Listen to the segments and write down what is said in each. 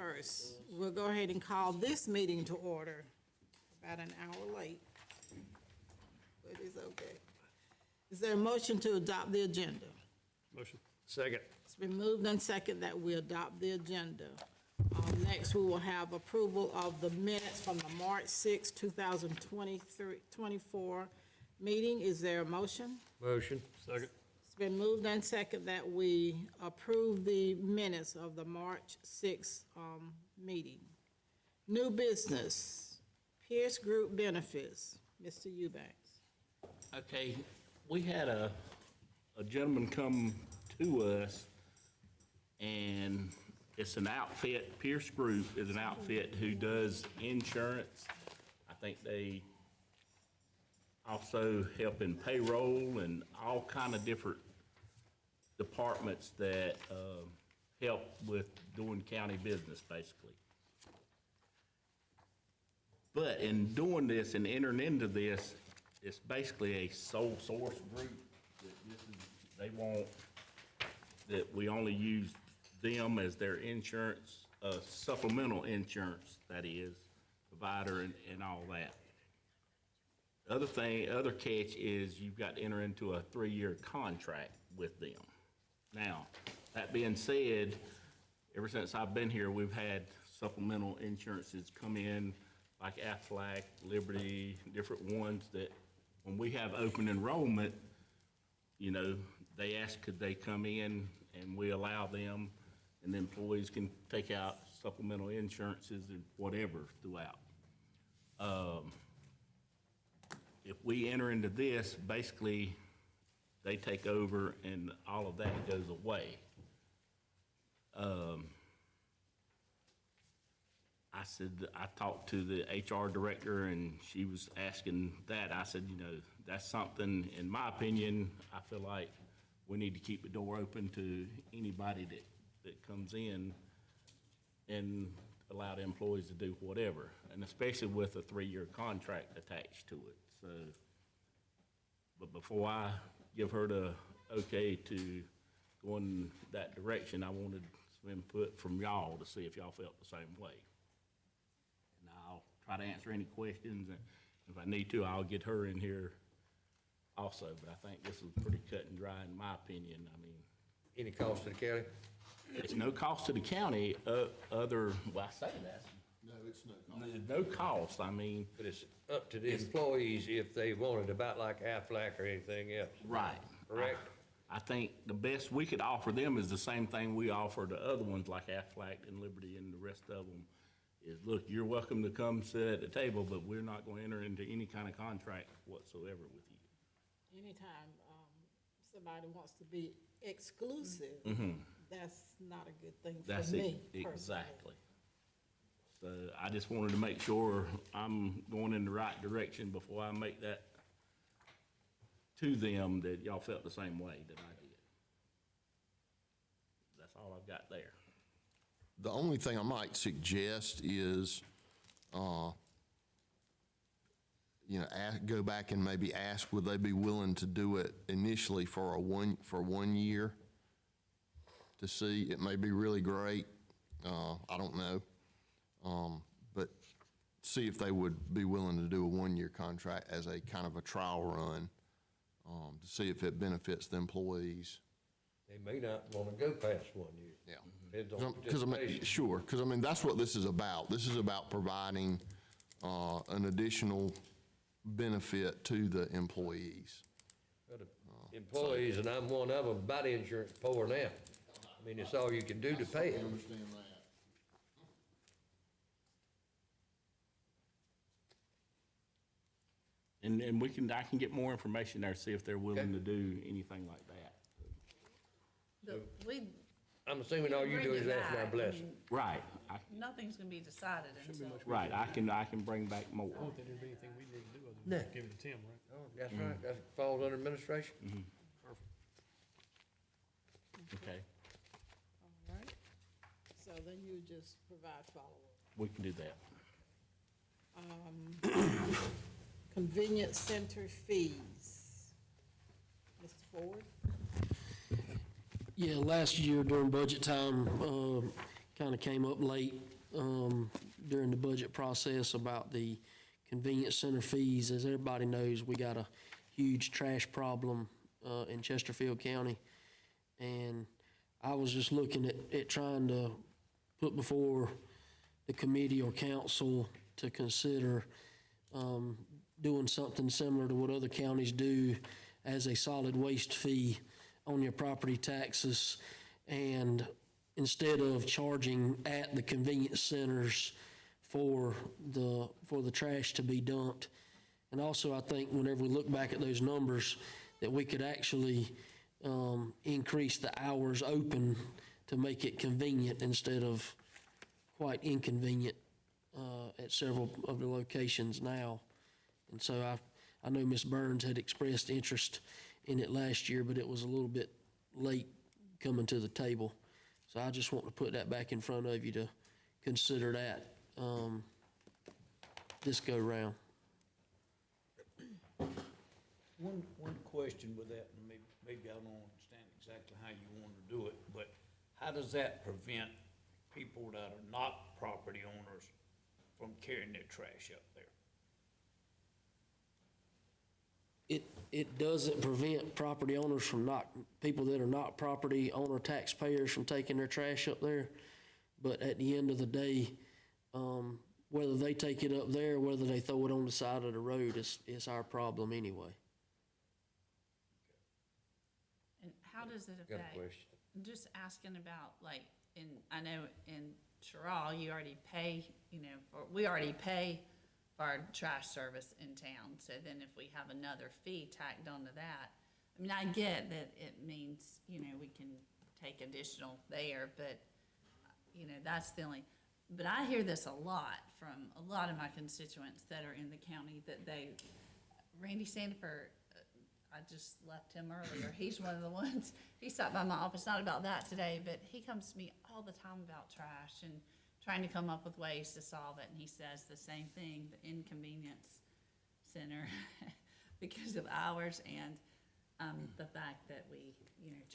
21st. We'll go ahead and call this meeting to order, about an hour late. But it's okay. Is there a motion to adopt the agenda? Motion. Second. It's been moved and second that we adopt the agenda. Next, we will have approval of the minutes from the March 6, 2024 meeting. Is there a motion? Motion. Second. It's been moved and second that we approve the minutes of the March 6 meeting. New business, Pierce Group benefits. Mr. Eubanks. Okay, we had a gentleman come to us, and it's an outfit, Pierce Group is an outfit who does insurance. I think they also help in payroll and all kind of different departments that help with doing county business, basically. But in doing this and entering into this, it's basically a sole source group. They want that we only use them as their insurance, supplemental insurance, that is, provider and all that. The other catch is you've got to enter into a 3-year contract with them. Now, that being said, ever since I've been here, we've had supplemental insurances come in, like Aflac, Liberty, different ones that when we have open enrollment, you know, they ask could they come in and we allow them, and the employees can take out supplemental insurances and whatever throughout. If we enter into this, basically, they take over and all of that goes away. I talked to the HR director and she was asking that. I said, you know, that's something, in my opinion, I feel like we need to keep the door open to anybody that comes in and allow the employees to do whatever, and especially with a 3-year contract attached to it. So, but before I give her the okay to go in that direction, I wanted some input from y'all to see if y'all felt the same way. And I'll try to answer any questions, and if I need to, I'll get her in here also. But I think this is pretty cut and dry in my opinion. I mean, Any cost to the county? it's no cost to the county, well, I say that. No, it's no cost. There's no cost, I mean. But it's up to the employees if they want it, about like Aflac or anything else. Right. Correct. I think the best we could offer them is the same thing we offer to other ones like Aflac and Liberty and the rest of them, is, look, you're welcome to come sit at the table, but we're not going to enter into any kind of contract whatsoever with you. Anytime somebody wants to be exclusive, that's not a good thing for That's me it, personally. exactly. So I just wanted to make sure I'm going in the right direction before I make that to them, that y'all felt the same way that I did. That's all I've got there. The only thing I might suggest is, go back and maybe ask, would they be willing to do it initially for 1 year? To see, it may be really great, I don't know. But see if they would be willing to do a 1-year contract as a kind of a trial run, to see if it benefits the employees. They may not want to go past 1 year. Yeah. Depends on Because I mean, that's what this is about. This is about providing an additional benefit to the employees. But the employees, and I'm one of them, buy the insurance for now. I mean, it's all you can do to pay I it. understand that. And I can get more information there, see if they're willing to do anything like that. I'm assuming all you do is ask my blessing. Right, Nothing's gonna be decided until. right, I can bring back I don't more. think there's anything we need to do other No. than give it to Tim, right? Oh, that's right, that falls under administration. Okay, All right. So then you just provide follow-up. we can do that. Convenience center fees. Mr. Ford? Yeah, last year during budget time, kind kind of came up late during the budget process about the convenience center fees. As everybody knows, we got a huge trash problem in Chesterfield County. And I was just looking at trying to put before the committee or council to consider doing something similar to what other counties do as a solid waste fee on your property taxes. And instead of charging at the convenience centers for the trash to be dumped. And also, I think whenever we look back at those numbers, that we could actually increase the hours open to make it convenient instead of quite inconvenient at several of the locations now. And so I know Ms. Burns had expressed interest in it last year, but it was a little bit late coming to the table. So I just want to put that back in front of you to consider that this go round. One question with that, and maybe I don't understand exactly how you want to do it, but how does that prevent people that are not property owners from carrying their trash up there? It doesn't prevent property owners from people that are not property owner taxpayers from taking their trash up there. But at the end of the day, whether they take it up there, whether they throw it on the side of the road is our problem anyway. And how does it Got affect? a question? I'm just asking about, like, I know in Sherrall, you already pay, we already pay for our trash service in town. So then if we have another fee tacked onto that, I mean, I get that it means, we can take additional there, but, that's the only, but I hear this a lot from a lot of my constituents that are in the county that Randy Sandiford, I just left him earlier. He's one of the ones, he stopped by my office, not about that today, but he comes to me all the time about trash and trying to come up with ways to solve it. And he says the same thing, the inconvenience center, because of hours and the fact that we,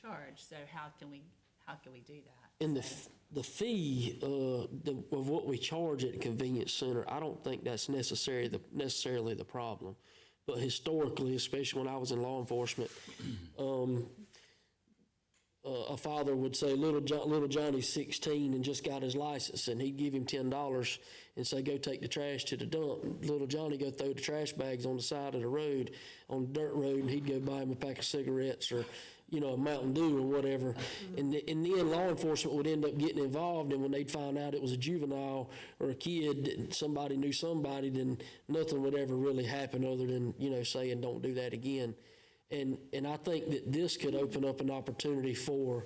charge. So how can we do that? And the fee of what we charge at the convenience center, I don't think that's necessarily the problem. But historically, especially when I was in law enforcement, a father would say, little Johnny's 16 and just got his license, and he'd give him $10 and say, go take the trash to the dump. Little Johnny go throw the trash bags on the side of the road, on the dirt road, and he'd go buy him a pack of cigarettes or, a Mountain Dew or whatever. And then law enforcement would end up getting involved, and when they'd find out it was a juvenile or a kid, somebody knew somebody, then nothing would ever really happen other than, saying don't do that again. And I think that this could open up an opportunity for,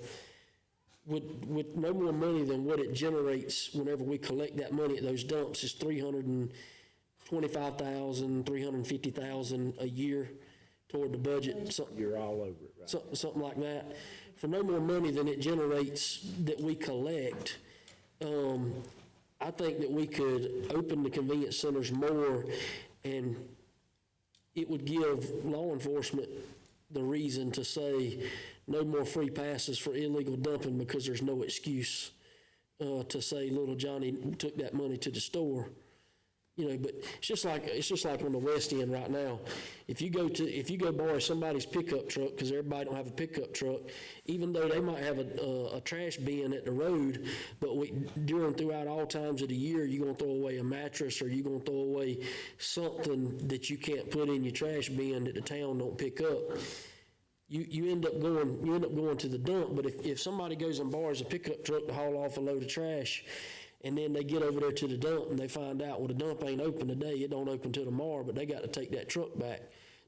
with no more money than what it generates whenever we collect that money at those dumps is $325,000, $350,000 a year toward the budget. You're all over it, right? Something like that. For no more money than it generates that we collect, I think that we could open the convenience centers more, and it would give law enforcement the reason to say no more free passes for illegal dumping, because there's no excuse to say little Johnny took that money to the store. But it's just like on the West End right now. If you go borrow somebody's pickup truck, because everybody don't have a pickup truck, even though they might have a trash bin at the road, but throughout all times of the year, you're gonna throw away a mattress, or you're gonna throw away something that you can't put in your trash bin that the town don't pick up. You end up going to the dump. But if somebody goes and borrows a pickup truck to haul off a load of trash, and then they get over there to the dump and they find out, well, the dump ain't open today, it don't open till tomorrow, but they got to take that truck back.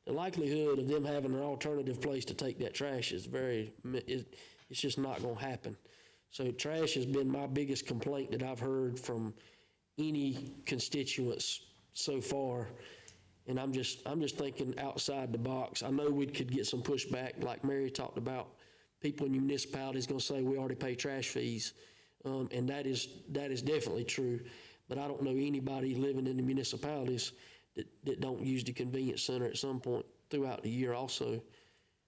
The likelihood of them having an alternative place to take that trash is it's just not going to happen. So trash has been my biggest complaint that I've heard from any constituents so far. And I'm just thinking outside the box. I know we could get some pushback, like Mary talked about. People in municipalities going to say we already pay trash fees. And that is definitely true, but I don't know anybody living in the municipalities that don't use the convenience center at some point throughout the year also.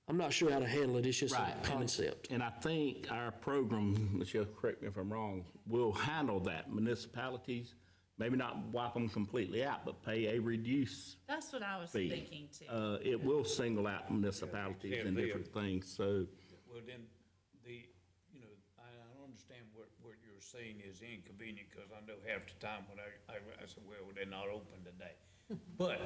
I'm not sure how to handle it, it's just Right. a concept. And I think our program, Michelle, correct me if I'm wrong, will handle that. Municipalities, maybe not wipe them completely out, but pay a reduced That's what I was fee. thinking too. It will single out municipalities and different things, so, Well, then, you know, I don't understand what you're saying is inconvenient, because I know half the time when I said, well, they're not open today. But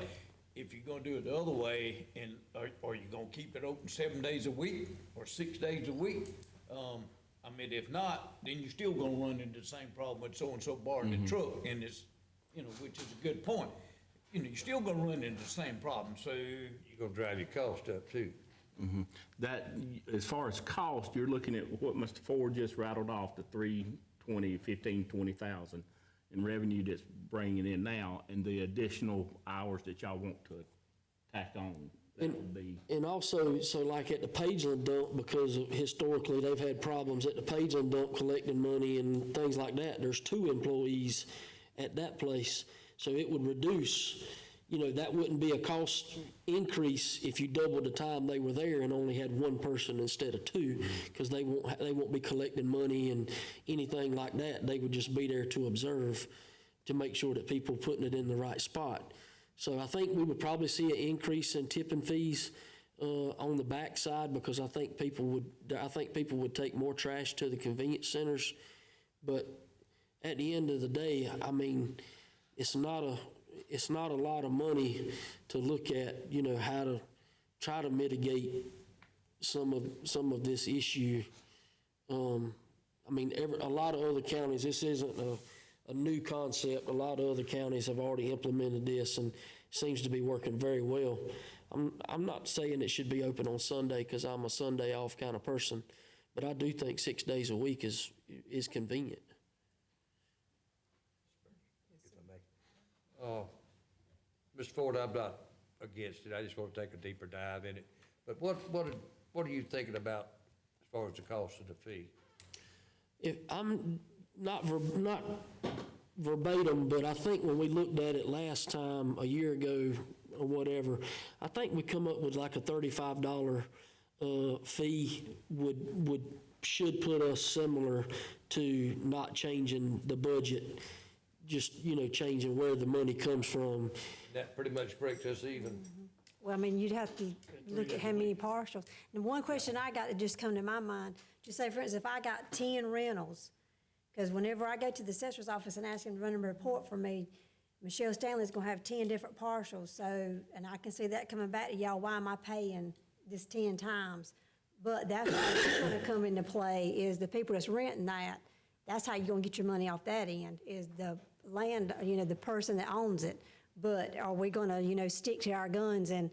if you're gonna do it the other way, and are you gonna keep it open 7 days a week or 6 days a week? I mean, if not, then you're still gonna run into the same problem with so-and-so borrowing the truck, and it's, you know, which is a good point. You know, you're still gonna run into the same problem, so, You're gonna drive your cost up too. that, as far as cost, you're looking at what Mr. Ford just rattled off, the 20,000 in revenue that's bringing in now, and the additional hours that y'all want to tack on. That would be, And also, so like at the Pageland dump, because historically they've had problems at the Pageland dump collecting money and things like that, there's 2 employees at that place. So it would reduce, you know, that wouldn't be a cost increase if you doubled the time they were there and only had 1 person instead of 2, because they won't be collecting money and anything like that. They would just be there to observe, to make sure that people putting it in the right spot. So I think we would probably see an increase in tipping fees on the backside, because I think people would take more trash to the convenience centers. But at the end of the day, I mean, it's not a lot of money to look at, you know, how to try to mitigate some of this issue. I mean, a lot of other counties, this isn't a new concept. A lot of other counties have already implemented this and seems to be working very well. I'm not saying it should be open on Sunday, because I'm a Sunday off kind of person, but I do think 6 days a week is convenient. Mr. Ford, I'm not against it, I just want to take a deeper dive in it. But what are you thinking about as far as the cost of the fee? If I'm not verbatim, but I think when we looked at it last time, a year ago or whatever, I think we come up with like a $35 fee should put us similar to not changing the budget, just, you know, changing where the money comes from. That pretty much breaks us even. Well, I mean, you'd have to look at how many partials. And one question I got that just come to my mind, just say, for instance, if I got 10 rentals, because whenever I go to the assessor's office and ask him to run a report for me, Michelle Stanley's gonna have 10 different partials, so, and I can see that coming back to y'all, why am I paying this 10 times? But that's what's gonna come into play, is the people that's renting that's how you're gonna get your money off that end, is the land, you know, the person that owns it. But are we gonna, you know, stick to our guns, and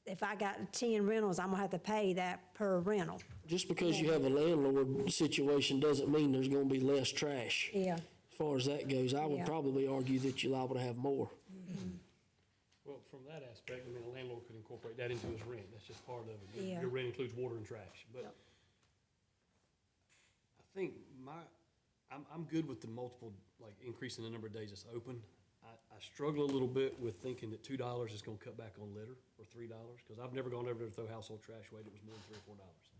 if I got 10 rentals, I'm gonna have to pay that per rental? Just because you have a landlord situation doesn't mean there's gonna be less trash. Yeah. As far as that goes, I would Yeah. probably argue that you're liable to have more. Well, from that aspect, I mean, a landlord could incorporate that into his rent, that's just part of it. Yeah. Your rent includes water and trash, but Yep. I think I'm good with the multiple, like, increasing the number of days it's open. I struggle a little bit with thinking that $2 is gonna cut back on litter, or $3, because I've never gone over there to throw household trash away that was more than $3 or $4.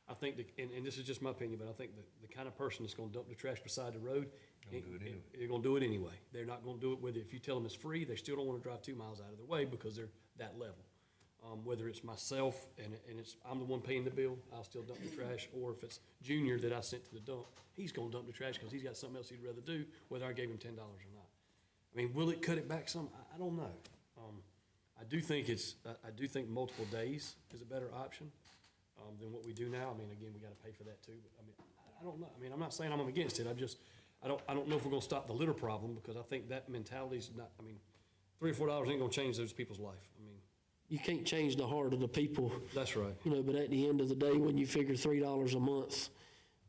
I think and this is just my opinion, but I think the kind of person that's gonna dump the trash beside the road, they're gonna do it anyway. They're not gonna do it whether, if you tell them it's free, they still don't wanna drive 2 miles out of their way because they're that level. Whether it's myself and I'm the one paying the bill, I'll still dump the trash, or if it's Junior that I sent to the dump, he's gonna dump the trash because he's got something else he'd rather do, whether I gave him $10 or not. I mean, will it cut it back some? I don't know. I do think multiple days is a better option than what we do now. I mean, again, we gotta pay for that too, but I mean, I don't know. I mean, I'm not saying I'm against it, I don't know if we're gonna stop the litter problem, because I think that mentality's not, I mean, $3 or $4 ain't gonna change those people's life. I mean, You can't change the heart of the people, that's right. you know, but at the end of the day, when you figure $3 a month,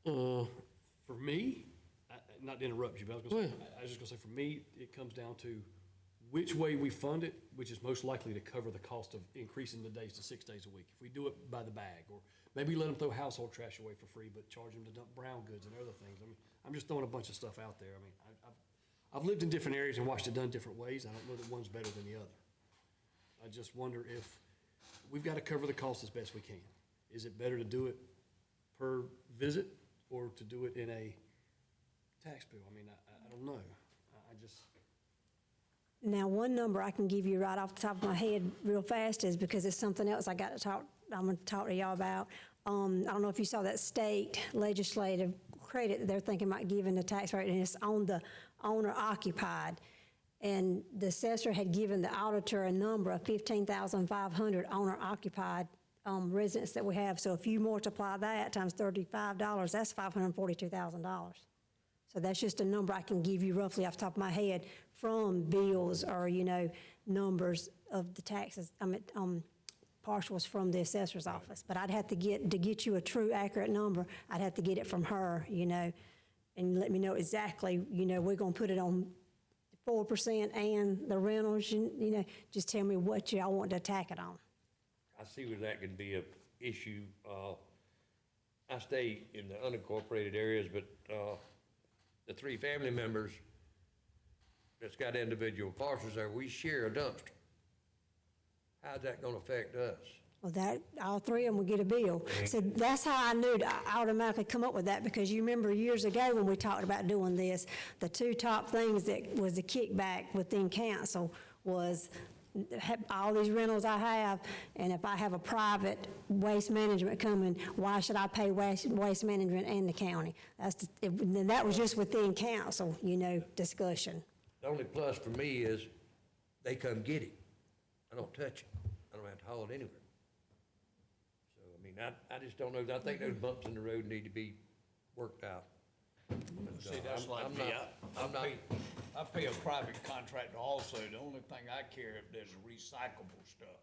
For me, not to interrupt you, but I was just gonna say, for me, it comes down to which way we fund it, which is most likely to cover the cost of increasing the days to 6 days a week. If we do it by the bag, or maybe let them throw household trash away for free, but charge them to dump brown goods and other things. I mean, I'm just throwing a bunch of stuff out there. I mean, I've lived in different areas and watched it done different ways. I don't know that one's better than the other. I just wonder if, we've gotta cover the cost as best we can. Is it better to do it per visit or to do it in a tax bill? I mean, I don't know. I just, Now, one number I can give you right off the top of my head real fast is because it's something else I'm gonna talk to y'all about. I don't know if you saw that state legislative credit that they're thinking about giving the tax rate, and it's on the owner occupied. And the assessor had given the auditor a number of 15,500 owner occupied residents that we have. So if you multiply that times $35, that's $542,000. So that's just a number I can give you roughly off the top of my head from bills or, numbers of the taxes, partials from the assessor's office. But I'd have to get you a true accurate number, I'd have to get it from her, and let me know exactly, we're gonna put it on 4% and the rentals, just tell me what y'all want to attack it on. I see where that can be a issue. I stay in the unincorporated areas, but, the 3 family members that's got individual parcels there, we share a dumpster. How's that gonna affect us? Well, all 3 of them will get a bill. So that's how I knew I automatically come up with that, because you remember years ago when we talked about doing this, the 2 top things that was the kickback within council was all these rentals I have, and if I have a private waste management coming, why should I pay waste management and the county? And that was just within council, discussion. The only plus for me is they come get it. I don't touch it. I don't have to haul it anywhere. So, I mean, I just don't know. I think those bumps in the road need to be worked out. See, that's like me, I pay a private contractor also, the only thing I care if there's recyclable stuff.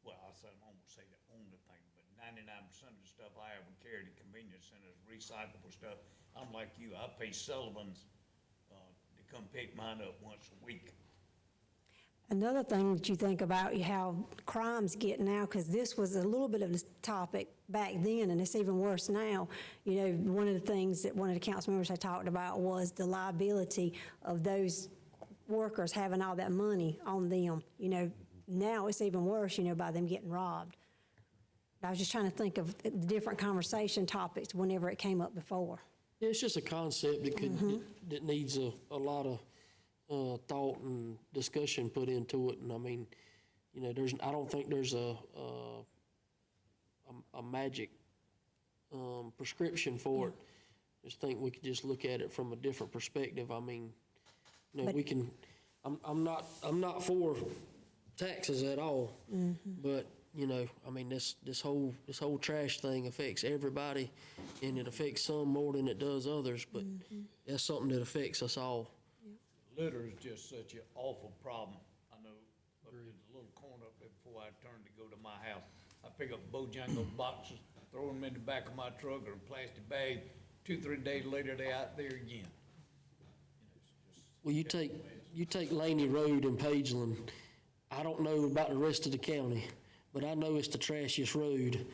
Well, I won't say the only thing, but 99% of the stuff I ever carry to convenience centers, recyclable stuff. I'm like you, I pay Sullivan's, to come pick mine up once a week. Another thing that you think about, how crimes get now, because this was a little bit of a topic back then, and it's even worse now. One of the things that one of the council members had talked about was the liability of those workers having all that money on them. Now it's even worse, by them getting robbed. I was just trying to think of the different conversation topics whenever it came up before. Yeah, it's just a concept that needs a lot of thought and discussion put into it. And I mean, I don't think there's a magic prescription for it. Just think we could just look at it from a different perspective. I mean, we can. I'm not for taxes at all, but I mean, this whole trash thing affects everybody, and it affects some more than it does others. But that's something that affects us all. Litter is just such an awful problem. I know, look, there's a little corner up there before I turn to go to my house. I pick up Bojangles boxes, throw them in the back of my truck or a plastic bag. 2-3 days later, they're out there again. Well, you take Laney Road in Pageland. I don't know about the rest of the county, but I know it's the trashiest road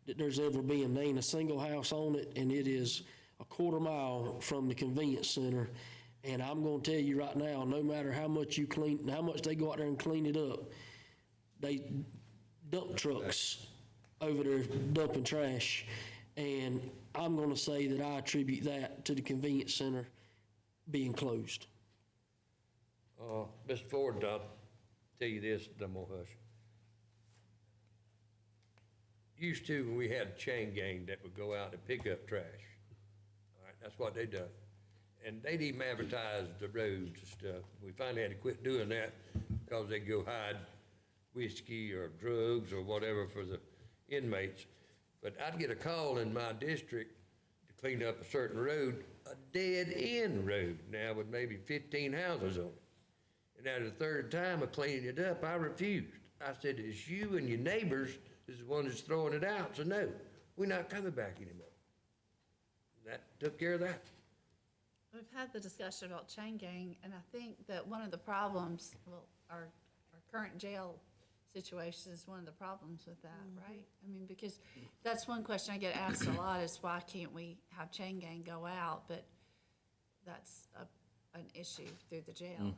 that there's ever been. There ain't a single house on it, and it is a quarter mile from the convenience center. And I'm gonna tell you right now, no matter how much they go out there and clean it up, they dump trucks over there dumping trash. And I'm gonna say that I attribute that to the convenience center being closed. Mr. Ford, I'll tell you this, then I'm gonna hush. Used to, when we had a chain gang that would go out and pick up trash. All right, that's what they done. And they'd even advertise the roads and stuff. We finally had to quit doing that because they'd go hide whiskey or drugs or whatever for the inmates. But I'd get a call in my district to clean up a certain road, a dead-end road now with maybe 15 houses on it. And after the 3rd time of cleaning it up, I refused. I said, it's you and your neighbors is the one that's throwing it out, so no, we're not coming back anymore. And that took care of that. We've had the discussion about chain gang, and I think that one of the problems, our current jail situation is one of the problems with that, right? I mean, because that's one question I get asked a lot is why can't we have chain gang go out? But that's an issue through the jail.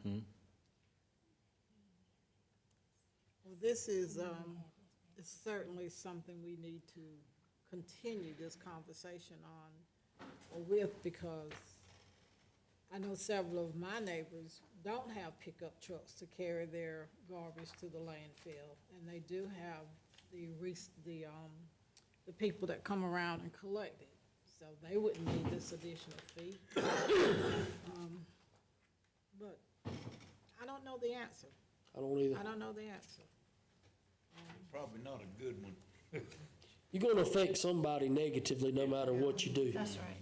Well, this is, it's certainly something we need to continue this conversation on or with, because I know several of my neighbors don't have pickup trucks to carry their garbage to the landfill, and they do have the people that come around and collect it, so they wouldn't need this additional fee. But I don't know the answer. I don't either. I don't know the answer. Probably not a good one. You're gonna affect somebody negatively no matter what you do. That's right.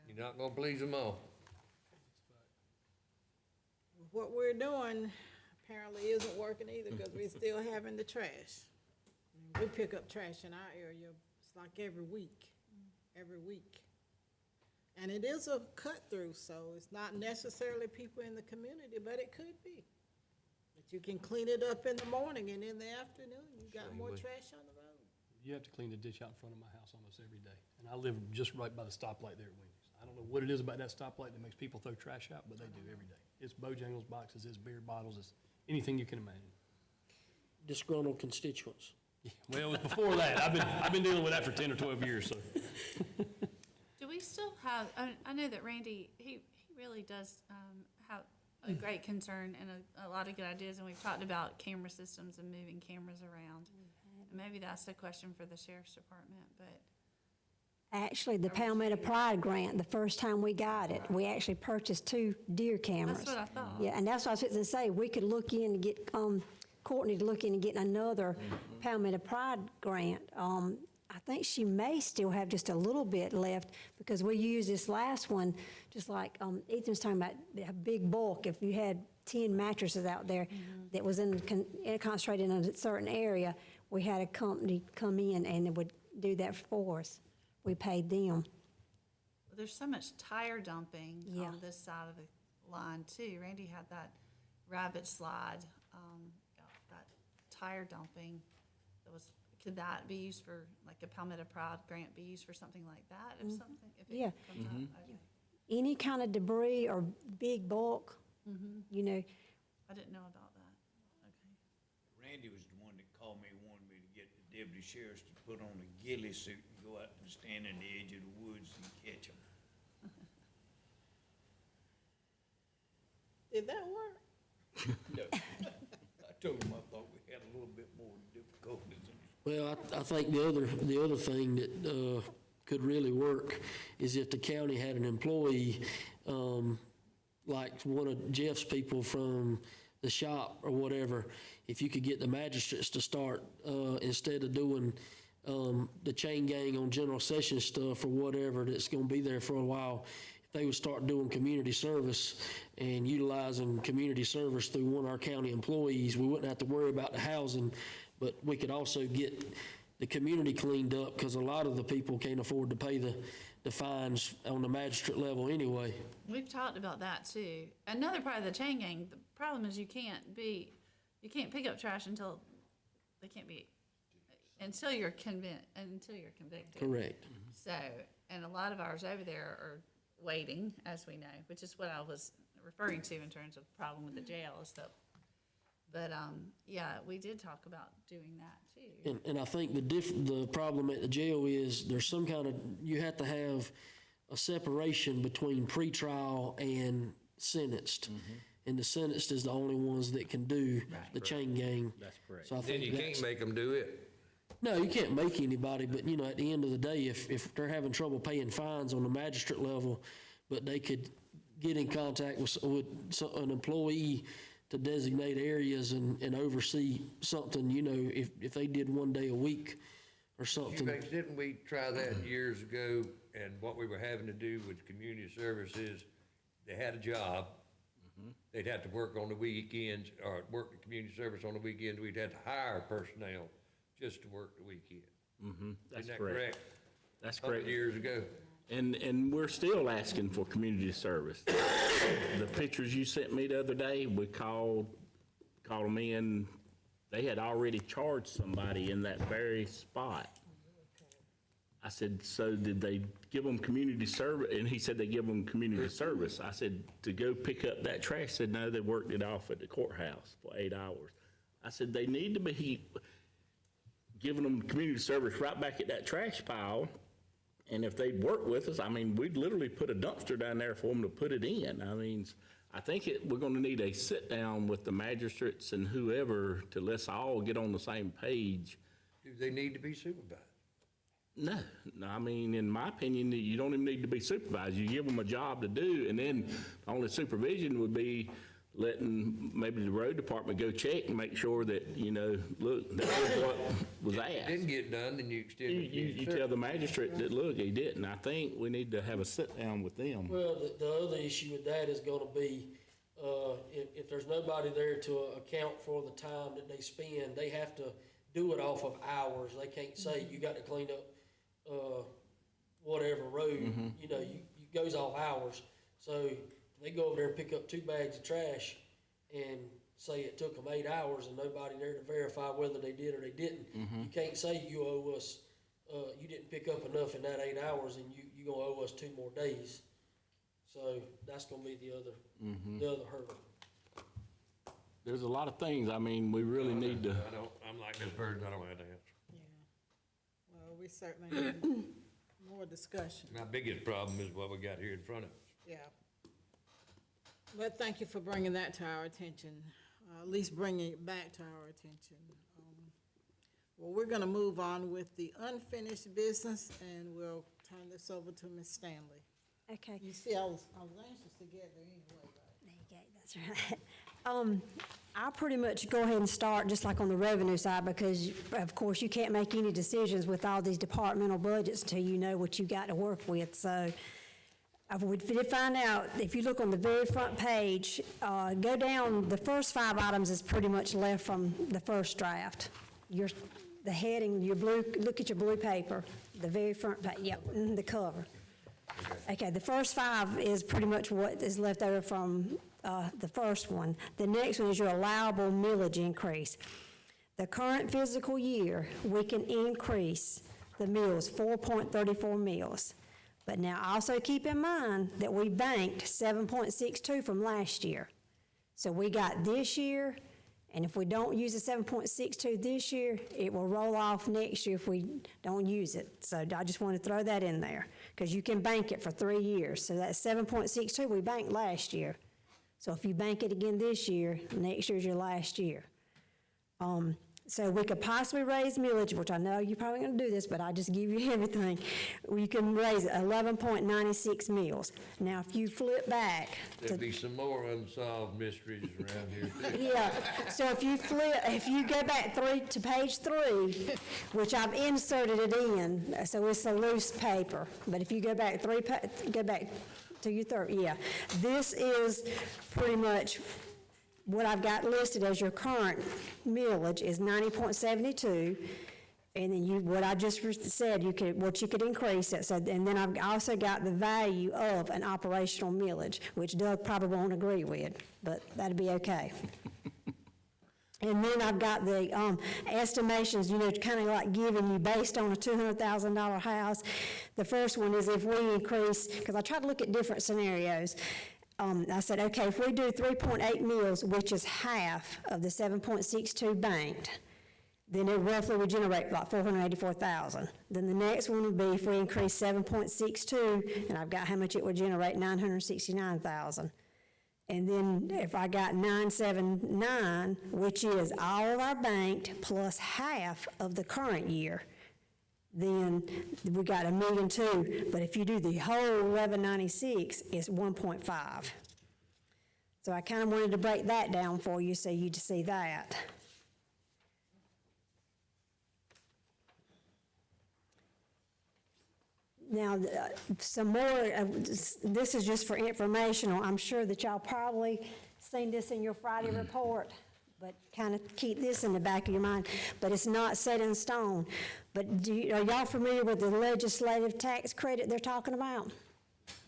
You're not gonna please them all. What we're doing apparently isn't working either, because we're still having the trash. I mean, we pick up trash in our area, it's like every week. And it is a cut-through, so it's not necessarily people in the community, but it could be. But you can clean it up in the morning, and in the afternoon, you got more trash on the road. You have to clean the ditch out in front of my house almost every day. And I live just right by the stoplight there at Wendy's. I don't know what it is about that stoplight that makes people throw trash out, but they do every day. It's Bojangles boxes, it's beer bottles, it's anything you can imagine. Disgruntled constituents. Yeah, well, it was before that. I've been dealing with that for 10 or 12 years, so. Do we still have, I know that Randy, he really does have a great concern and a lot of good ideas, and we've talked about camera systems and moving cameras around. And maybe that's a question for the sheriff's department, but. Actually, the Palmetto Pride grant, the first time we got it, we actually purchased 2 deer cameras. That's what I thought. Yeah, and that's what I was fixing to say. We could look in and get, Courtney to look in and get another Palmetto Pride grant. I think she may still have just a little bit left, because we used this last one, just like Ethan was talking about, a big bulk. If you had 10 mattresses out there that was concentrated in a certain area, we had a company come in and it would do that for us. We paid them. There's so much tire dumping Yeah. on this side of the line too. Randy had that rabbit slide, that tire dumping. Could that be used for, like a Palmetto Pride grant be used for something like that? If something, if Yeah. it comes up? Okay. Any kind of debris or big bulk, you know, I didn't know about that. Okay. Randy was the one that called me, wanted me to get the deputy sheriffs to put on a ghillie suit and go out and stand in the edge of the woods and catch them. Did that work? No. I told him I thought we had a little bit more difficulties. Well, I think the other thing that could really work is if the county had an employee, like one of Jeff's people from the shop or whatever, if you could get the magistrates to start, instead of doing the chain gang on general session stuff or whatever that's gonna be there for a while, if they would start doing community service and utilizing community service through one of our county employees, we wouldn't have to worry about the housing, but we could also get the community cleaned up, because a lot of the people can't afford to pay the fines on the magistrate level anyway. We've talked about that too. Another part of the chain gang, the problem is you can't pick up trash until you're convicted. Correct. So, and a lot of ours over there are waiting, as we know, which is what I was referring to in terms of the problem with the jail is that. But, yeah, we did talk about doing that too. And I think the problem at the jail is there's some kind of, you have to have a separation between pretrial and sentenced. And the sentenced is the only ones that can do the chain gang. That's correct. So I Then think you that's- can't make them do it. No, you can't make anybody, but you know, at the end of the day, if they're having trouble paying fines on the magistrate level, but they could get in contact with an employee to designate areas and oversee something, you know, if they did one day a week or something. Didn't we try that years ago? And what we were having to do with community services, they had a job. They'd have to work on the weekends or work the community service on the weekends. We'd have to hire personnel just to work the weekend. That's Isn't that correct. correct? That's 100 correct. years ago. And we're still asking for community service. The pictures you sent me the other day, we called them in. They had already charged somebody in that very spot. I said, so did they give them community service? And he said they give them community service. I said, to go pick up that trash? Said, no, they worked it off at the courthouse for 8 hours. I said, they need to be, giving them community service right back at that trash pile. And if they'd work with us, I mean, we'd literally put a dumpster down there for them to put it in. I mean, I think we're gonna need a sit-down with the magistrates and whoever to let's all get on the same page. Do they need to be supervised? No, I mean, in my opinion, you don't even need to be supervised. You give them a job to do, and then the only supervision would be letting maybe the road department go check and make sure that, look, that's what was asked. Didn't get done, then you extend it. You tell the magistrate that, look, he didn't. I think we need to have a sit-down with them. Well, the other issue with that is gonna be, if there's nobody there to account for the time that they spend, they have to do it off of hours. They can't say, you got to clean up, whatever road, you goes off hours. So they go over there and pick up 2 bags of trash and say it took them 8 hours and nobody there to verify whether they did or they didn't. You can't say you owe us, you didn't pick up enough in that 8 hours and you gonna owe us 2 more days. So that's gonna be the other hurdle. There's a lot of things, I mean, we really need to. I'm like this bird, I don't have to answer. Yeah. Well, we certainly need more discussion. My biggest problem is what we got here in front of us. Yeah. But thank you for bringing that to our attention, at least bringing it back to our attention. Well, we're going to move on with the unfinished business, and we'll turn this over to Ms. Stanley. Okay. You see, I was anxious to get there anyway, right? Okay, that's right. I'll pretty much go ahead and start just like on the revenue side, because of course you can't make any decisions with all these departmental budgets until you know what you got to work with. So we did find out, if you look on the very front page, go down, the first 5 items is pretty much left from the first draft. The heading, your blue, look at your blue paper, the very front page, yep, the cover. Okay, the first 5 is pretty much what is left over from the first one. The next one is your allowable millage increase. The current fiscal year, we can increase the mills 4.34 mills. But now also keep in mind that we banked 7.62 from last year. So we got this year, and if we don't use the 7.62 this year, it will roll off next year if we don't use it. So I just want to throw that in there, because you can bank it for 3 years. So that 7.62 we banked last year. So if you bank it again this year, next year's your last year. So we could possibly raise millage, which I know you're probably going to do this, but I just give you everything. You can raise 11.96 mills. Now, if you flip back There'll be some more unsolved mysteries around here too. yeah, so if you go back to page 3, which I've inserted it in, so it's a loose paper, but if you go back go back to your third, yeah. This is pretty much what I've got listed as your current millage is 90.72, and then what I just said, what you could increase it. So, and then I've also got the value of an operational millage, which Doug probably won't agree with, but that'd be okay. And then I've got the estimations, kind of like giving you based on a $200,000 house. The first one is if we increase, because I tried to look at different scenarios. I said, okay, if we do 3.8 mills, which is half of the 7.62 banked, then it roughly would generate like $484,000. Then the next one would be if we increase 7.62, and I've got how much it would generate, $969,000. And then if I got 979, which is all of our banked plus half of the current year, then we got $1.2 million. But if you do the whole 1196, it's 1.5. So I kind of wanted to break that down for you so you'd see that. Now, some more, this is just for informational. I'm sure that y'all probably seen this in your Friday report, but kind of keep this in the back of your mind. But it's not set in stone. But are y'all familiar with the legislative tax credit they're talking about?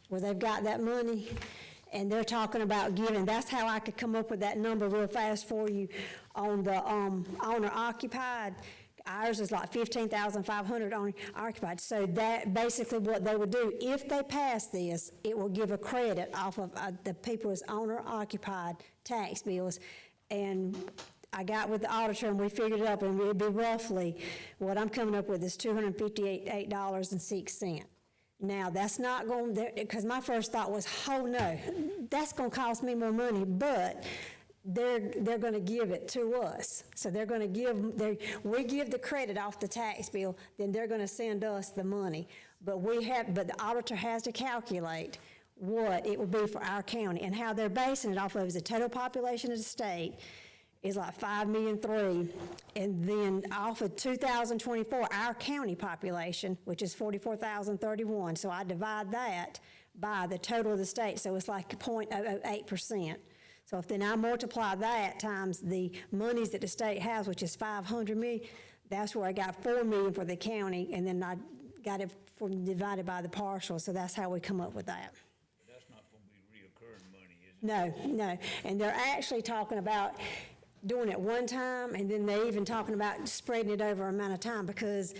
Where they've got that money, and they're talking about giving, that's how I could come up with that number real fast for you on the owner occupied. Ours is like $15,500 owner occupied. So that basically what they would do, if they pass this, it will give a credit off of the people's owner occupied tax bills. And I got with the auditor and we figured it up, and it'd be roughly, what I'm coming up with is $258.06. Now, that's not going, because my first thought was, oh no, that's gonna cost me more money, but they're gonna give it to us. So they're gonna we give the credit off the tax bill, then they're gonna send us the money. But the auditor has to calculate what it would be for our county, and how they're basing it off of is the total population of the state is like 5.3 million, and then off of 2024, our county population, which is 44,031, so I divide that by the total of the state, so it's like 0.008%. So if then I multiply that times the monies that the state has, which is 500 million, that's where I got 4 million for the county, and then I got it divided by the partial, so that's how we come up with that. That's not gonna be reoccurring money, is it? No, no, and they're actually talking about doing it one time, and then they even talking about spreading it over an amount of time, because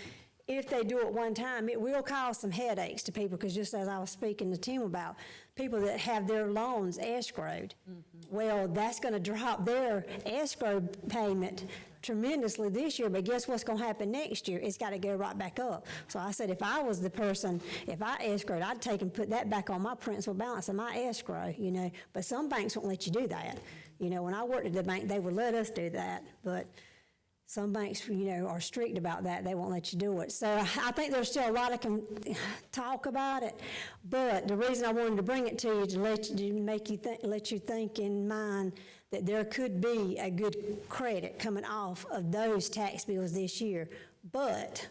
if they do it one time, it will cause some headaches to people, because just as I was speaking to Tim about, people that have their loans escrowed, well, that's gonna drop their escrow payment tremendously this year, but guess what's gonna happen next year? It's gotta go right back up. So I said, if I was the person, if I escrowed, I'd take and put that back on my principal balance of my escrow, you know, but some banks won't let you do that. You know, when I worked at the bank, they would let us do that, but some banks, you know, are strict about that. They won't let you do it. So I think there's still a lot of talk about it, but the reason I wanted to bring it to you is to let you think in mind that there could be a good credit coming off of those tax bills this year. But,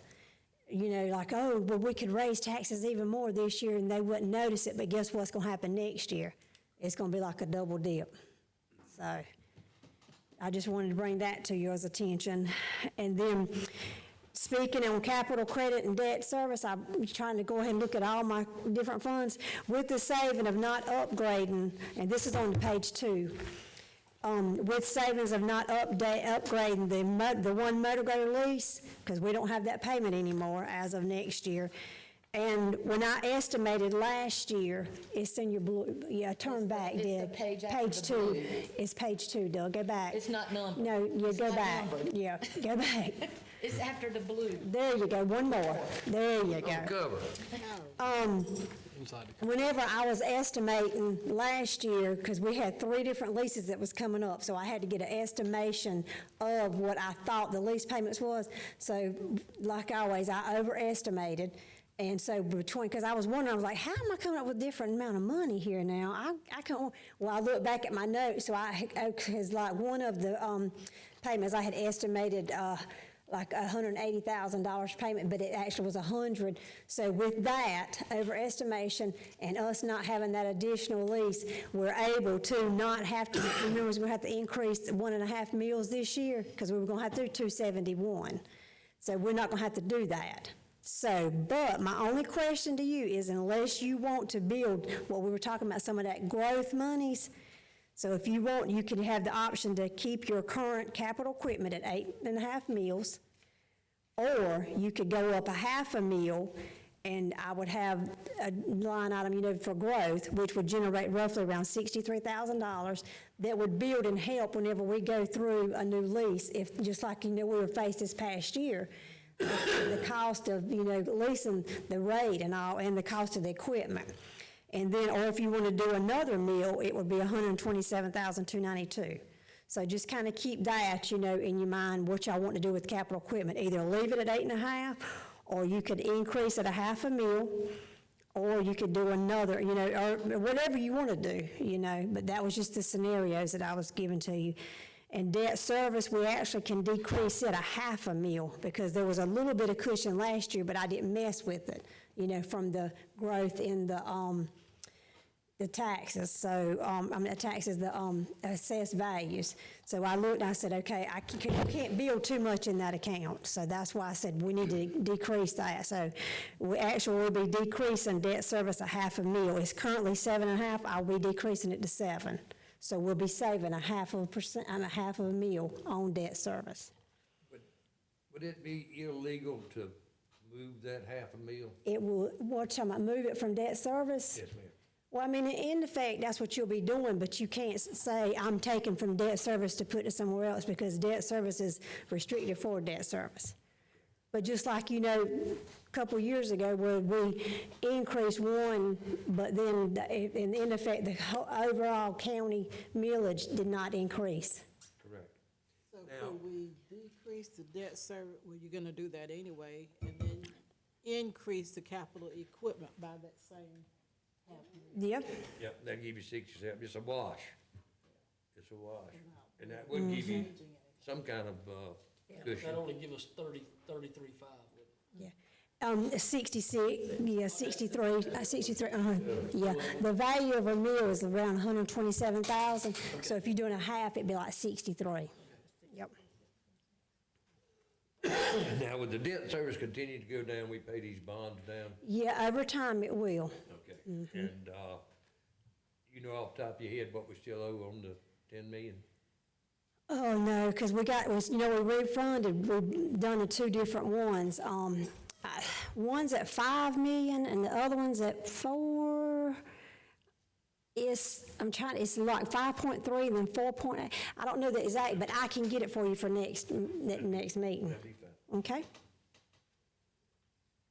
you know, like, oh, well, we could raise taxes even more this year and they wouldn't notice it, but guess what's gonna happen next year? It's gonna be like a double dip. So I just wanted to bring that to your attention. And then, speaking on capital credit and debt service, I'm trying to go ahead and look at all my different funds. With the saving of not upgrading, and this is on page 2, with savings of not upgrading the one motor grader lease, because we don't have that payment anymore as of next year. And when I estimated last year, it's in your blue, yeah, turn back, It's the Doug. page after Page the 2, blue. it's page 2, Doug, go back. It's not numbered. No, you It's go not back, numbered. yeah, go back. It's after the blue. There you go, one more, there you go. Cover. Inside the Whenever I was estimating last year, because we had 3 different leases that was coming up, so I had to get an estimation of what I thought the lease payments was. So like always, I overestimated. And so because I was wondering, I was like, how am I coming up with a different amount of money here now? I can't, well, I looked back at my notes, so because like one of the payments I had estimated like $180,000 payment, but it actually was $100,000. So with that overestimation and us not having that additional lease, we're able to not have to, remember, we're gonna have to increase 1.5 mils this year, because we were gonna have to do 271. So we're not gonna have to do that. So, but my only question to you is, unless you want to build what we were talking about, some of that growth monies, so if you want, you can have the option to keep your current capital equipment at 8.5 mils, or you could go up 0.5 mil, and I would have a line item, you know, for growth, which would generate roughly around $63,000 that would build and help whenever we go through a new lease, if, just like, you know, we were faced this past year. The cost of, you know, leasing the rate and all, and the cost of the equipment. And then, or if you want to do another mill, it would be $127,292. So just kind of keep that, you know, in your mind, what y'all want to do with capital equipment. Either leave it at 8.5, or you could increase it 0.5 mil, or you could do another, you know, or whatever you want to do, you know. But that was just the scenarios that I was giving to you. And debt service, we actually can decrease it 0.5 mil, because there was a little bit of cushion last year, but I didn't mess with it, you know, from the growth in the taxes. So, the taxes, the assessed values. So I looked, I said, okay, I can't build too much in that account. So that's why I said we need to decrease that. So we actually will be decreasing debt service 0.5 mil. It's currently 7.5, I'll be decreasing it to 7. So we'll be saving 0.5% and 0.5 mil on debt service. Would it be illegal to move that 0.5 mil? It will, what, talking about move it from debt service? Yes, ma'am. Well, I mean, in effect, that's what you'll be doing, but you can't say, I'm taking from debt service to put it somewhere else, because debt service is restricted for debt service. But just like, you know, a couple years ago, where we increased one, but then in effect, the overall county millage did not increase. Correct. So could we decrease the debt service, well, you're gonna do that anyway, and then increase the capital equipment by that same half million? Yep. Yep, that'll give you 67, it's a wash. It's a wash. And that would give you some kind of cushion. That only give us 33.5. Yeah. 66, yeah, 63, 63, yeah. The value of a mill is around 127,000, so if you're doing a half, it'd be like 63. Yep. Now, would the debt service continue to go down, we pay these bonds down? Yeah, over time it will. Okay. And, you know off the top of your head what we still owe on the 10 million? Oh, no, because we refunded, we've done the two different ones. One's at 5 million and the other one's at 4. It's like 5.3 and then 4.8. I don't know the exact, but I can get it for you for next meeting. That'd be fine. Okay?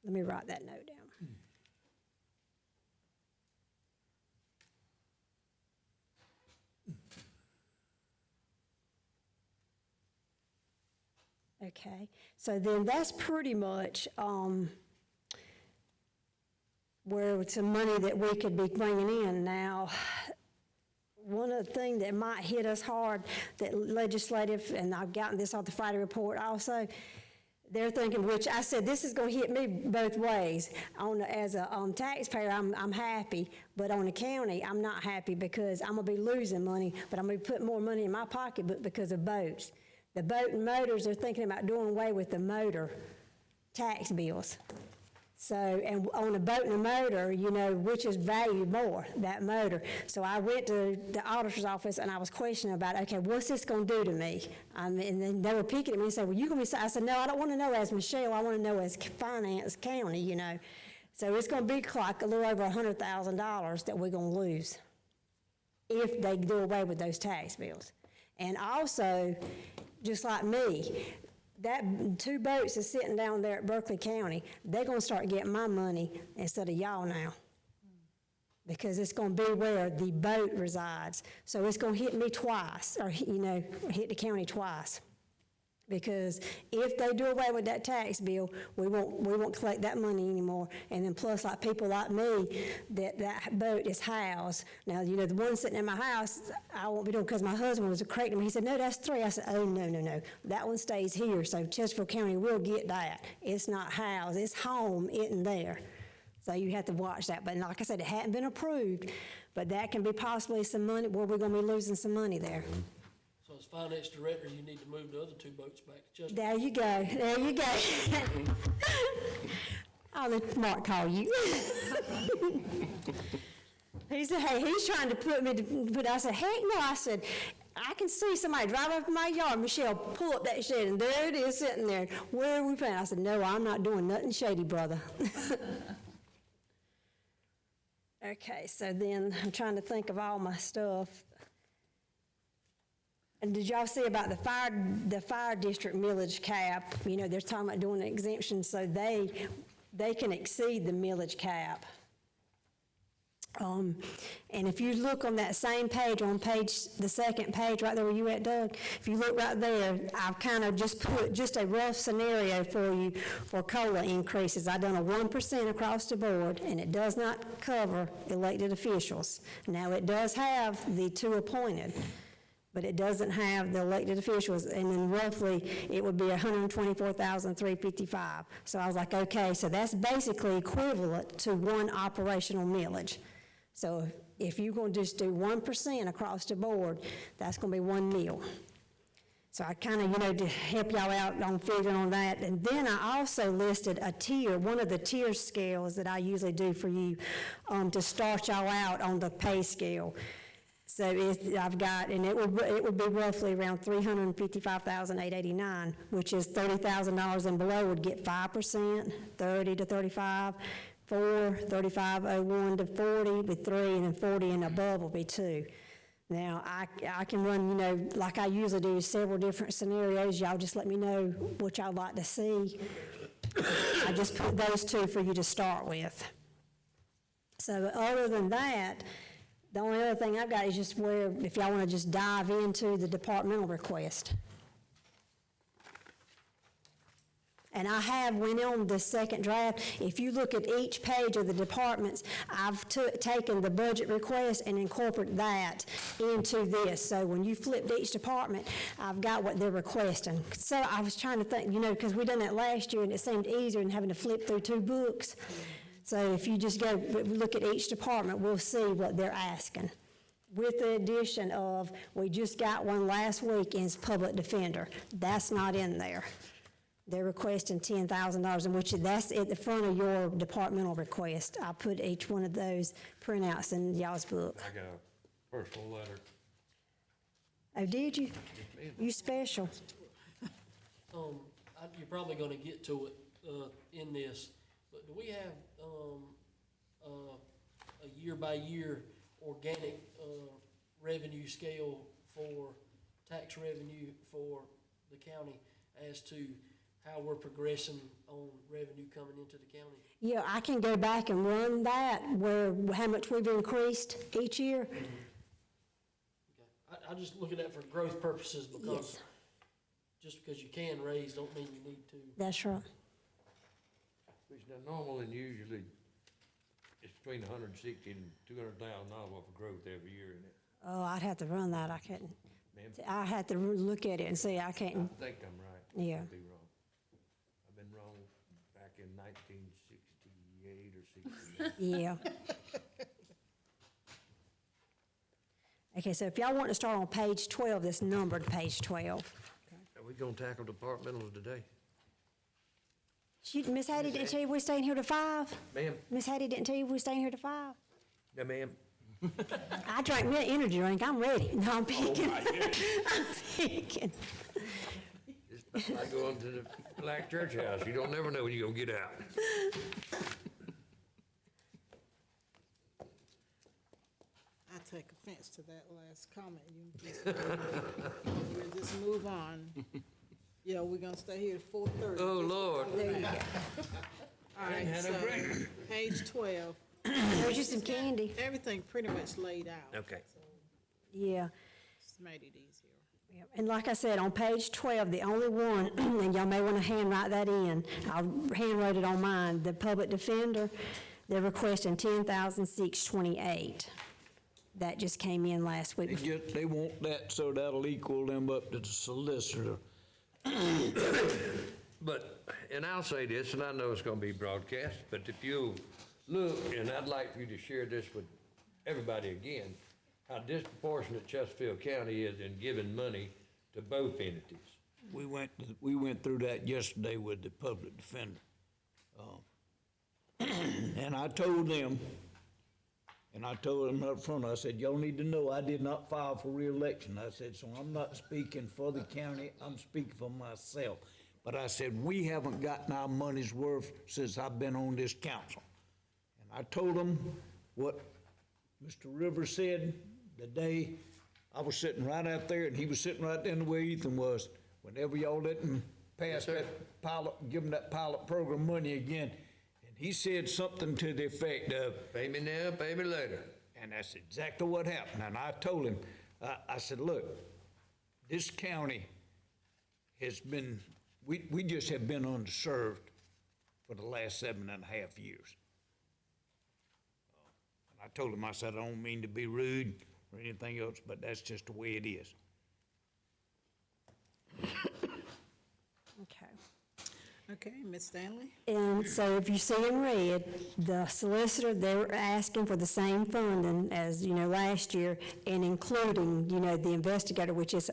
Let me write that note down. Okay, so then that's pretty much where some money that we could be bringing in. Now, one of the things that might hit us hard, that legislative, and I've gotten this off the Friday report also, they're thinking, which I said, this is going to hit me both ways. As a taxpayer, I'm happy, but on the county, I'm not happy, because I'm going to be losing money, but I'm going to be putting more money in my pocketbook because of boats. The boat and motors are thinking about doing away with the motor tax bills. So, and on a boat and a motor, you know, which is valued more, that motor. So I went to the auditor's office and I was questioning about, okay, what's this going to do to me? And then they were picking at me and said, well, you going to be, I said, no, I don't want to know as Michelle, I want to know as finance county, you know. So it's going to be like a little over $100,000 that we're going to lose if they do away with those tax bills. And also, just like me, that 2 boats is sitting down there at Berkeley County, they're gonna start getting my money instead of y'all now. Because it's gonna be where the boat resides. So it's gonna hit me twice, or, you know, hit the county twice. Because if they do away with that tax bill, we won't collect that money anymore. And then plus, like people like me, that boat is housed. Now, you know, the one sitting in my house, I won't be doing, because my husband was correcting me. He said, no, that's 3. I said, oh, no. That one stays here, so Chesterfield County will get that. It's not housed, it's home, isn't there. So you have to watch that. But like I said, it hadn't been approved, but that can be possibly some money, where we're gonna be losing some money there. So as finance director, you need to move the other 2 boats back to Chesterfield. There you go. I'll let Mark call you. He said, hey, he's trying to put me to, but I said, heck no. I said, I can see somebody drive up in my yard. Michelle, pull up that shed, and there it is sitting there. Where are we paying? I said, no, I'm not doing nothing shady, brother. Okay, so then I'm trying to think of all my stuff. And did y'all see about the fire district millage cap? You know, they're talking about doing an exemption so they can exceed the millage cap. And if you look on that same page, the second page right there where you at, Doug, if you look right there, I've kind of just put just a rough scenario for you for COLA increases. I've done a 1% across the board, and it does not cover elected officials. Now, it does have the 2 appointed, but it doesn't have the elected officials, and then roughly it would be $124,355. So I was like, okay, so that's basically equivalent to 1 operational millage. So if you're going to just do 1% across the board, that's going to be 1 mill. So I kind of, you know, to help y'all out on figuring on that. And then I also listed a tier, one of the tier scales that I usually do for you to start y'all out on the pay scale. So I've got, and it would be roughly around $355,889, which is $30,000 and below would get 5%, 30 to 35, 4, 3501 to 40 with 3, and then 40 and above will be 2. Now, I can run, like I usually do, several different scenarios. Y'all just let me know what y'all like to see. I just put those 2 for you to start with. So other than that, the only other thing I've got is just where, if y'all want to just dive into the departmental request. And I have went on the second draft. If you look at each page of the departments, I've taken the budget request and incorporated that into this. So when you flipped each department, I've got what they're requesting. So I was trying to think, because we done that last year and it seemed easier than having to flip through 2 books. So if you just go look at each department, we'll see what they're asking. With the addition of, we just got one last week in public defender. That's not in there. They're requesting $10,000, in which that's at the front of your departmental request. I put each one of those printouts in y'all's book. I got a personal letter. Oh, did you? You special. You're probably gonna get to it, in this, but do we have, a year-by-year organic, revenue scale for tax revenue for the county as to how we're progressing on revenue coming into the county? Yeah, I can go back and run that, how much we've increased each year. Okay. I just look at that for growth purposes because Yes. just because you can raise don't mean you need to. That's right. Which now normal and usually it's between 160 and 200,000 worth of growth every year in it. Oh, I'd have to run that. I couldn't. Ma'am? I had to look at it and see. I I can't. think I'm right. Yeah. Could be wrong. I've been wrong back in 1968 or 69. Yeah. Okay, so if y'all want to start on page 12, this numbered page 12. Are we gonna tackle departmentals today? Miss Hattie didn't tell you we're staying here to 5? Ma'am? Miss Hattie didn't tell you we're staying here to 5? No, ma'am. I drank me an energy drink. I'm ready. No, I'm picking. I'm picking. It's like going to the Black Church House. You don't never know when you're gonna get out. I take offense to that last comment. We'll just move on. Yeah, we're gonna stay here at 4:30. Oh, Lord. There you go. All right, had no so, break. page 12, There's you some candy. everything pretty much laid out. Okay. Yeah. Just made it easier. Yeah, and like I said, on page 12, the only one, and y'all may want to handwrite that in, I'll handwrite it on mine, the public defender, they're requesting $10,628. That just came in last week. They want that, so that'll equal them up to the solicitor. But, and I'll say this, and I know it's gonna be broadcast, but if you look, and I'd like for you to share this with everybody again, how disproportionate Chesterfield County is in giving money to both entities. We went through that yesterday with the public defender. And I told them up front, I said, y'all need to know I did not file for reelection. I said, so I'm not speaking for the county, I'm speaking for myself. But I said, we haven't gotten our money's worth since I've been on this council. And I told them what Mr. Rivers said the day I was sitting right out there, and he was sitting right there in the way Ethan was. Whenever y'all didn't pass that pilot, give them that pilot program money again, and he said something to the effect of, Pay me now, pay me later. and that's exactly what happened. And I told him, I said, look, this county has been, we just have been underserved for the last 7.5 years. And I told him, I said, I don't mean to be rude or anything else, but that's just the way it is. Okay. Okay, Ms. Stanley? And so if you see in red, the solicitor, they were asking for the same funding as, last year, and including, the investigator, which is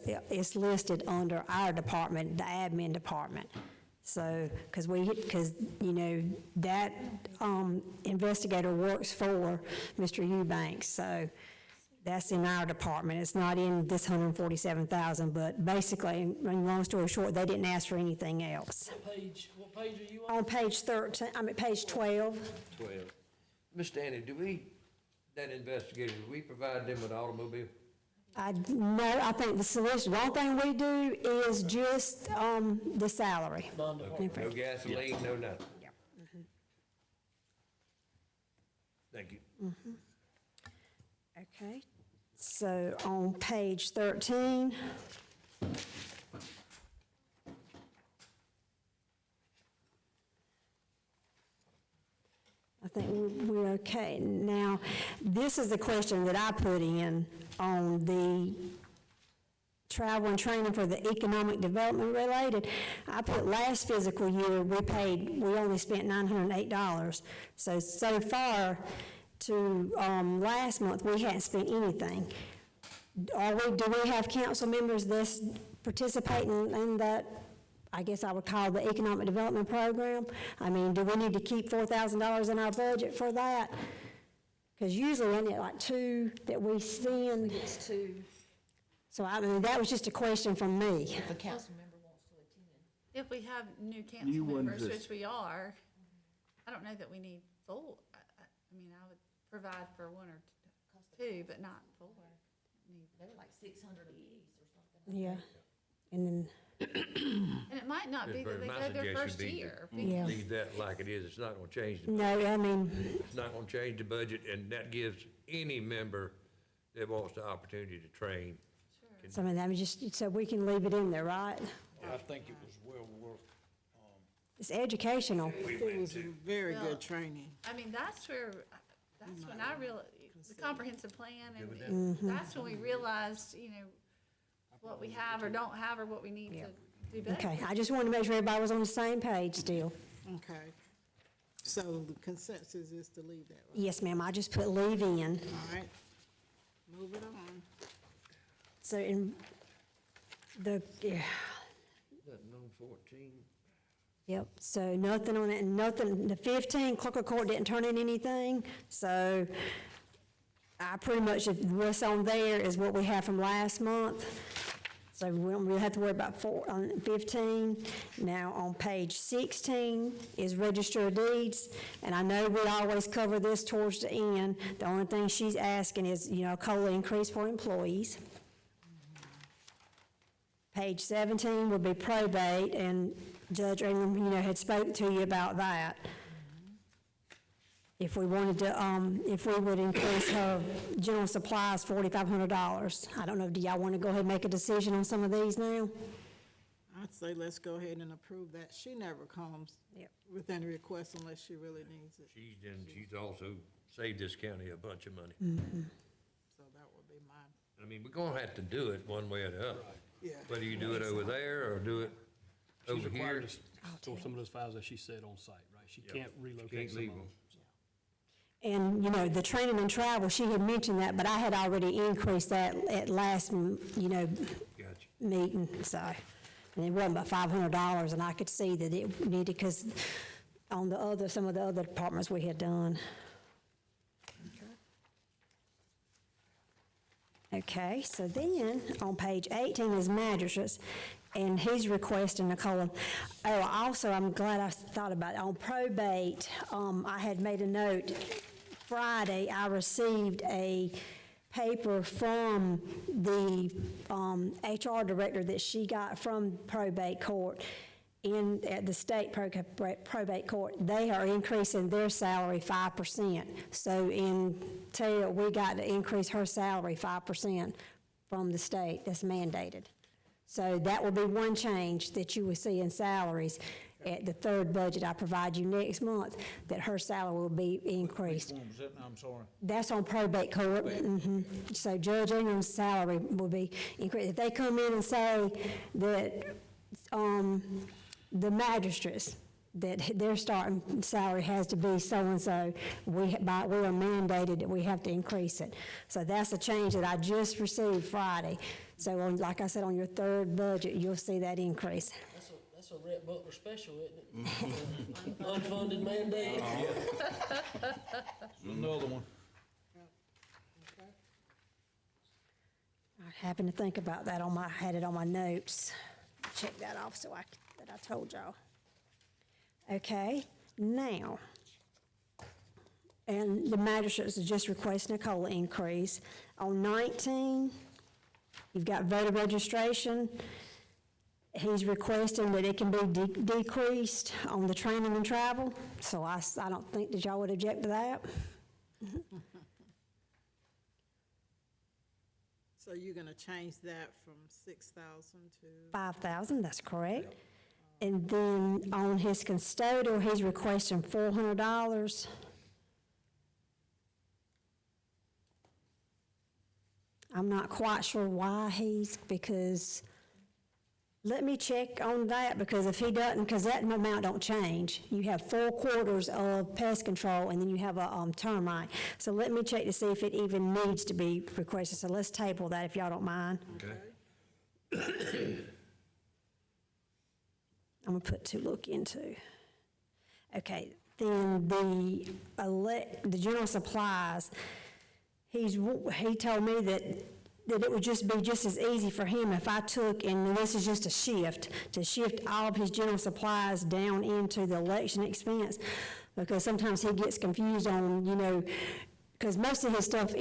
listed under our department, the admin department. So, because that investigator works for Mr. Eubanks, so That's in our department. It's not in this 147,000, but basically, in long story short, they didn't ask for anything else. What page are you on? On page 13, page 12, 12. Ms. Stanley, that investigator, do we provide them with an automobile? no, I think the solicitor, the only thing we do is just, the salary. Non-department. No gasoline, no nothing? Yep. Thank you. Okay, so on page 13. I think we're okay. Now, this is the question that I put in on the travel and training for the economic development related. I put last fiscal year, we only spent $908. So far to, last month, we hadn't spent anything. Do we have council members that's participating in that, I guess I would call the economic development program? I mean, do we need to keep $4,000 in our budget for that? Because usually, isn't it like two that we send? It's two, So I mean, that was just a question from me. if a council member wants to attend. If we have new New council ones members, is- which we are, I don't know that we need full, I mean, I would provide for one or two, but not four. They were like 600 apiece or something. Yeah. And then, And it might not be that they My go their suggestion first would be year. to Yeah. leave that like it is. It's not gonna change the no, I mean, It's not gonna change the budget, and that gives any member that wants the opportunity to train. so I mean, that was just, so we can leave it in there, right? I think it was well worth, It's educational. It was very Well, good training. I mean, that's when I realized, the comprehensive plan, and Mm-hmm. that's when we realized, what we have or don't have, or what we need to do better. Okay, I just wanted to make sure everybody was on the same page still. Okay. So the consensus is to leave that, right? Yes, ma'am, I just put leave in. All right. Move it on. So in the, yeah, Nothing on 14. yep, so nothing on that, nothing, the 15, clerk of court didn't turn in anything, so I pretty much, what's on there is what we have from last month. So we don't really have to worry about 15. Now, on page 16 is register of deeds, and I know we always cover this towards the end. The only thing she's asking is, COLA increase for employees. Page 17 would be probate, and Judge Ingram, had spoke to you about that. If we wanted to, if we would increase her general supplies $4,500. I don't know, do y'all want to go ahead and make a decision on some of these now? I'd say let's go ahead and approve that. She never comes Yep. with any requests unless she really needs it. She's also saved this county a bunch of money. So that would be mine. I mean, we're gonna have to do it one way or the other. Yeah. Whether you do it over there or do it She's over here. required to store some of those files that she said on site, right? She can't relocate Can't some leave of them. them. And, the training and travel, she had mentioned that, but I had already increased that at last, Gotcha. meeting, so. And it wasn't but $500, and I could see that it needed, because on some of the other departments we had done. Okay, so then, on page 18 is magistrates, and he's requesting Nicole. Oh, also, I'm glad I thought about it. On probate, I had made a note. Friday, I received a paper from the HR director that she got from probate court at the state probate court. They are increasing their salary 5%. So until we got to increase her salary 5% from the state, that's mandated. So that will be one change that you will see in salaries at the third budget I provide you next month, that her salary will be increased. which one was that now? I'm sorry. That's on probate court. So Judge Ingram's salary will be increased. If they come in and say that, the magistrates, that their starting salary has to be so-and-so, we are mandated that we have to increase it. So that's a change that I just received Friday. So like I said, on your third budget, you'll see that increase. That's a Rhett Butler special, isn't it? Unfunded mandate. Another one. I happened to think about that I had it on my notes. Check that off that I told y'all. Okay, now, and the magistrates is just requesting a COLA increase. On 19, you've got voter registration. He's requesting that it can be decreased on the training and travel, so I don't think that y'all would object to that. So you're gonna change that from 6,000 to? 5,000, that's correct. And then on his custodial, he's requesting $400. I'm not quite sure why because, let me check on that, because if he doesn't, because that amount don't change. You have 4 quarters of pest control, and then you have a termite. So let me check to see if it even needs to be requested. So let's table that if y'all don't mind. Okay. I'm gonna put to look into. Okay, then the general supplies, he told me that it would just be just as easy for him if I took, and this is just a shift, to shift all of his general supplies down into the election expense, because sometimes he gets confused on, because most of his stuff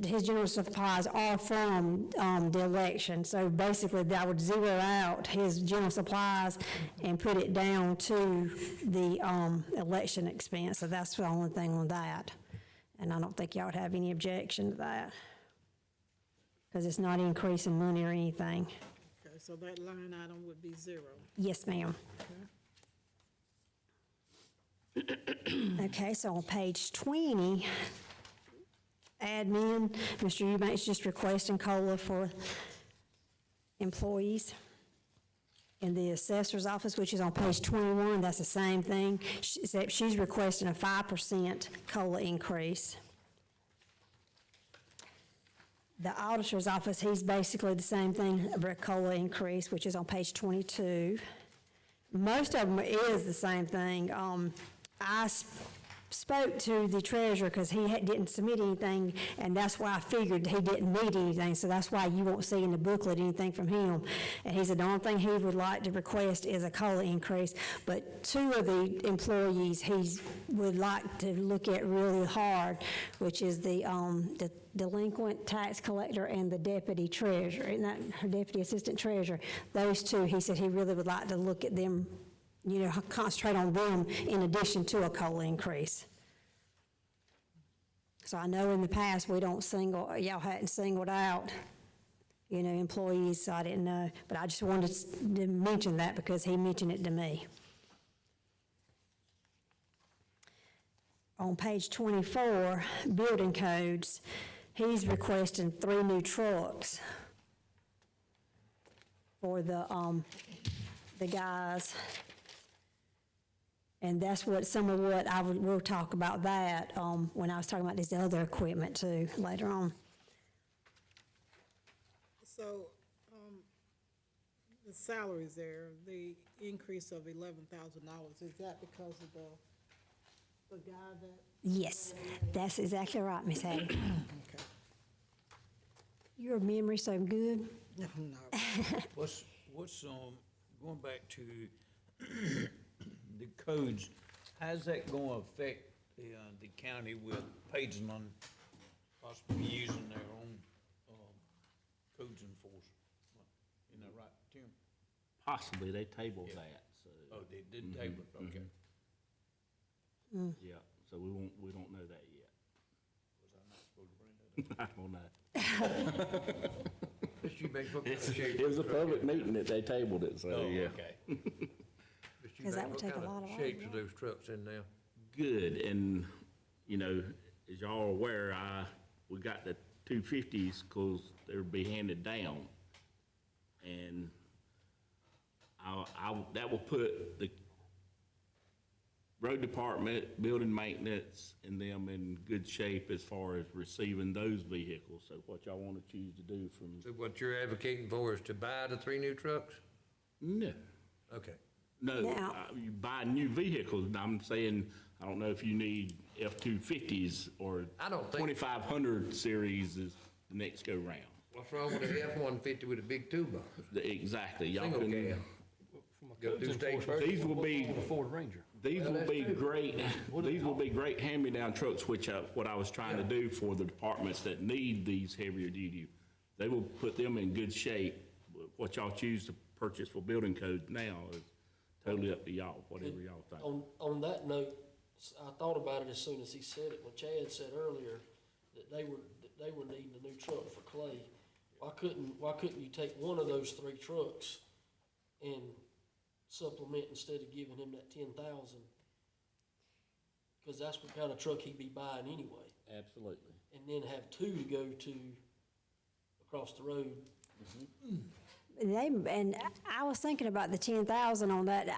his general supplies are from the election. So basically, I would zero out his general supplies and put it down to the election expense. So that's the only thing on that. And I don't think y'all would have any objection to that, because it's not increasing money or anything. Okay, so that line item would be 0. Yes, ma'am. Okay, so on page 20, admin, Mr. Eubanks just requesting COLA for employees. In the assessor's office, which is on page 21, that's the same thing, except she's requesting a 5% COLA increase. The auditor's office, he's basically the same thing, a COLA increase, which is on page 22. Most of them is the same thing. I spoke to the treasurer because he didn't submit anything, and that's why I figured he didn't need anything, so that's why you won't see in the booklet anything from him. And he said the only thing he would like to request is a COLA increase, but 2 of the employees he would like to look at really hard, which is the delinquent tax collector and the deputy treasurer, and that deputy assistant treasurer. Those 2, he said he really would like to look at them, concentrate on them in addition to a COLA increase. So I know in the past we don't y'all hadn't singled out, employees, so I didn't know. But I just wanted to mention that because he mentioned it to me. On page 24, building codes, he's requesting 3 new trucks for the guys. And that's some of what we'll talk about that when I was talking about this other equipment too, later on. So, the salaries there, the increase of $11,000, is that because of the guy that? Yes, that's exactly right, Miss Hattie. Okay. Your memory so good. No. What's, going back to the codes, how's that gonna affect the county with Pageland on possibly using their own, codes enforcement? Isn't that right, Tim? Possibly, they tabled that, so, Oh, they did table it, okay. yeah, so we don't know that yet. Was I not supposed to bring that up? I don't know. Mr. Eubanks, what kind of shape? It was a public meeting that they tabled it, so, Oh, yeah. okay. Mr. 'Cause that Eubanks, would what take a kind lot of Shapes work. are those trucks in now? Good, and, as y'all are aware, we got the 250s because they'll be handed down. And that will put the road department, building maintenance, and them in good shape as far as receiving those vehicles. So what y'all want to choose to do from, So what you're advocating for is to buy the 3 new trucks? no. Okay. No, Now- you buy new vehicles, and I'm saying, I don't know if you need F-250s or I don't think- 2500 series is the next go-round. What's wrong with the F-150 with a big two box? Exactly, y'all Single can, cab. From a Go codes through state enforcement, first. These will be- the Ford Ranger. these Well, will that's be true. great, these will be great hand-me-down trucks, which, what I was trying to do for the departments that need these heavier duty. They will put them in good shape. What y'all choose to purchase for building code now is totally up to y'all, whatever y'all think. On that note, I thought about it as soon as he said it, when Chad said earlier that they were needing a new truck for Clay. Why couldn't you take one of those 3 trucks and supplement instead of giving him that 10,000? Cause that's what kind of truck he'd be buying anyway. Absolutely. And then have 2 to go to across the road. And I was thinking about the 10,000 on that.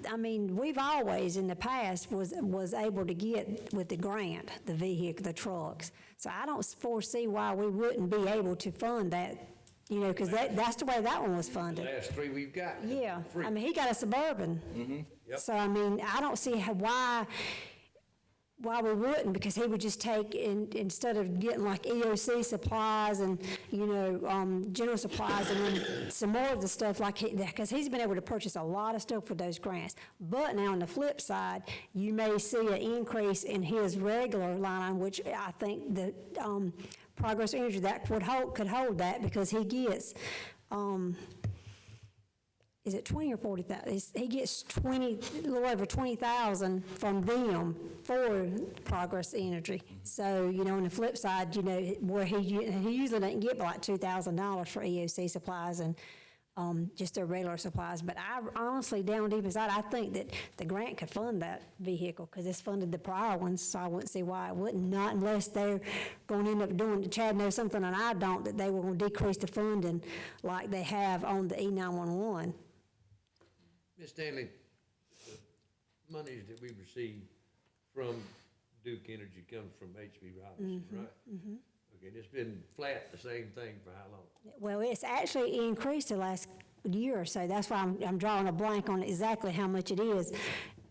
I mean, we've always in the past was able to get with the grant, the vehicle, the trucks. So I don't foresee why we wouldn't be able to fund that, you know, because that's the way that one was The funded. last 3 we've got. Yeah, Free. I mean, he got a Suburban. Yep. So, I mean, I don't see why we wouldn't, because he would just take, instead of getting like EOC supplies and, you know, general supplies, and then some more of the stuff like because he's been able to purchase a lot of stuff with those grants. But now on the flip side, you may see an increase in his regular line, which I think that Progress Energy, that could hold that, because he gets, is it 20 or 40,000? He gets a little over 20,000 from them for Progress Energy. So, you know, on the flip side, you know, where he usually doesn't get like $2,000 for EOC supplies and just their regular supplies. But I honestly, down deep inside, I think that the grant could fund that vehicle, because it's funded the prior ones, so I wouldn't see why it wouldn't, not unless they're going to end up doing, Chad knows something and I don't, that they were going to decrease the funding like they have on the E911. Ms. Stanley, the monies that we receive from Duke Energy comes from H.B. Robinson, right? Okay, and it's been flat, the same thing for how long? Well, it's actually increased the last year or so. That's why I'm drawing a blank on exactly how much it is.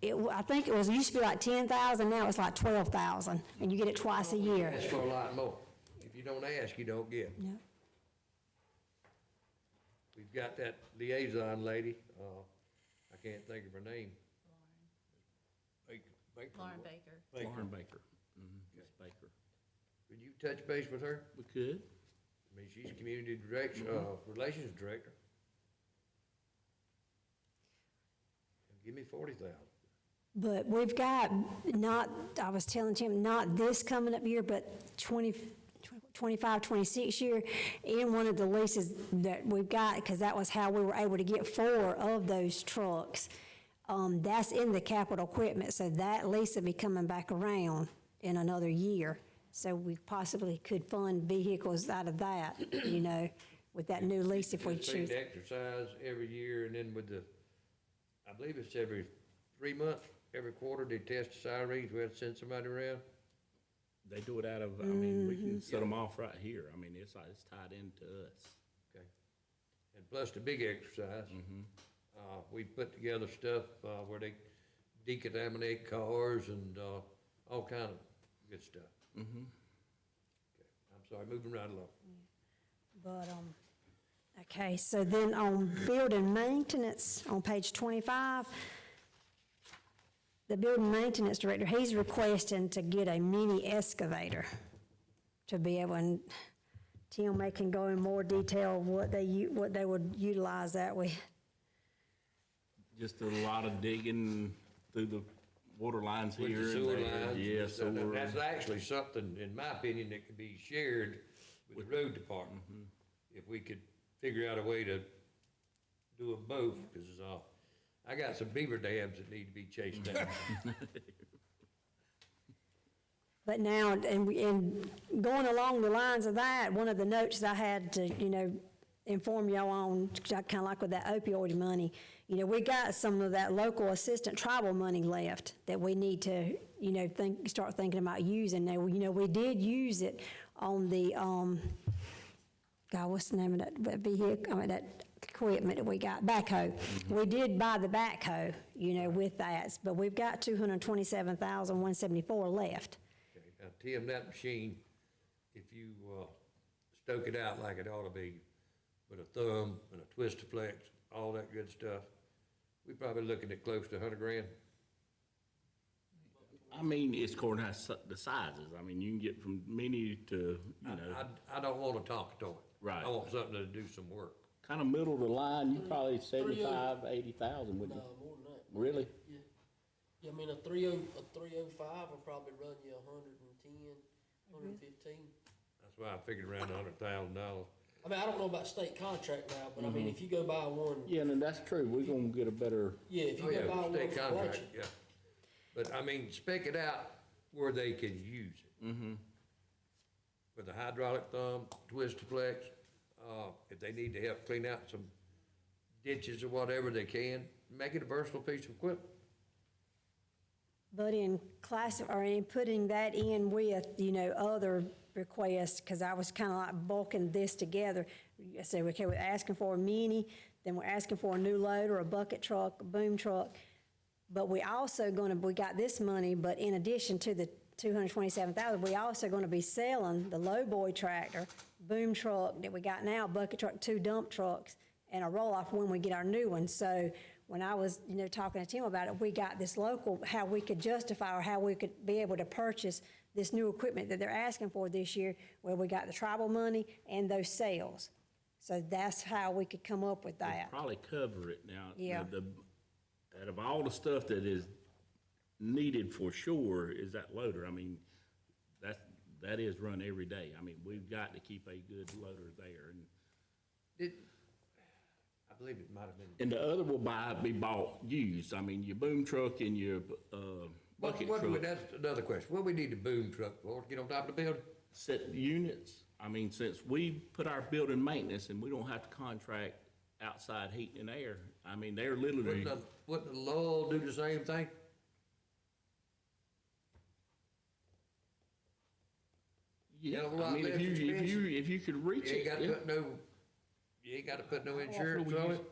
I think it used to be like 10,000, now it's like 12,000, and you get it twice a year. Ask for a lot more. If you don't ask, you don't get. Yeah. We've got that liaison lady, I can't think of her name. Baker. Lauren Baker. Lauren Baker. Ms. Baker. Could you touch base with her? We could. I mean, she's community director, relations director. Give me 40,000. But we've got I was telling Tim, not this coming up year, but 25, 26 year, in one of the leases that we've got, because that was how we were able to get 4 of those trucks. That's in the capital equipment, so that lease will be coming back around in another year. So we possibly could fund vehicles out of that, you know, with that new lease if we Just choose. take the exercise every year, and then with I believe it's every 3 months, every quarter, they test the sirens, we have to send somebody around. They do it out of, I mean, we can set them off right here. I mean, it's tied into us. Okay. And plus the big exercise. We put together stuff, where they decontaminate cars and, all kind of good stuff. Okay, I'm sorry, moving right along. But, okay, so then on building maintenance, on page 25, the building maintenance director, he's requesting to get a mini excavator to be able, and Tim may can go in more detail what they would utilize that with. Just a lot of digging through the water lines With here the and sewer there. lines. Yeah, and sewer. that's actually something, in my opinion, that could be shared with the road department. If we could figure out a way to do them both, because, I got some beaver dams that need to be chased down. But now, and going along the lines of that, one of the notes I had to, you know, inform y'all on, kind of like with that opioid money, you know, we got some of that local assistant tribal money left that we need to, you know, start thinking about using. Now, you know, we did use it on the, God, what's the name of that vehicle, that equipment that we got, backhoe. We did buy the backhoe, you know, with that, but we've got $227,174 left. Okay, now, Tim, that machine, if you, stoke it out like it ought to be, with a thumb and a Twist-O-Flex, all that good stuff, we probably looking at close to $100,000. I mean, it's according to the sizes. I mean, you can get from mini to, you know, I don't want a talk toy. Right. I want something to do some work. kind of middle of the line, you probably 75, 80,000, wouldn't No, you? more than that. Really? Yeah. Yeah, I mean, a 305 will probably run you 110, 115. That's why I figured around $100,000. I mean, I don't know about state contract now, but I mean, if you go buy one, Yeah, and that's true, we're gonna get a better, yeah, if Oh, you yeah, go buy one state for contract, collection. yeah. But I mean, spec it out where they can use it. With a hydraulic thumb, Twist-O-Flex, if they need to help clean out some ditches or whatever they can, make it a versatile piece of equipment. But in classic, or in putting that in with, you know, other requests, because I was kind of like bulking this together. I said, okay, we're asking for a mini, then we're asking for a new loader, a bucket truck, a boom truck. But we also we got this money, but in addition to the 227,000, we also gonna be selling the lowboy tractor, boom truck that we got now, bucket truck, 2 dump trucks, and a roll-off when we get our new one. So when I was, you know, talking to Tim about it, we got this local, how we could justify or how we could be able to purchase this new equipment that they're asking for this year, where we got the tribal money and those sales. So that's how we could come up with that. probably cover it now. Yeah. Out of all the stuff that is needed for sure is that loader. I mean, that is run every day. I mean, we've got to keep a good loader there. I believe it might have been. And the other will be bought used. I mean, your boom truck and your, bucket truck. That's another question. What we need a boom truck for, to get on top of the building? Set units, I mean, since we put our building maintenance and we don't have to contract outside heating and air, I mean, they're literally, Wouldn't the Lowell do the same thing? yeah, a lot I mean, less if expensive. you could reach You ain't it, gotta yeah. you ain't gotta put no insurance on it,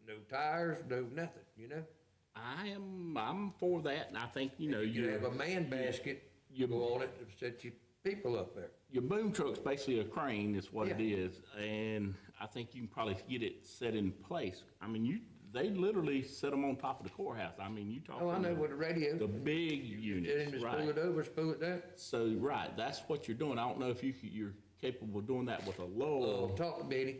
no tires, no nothing, you know? I'm for that, and I think, you know, You have a man basket, you go on it, to set your people up there. your boom truck's basically a crane, is what it Yeah. is, and I think you can probably get it set in place. I mean, they literally set them on top of the courthouse. I mean, you talking. Oh, I know, with the radio. The big Then units, just right. spool it over, spool it down. So, right, that's what you're doing. I don't know if you're capable of doing that with a Oh, Lowell. talk to Benny.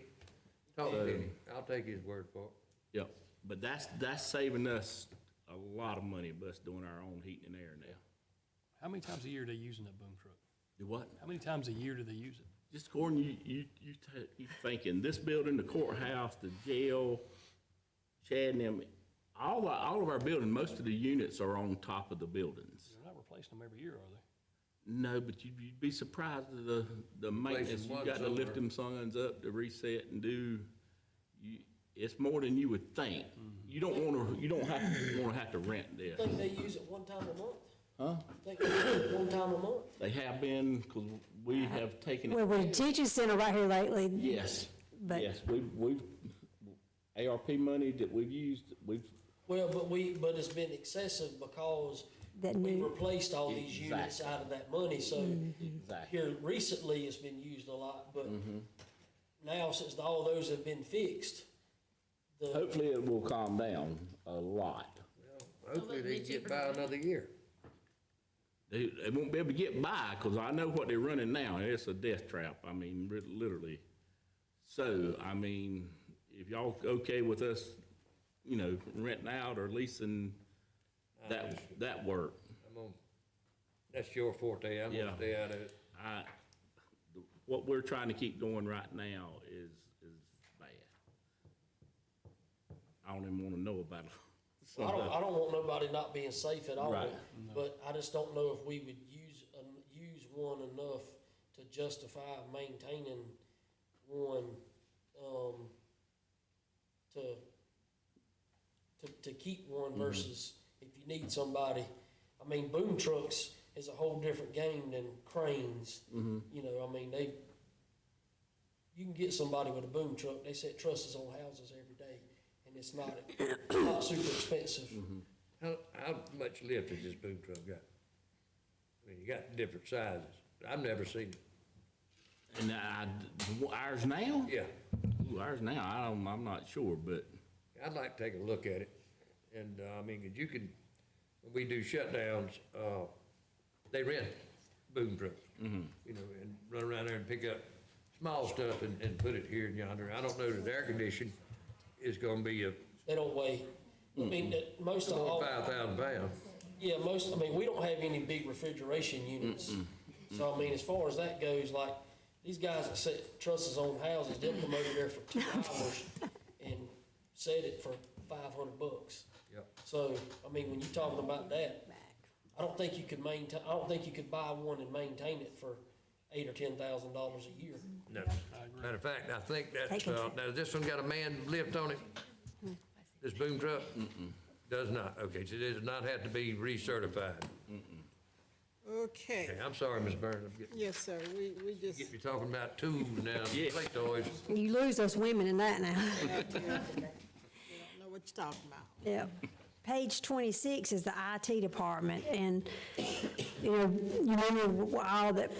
Talk to Benny. I'll take his word for it. Yep, but that's saving us a lot of money, by us doing our own heating and air now. How many times a year are they using that boom truck? Do what? How many times a year do they use it? Just Gordon, you thinking, this building, the courthouse, the jail, Chad and them, all of our buildings, most of the units are on top of the buildings. They're not replacing them every year, are they? No, but you'd be surprised at the maintenance, you one got to lift somewhere. them sons up to reset and do, it's more than you would think. You don't have to rent this. Think they use it one time a month? Huh? Think they use it one time a month? They have been, because we have taken Well, it, we're teaching center right here lately. yes, But- yes, we've, ARP money that we've used, Well, but it's been excessive because That we new- replaced all these units Exactly. out of that money, so exactly. here recently it's been used a lot, but Mm-hmm. now since all those have been fixed, Hopefully it will calm down a lot. Hopefully it'd they be can get cheaper by to another year. They won't be able to get by, because I know what they're running now, and it's a death trap, I mean, literally. So, I mean, if y'all okay with us, you know, renting out or leasing, that work. That's your forte, I'm Yeah. gonna stay out of it. What we're trying to keep going right now is bad. I don't even wanna know about it. I don't want nobody not being safe at all. Right. But I just don't know if we would use one enough to justify maintaining one, to keep one versus if you need somebody. I mean, boom trucks is a whole different game than cranes. You know, I mean, you can get somebody with a boom truck, they set trusses on houses every day, and it's not super expensive. How much lift has this boom truck got? I mean, you got different sizes. I've never seen it. And ours now? Yeah, Ooh, ours now, I'm not sure, but I'd like to take a look at it. And, I mean, 'cause you can, when we do shutdowns, they rent boom trucks. You know, and run around there and pick up small stuff and put it here and yonder. I don't know that air conditioning is gonna be They don't weigh, I mean, that most of more all. than 5,000 pounds. Yeah, I mean, we don't have any big refrigeration units. So, I mean, as far as that goes, like, these guys that set trusses on houses, they'll come over there for 2 hours and set it for $500. Yep. So, I mean, when you're talking about that, I don't think you could buy one and maintain it for $8,000 or $10,000 a year. No. Matter of fact, I think Take that's, control. now, this one got a man lift on it? This boom truck? Does not, okay, so it does not have to be recertified. Okay, Okay, I'm sorry, Ms. Burns, I'm getting, yes, sir, we just, getting you talking about tools now, Yeah. play toys. You lose us women in that now. we don't know what you're talking about. Yeah. Page 26 is the IT department, and, you know, you remember all that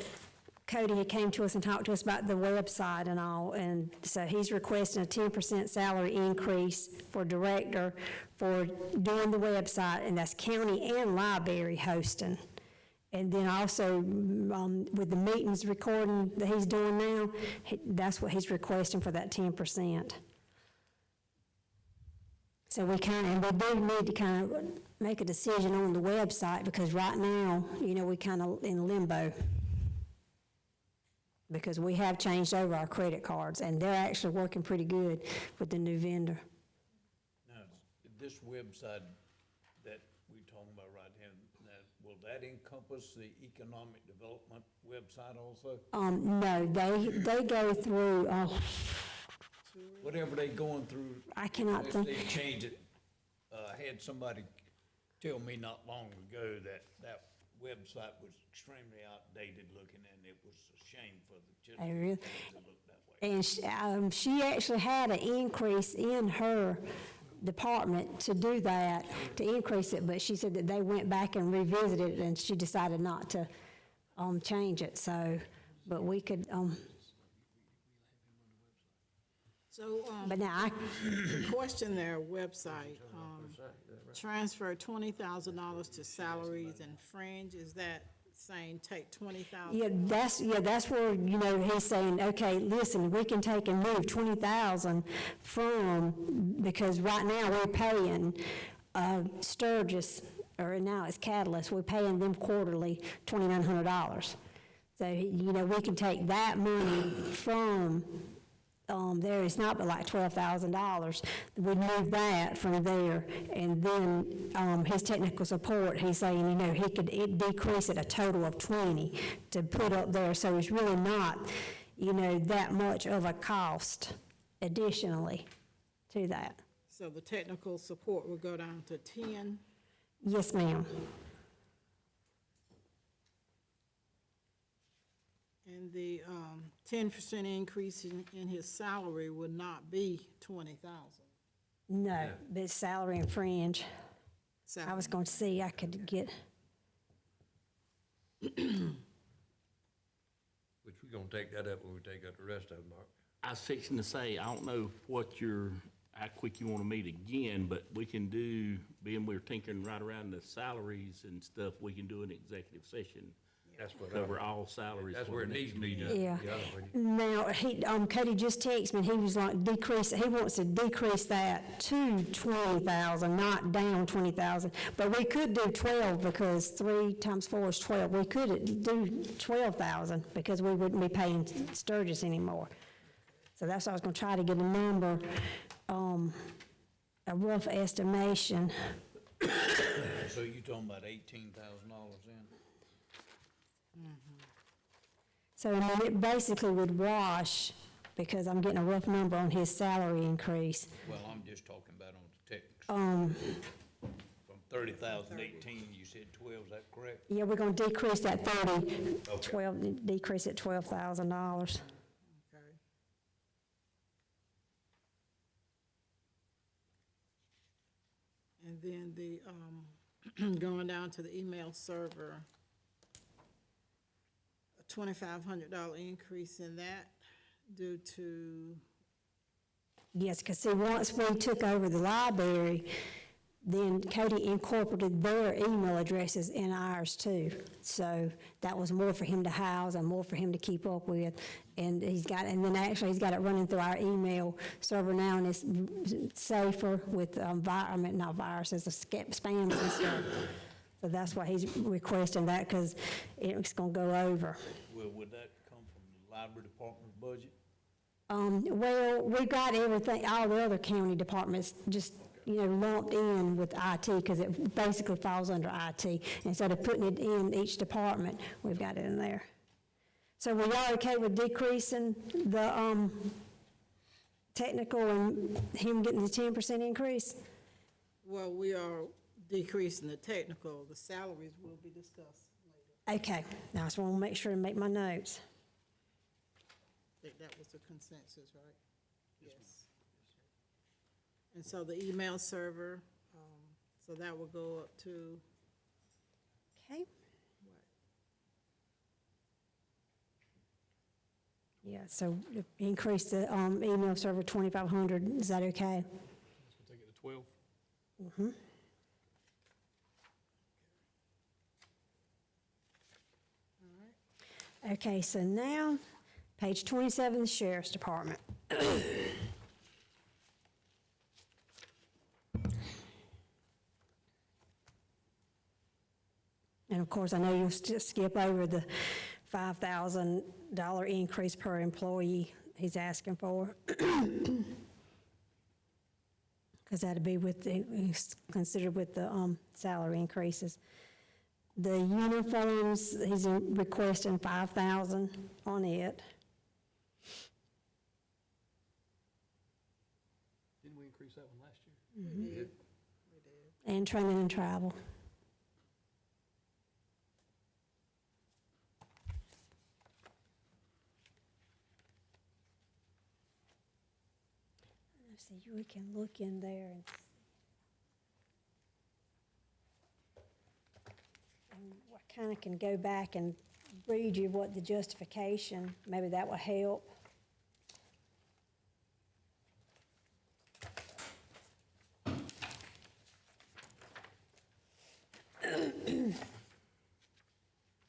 Cody had came to us and talked to us about the website and all, and so he's requesting a 10% salary increase for director for doing the website, and that's county and library hosting. And then also, with the meetings recording that he's doing now, that's what he's requesting for that 10%. So we and we do need to kind of make a decision on the website, because right now, you know, we kind of in limbo. Because we have changed over our credit cards, and they're actually working pretty good with the new vendor. Now, this website that we're talking about right here, now, will that encompass the economic development website also? No, they go through, Whatever they going through. I cannot if think. They change it. I had somebody tell me not long ago that that website was extremely outdated looking, and it was a shame for the children Oh, really? to look that way. And she actually had an increase in her department to do that, to increase it, but she said that they went back and revisited it, and she decided not to change it, so, but we could, So, but now question their website, transfer $20,000 to salaries and fringe, is that saying take 20,000? that's where, you know, he's saying, okay, listen, we can take and move 20,000 from, because right now we're paying Sturgis, or now it's Catalyst, we're paying them quarterly $2,900. So, you know, we can take that money from there, it's not but like $12,000. We'd move that from there, and then his technical support, he's saying, you know, he could decrease it a total of 20 to put up there, so it's really not, you know, that much of a cost additionally to that. So the technical support will go down to 10? Yes, ma'am. And the 10% increase in his salary would not be 20,000. No, but it's salary and fringe. I was going to see, I could get, Which we're gonna take that up when we take up the rest of them, Mark. I was fixing to say, I don't know how quick you want to meet again, but we can do, being we're tinkering right around the salaries and stuff, we can do an executive session. That's what Cover all salaries. That's for where it the needs next to be meeting. done. yeah. Yeah, Now, Cody just texted me, and he was like, he wants to decrease that to 20,000, not down 20,000. But we could do 12, because 3 times 4 is 12. We could do 12,000, because we wouldn't be paying Sturgis anymore. So that's why I was gonna try to get a number, a rough estimation. So you talking about $18,000 then? So, I mean, it basically would wash, because I'm getting a rough number on his salary increase. Well, I'm just talking about on the technical. From 30,000 to 18, you said 12, is that correct? Yeah, we're gonna decrease that 30, Okay. 12, decrease it $12,000. Okay. And then the, going down to the email server, $2,500 increase in that due to, Yes, because see, once we took over the library, then Cody incorporated their email addresses in ours too. So that was more for him to house and more for him to keep up with. And and then actually he's got it running through our email server now, and it's safer with, not viruses, spams and stuff. So that's why he's requesting that, because it's gonna go over. Well, would that come from the library department's budget? Well, we got everything, all the other county departments just, lumped in with IT, because it basically falls under IT. Instead of putting it in each department, we've got it in there. So we are okay with decreasing the, technical and him getting the 10% increase? well, we are decreasing the technical, the salaries will be discussed later. Okay, now I just want to make sure and make my notes. I think that was the consensus, right? Yes. And so the email server, so that will go up to, Okay. Yeah, so increase the email server 2,500, is that okay? So take it to 12. Okay, so now, page 27, the Sheriff's Department. And of course, I know you'll skip over the $5,000 increase per employee he's asking for. Because that'd be with considered with the salary increases. The uniforms, he's requesting $5,000 on it. Didn't we increase that one last year? And training and travel. Let's see, we can look in there and see. And I kind of can go back and read you what the justification, maybe that will help.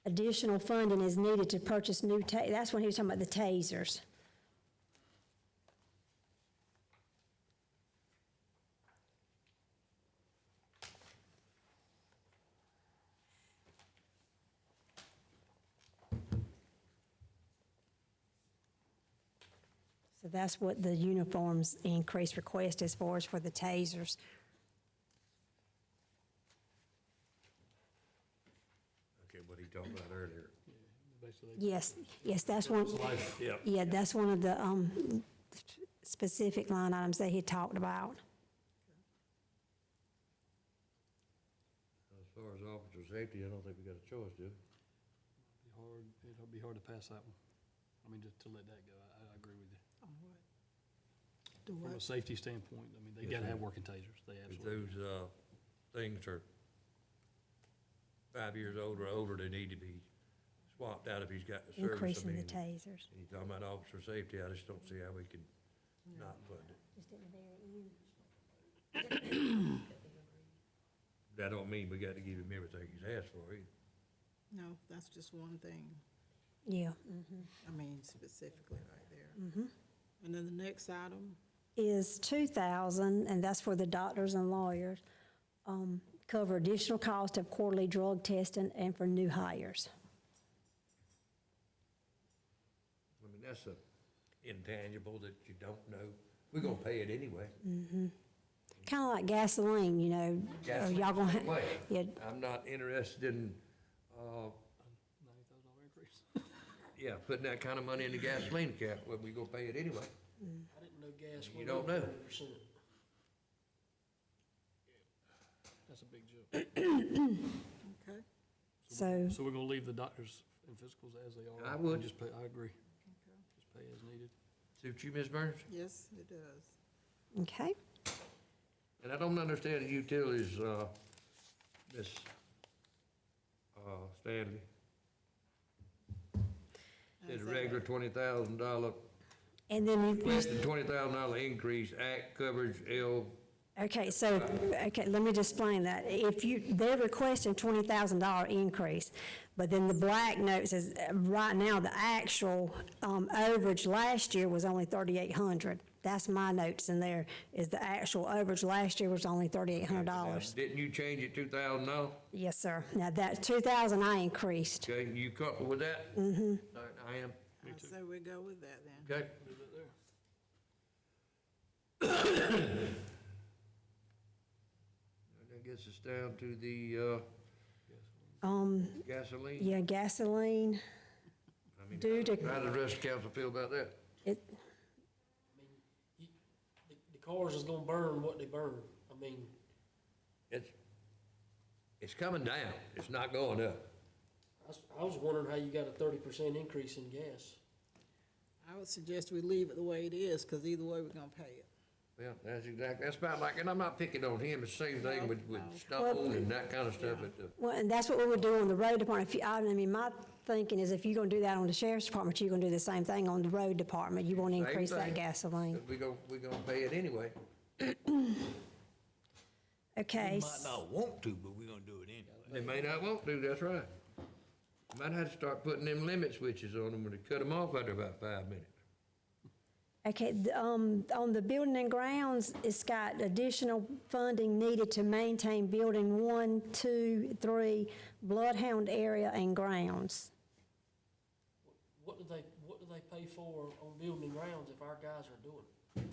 Additional funding is needed to purchase new that's when he was talking about the tasers. So that's what the uniforms increase request is for, is for the tasers. Okay, what he talked about earlier. Basically, Yes, that's one, Yeah. yeah, that's one of the specific line items that he talked about. As far as officer safety, I don't think we got a choice, do we? it'll be hard to pass that one. I mean, just to let that go, I agree with you. do From a what? safety standpoint, I mean, they Yes, gotta sir. have working tasers, they If absolutely. those, things are 5 years old or older, they need to be swapped out if he's got the service. I Increasing the mean, tasers. and you're talking about officer safety, I just don't see how we can not fund it. Just at the very end. That don't mean we got to give him everything he's asked for either. No, that's just one thing, Yeah. I mean specifically right there. And then the next item, Is 2,000, and that's for the doctors and lawyers, cover additional cost of quarterly drug testing and for new hires. I mean, that's a intangible that you don't know. We're gonna pay it anyway. Kind of like gasoline, are y'all gonna Same way. yeah, I'm not interested in, $90,000 increase. yeah, putting that kind of money in the gasoline account, when we gonna pay it anyway. I didn't know gas You don't know. 100%. That's a big jump. okay? so, So we're gonna leave the doctors and physicals as they are? I would. and Just pay, I agree. Just pay as needed. Suit you, Ms. Burns? Yes, it does. okay. And I don't understand the utilities, Ms. Stanley. Said a regular $20,000, And then you, requested $20,000 increase, act coverage, okay, so, okay, let me just explain that. If you, they're requesting $20,000 increase, but then the black note says, right now, the actual, overage last year was only 3,800. That's my notes in there, is the actual overage last year was only $3,800. Didn't you change it $2,000? Yes, sir. Now, that 2,000 I increased. Okay, you comfortable with that? Mm-hmm. I am. So we go with that then. Okay. That gets us down to the gasoline. Yeah, gasoline, I mean, due to, how does the rest of the council feel about that? it, The cars is gonna burn what they burn. I mean, It's coming down. It's not going up. I was wondering how you got a 30% increase in gas. I would suggest we leave it the way it is, because either way, we're gonna pay it. Yeah, that's about like, and I'm not picking on him, it's the same thing with Stone and that kind of stuff, but, well, and that's what we would do on the road department. If you, I mean, my thinking is if you're gonna do that on the sheriff's department, you're gonna do the same thing on the road department. You won't increase that thing. gasoline. we're gonna pay it anyway. Okay, Might not want to, but we're gonna do it anyway. They may not want to, that's right. Might have to start putting them limit switches on them when they cut them off after about 5 minutes. okay, on the building and grounds, it's got additional funding needed to maintain building 1, 2, 3, Bloodhound area and grounds. What do they pay for on building and grounds if our guys are doing it?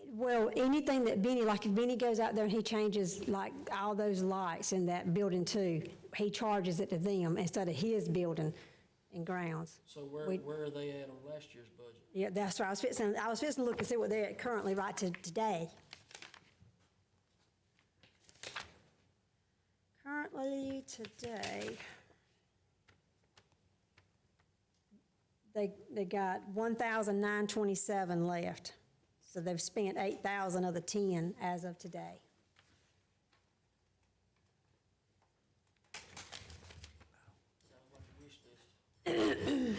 Well, anything that Benny, like if Benny goes out there and he changes like all those lights in that building too, he charges it to them instead of his building and grounds. So where are they at on last year's budget? Yeah, that's right. I was fixing to look and see what they're at currently right to today. Currently today, they got 1,927 left. So they've spent 8,000 of the 10 as of today. Sounds like a wish list.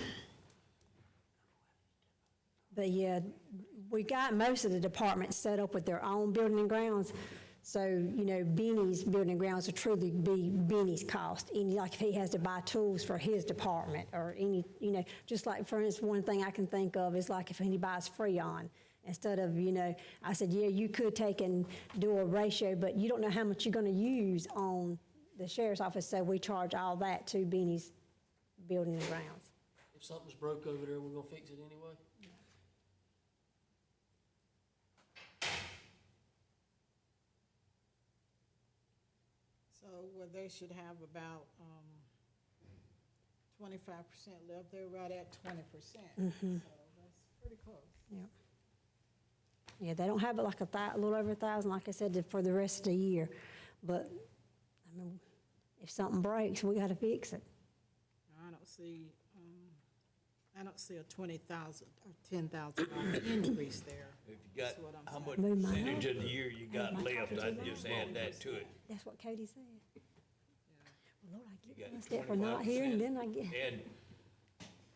But yeah, we got most of the departments set up with their own building and grounds. So, you know, Benny's building and grounds will truly be Benny's cost. Any, like if he has to buy tools for his department or any, you know, just like for instance, one thing I can think of is like if he buys Freon. Instead of, you know, I said, yeah, you could take and do a ratio, but you don't know how much you're gonna use on the sheriff's office, so we charge all that to Benny's building and grounds. If something's broke over there, we're gonna fix it anyway? So, well, they should have about, 25% left, they're right at 20%. So that's pretty close. Yep. Yeah, they don't have it like a little over 1,000, like I said, for the rest of the year. But, I mean, if something breaks, we gotta fix it. I don't see a 20,000 or $10,000 increase there. If you got, That's what I'm how much saying. Move mine percentage up. of the year you got my left, copy I'd to just mine. add that to it. That's what Cody said. Well, Lord, I You get got my step for not here, and then I get, Add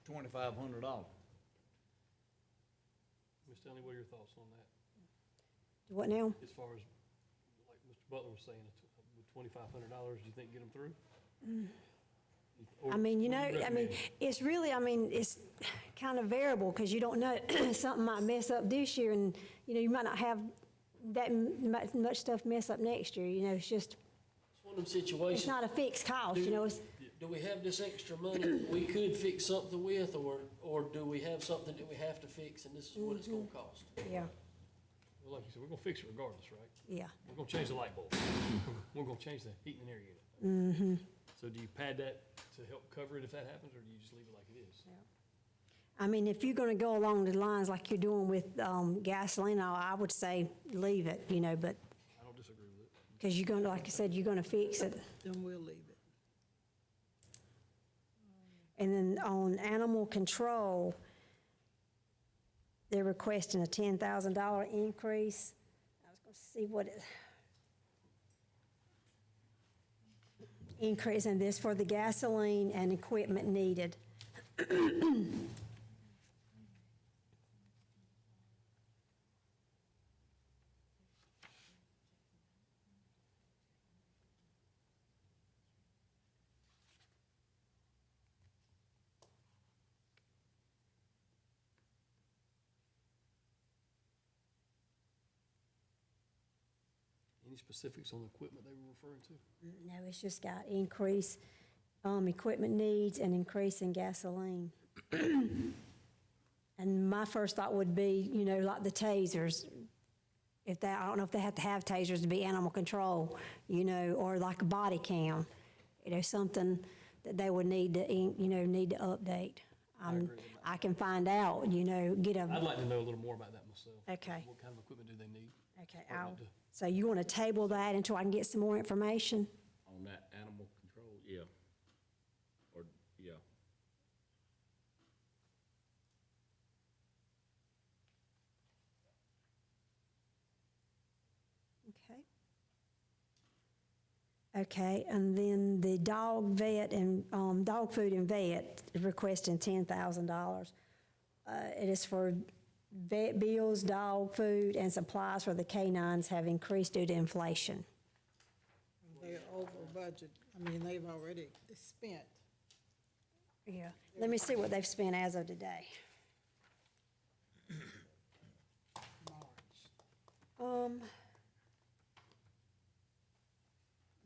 $2,500. Ms. Stanley, what are your thoughts on that? what now? As far as, like Mr. Butler was saying, with $2,500, do you think get them through? Or I mean, you know, what do I mean, recommend? it's really, I mean, it's kind of variable, because you don't know, something might mess up this year, and, you know, you might not have that much stuff mess up next year, you know, it's just, It's one of them it's situations. not a fixed cost, you know, it's, Do we have this extra money that we could fix something with, or do we have something that we have to fix and this is what it's gonna cost? yeah, Well, like you said, we're gonna fix it regardless, right? yeah. We're gonna change the light bulb. We're gonna change the heat and air unit. So do you pad that to help cover it if that happens, or do you just leave it like it is? I mean, if you're gonna go along the lines like you're doing with, gasoline, I would say leave it, you know, but, I don't disagree with it. because you're gonna, like I said, you're gonna fix it. Then we'll leave it. And then on animal control, they're requesting a $10,000 increase. I was gonna see what it, increase in this for the gasoline and equipment needed. Any specifics on the equipment they were referring to? No, it's just got increase, equipment needs and increase in gasoline. And my first thought would be, you know, like the tasers. If that, I don't know if they have to have tasers to be animal control, you know, or like a body cam. You know, something that they would need to, you know, need to update. agree with that. I can find out, you know, get a. I'd like to know a little more about that myself. Okay. What kind of equipment do they need? Okay, Department to- so you want to table that until I can get some more information? On that animal control, yeah. Or, yeah. Okay. Okay, and then the dog vet and, dog food and vet is requesting $10,000. It is for vet bills, dog food, and supplies for the canines have increased due to inflation. They're over budget. I mean, they've already spent. Yeah. Let me see what they've spent as of today. March.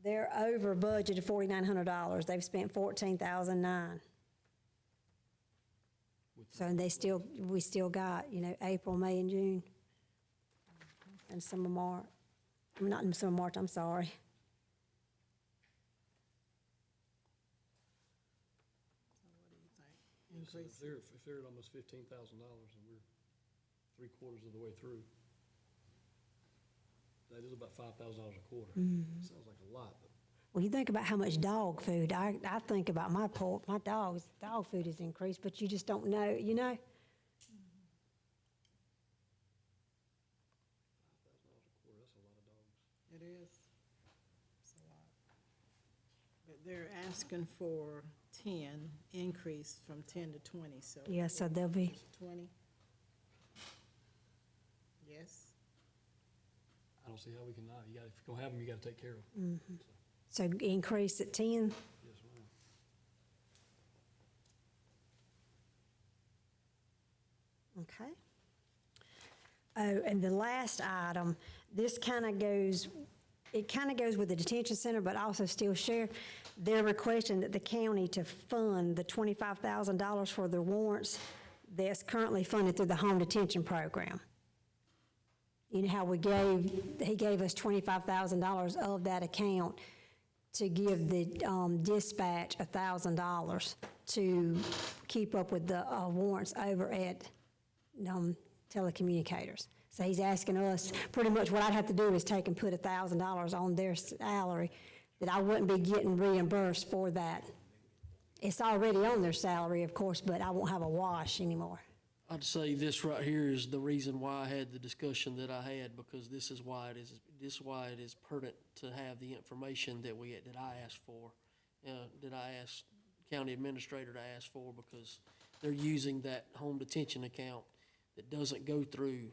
They're over budget of $4,900. They've spent $14,009. So they still, we still got, you know, April, May, and June. And some of March. Not in some of March, I'm sorry. So if they're at almost $15,000 and we're 3/4 of the way through, that is about $5,000 a quarter. Sounds like a lot, but Well, you think about how much dog food, I think about my dog food has increased, but you just don't know, you know? $5,000 a quarter, that's a lot of dogs. It is. It's a lot. But they're asking for 10, increase from 10 to 20, so. Yeah, so they'll be, 20? Yes? I don't see how we can not. You got, if you're gonna have them, you gotta take care of them. so increase at 10? Yes, ma'am. Okay. Oh, and the last item, this kind of goes, it kind of goes with the detention center, but also still share. They're requesting that the county to fund the $25,000 for the warrants that's currently funded through the home detention program. You know how he gave us $25,000 of that account to give the dispatch $1,000 to keep up with the warrants over at telecommunicators. So he's asking us, pretty much what I'd have to do is take and put $1,000 on their salary, that I wouldn't be getting reimbursed for that. It's already on their salary, of course, but I won't have a wash anymore. I'd say this right here is the reason why I had the discussion that I had, because this is why it is pertinent to have the information that I asked for, that I asked county administrator to ask for, because they're using that home detention account that doesn't go through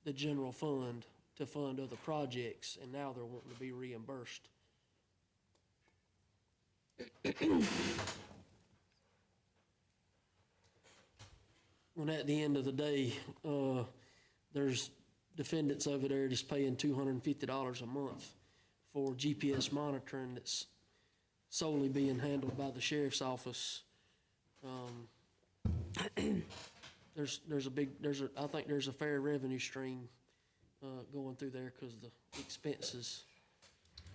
the general fund to fund other projects, and now they're wanting to be reimbursed. And at the end of the day, there's defendants over there just paying $250 a month for GPS monitoring that's solely being handled by the sheriff's office. I think there's a fair revenue stream going through there, because the expenses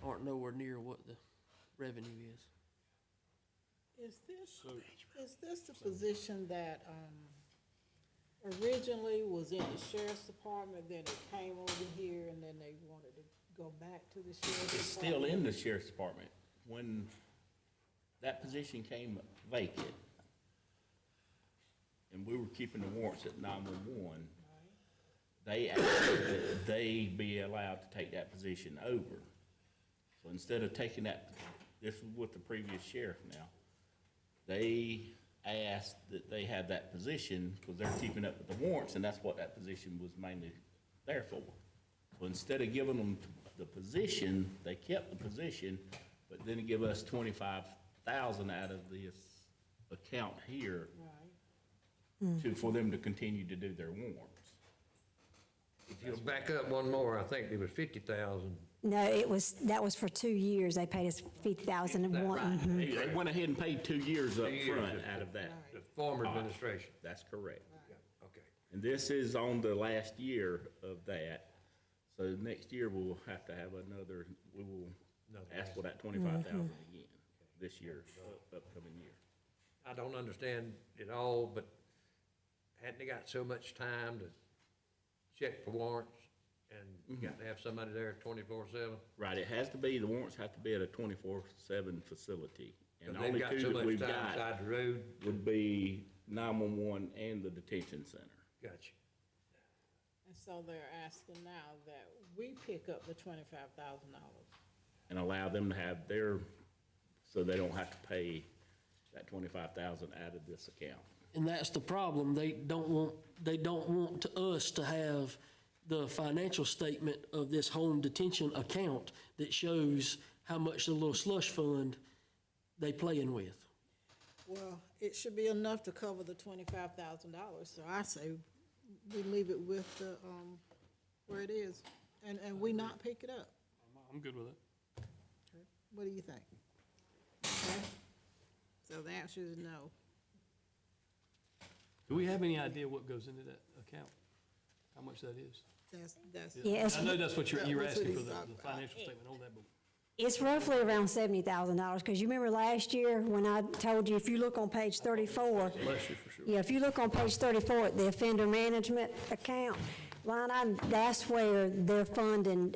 aren't nowhere near what the revenue is. Is this the position that originally was in the sheriff's department, then it came over here, and then they wanted to go back to the sheriff's department? It's still in the sheriff's department. When that position came vacant, and we were keeping the warrants at 911, they asked that they be allowed to take that position over. So instead of taking that, this was with the previous sheriff now, they asked that they have that position, because they're keeping up with the warrants, and that's what that position was mainly there for. So instead of giving them the position, they kept the position, but then give us 25,000 out of this account here for them to continue to do their warrants. If you'll back up one more, I think it was 50,000. No, that was for 2 years. They paid us 50,000 and one. Mhm. They went ahead and paid 2 years up 2 years, front yeah. out of that. The former administration. That's correct. Okay. And this is on the last year of that. So next year, we'll have to have another, we will ask for that 25,000 again, this year, upcoming year. I don't understand it all, but hadn't they got so much time to check for warrants? And you got to have somebody there 24/7? Right, it has to be, the warrants have to be at a 24/7 facility. And the They've only got two so that much we've time got beside the road. would be 911 and the detention center. Gotcha. And so they're asking now that we pick up the $25,000. And allow them to have their, so they don't have to pay that 25,000 out of this account. And that's the problem. They don't want us to have the financial statement of this home detention account that shows how much the little slush fund they playing with. Well, it should be enough to cover the $25,000, so I say we leave it with the, where it is, and we not pick it up. I'm good with it. What do you think? Okay. So the answer is no. Do we have any idea what goes into that account? How much that is? That's. Yes. I know that's what you're That's what asking he's for the talking about. financial statement on that, but It's roughly around $70,000, because you remember last year when I told you, if you look on page 34, bless you for sure. yeah, if you look on page 34, the offender management account line item, that's where they're funding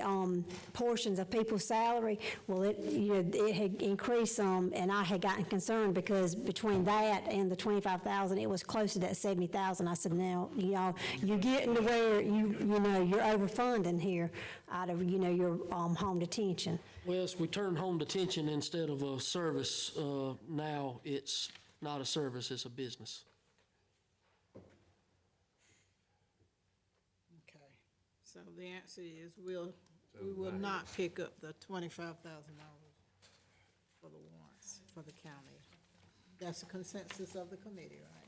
portions of people's salary. Well, it had increased some, and I had gotten concerned because between that and the 25,000, it was close to that 70,000. I said, now, you're getting to where you're overfunding here out of, your home detention. Well, as we turn home detention instead of a service, now it's not a service, it's a business. Okay, so the answer is we will not pick up the $25,000 for the warrants for the county. That's the consensus of the committee, right?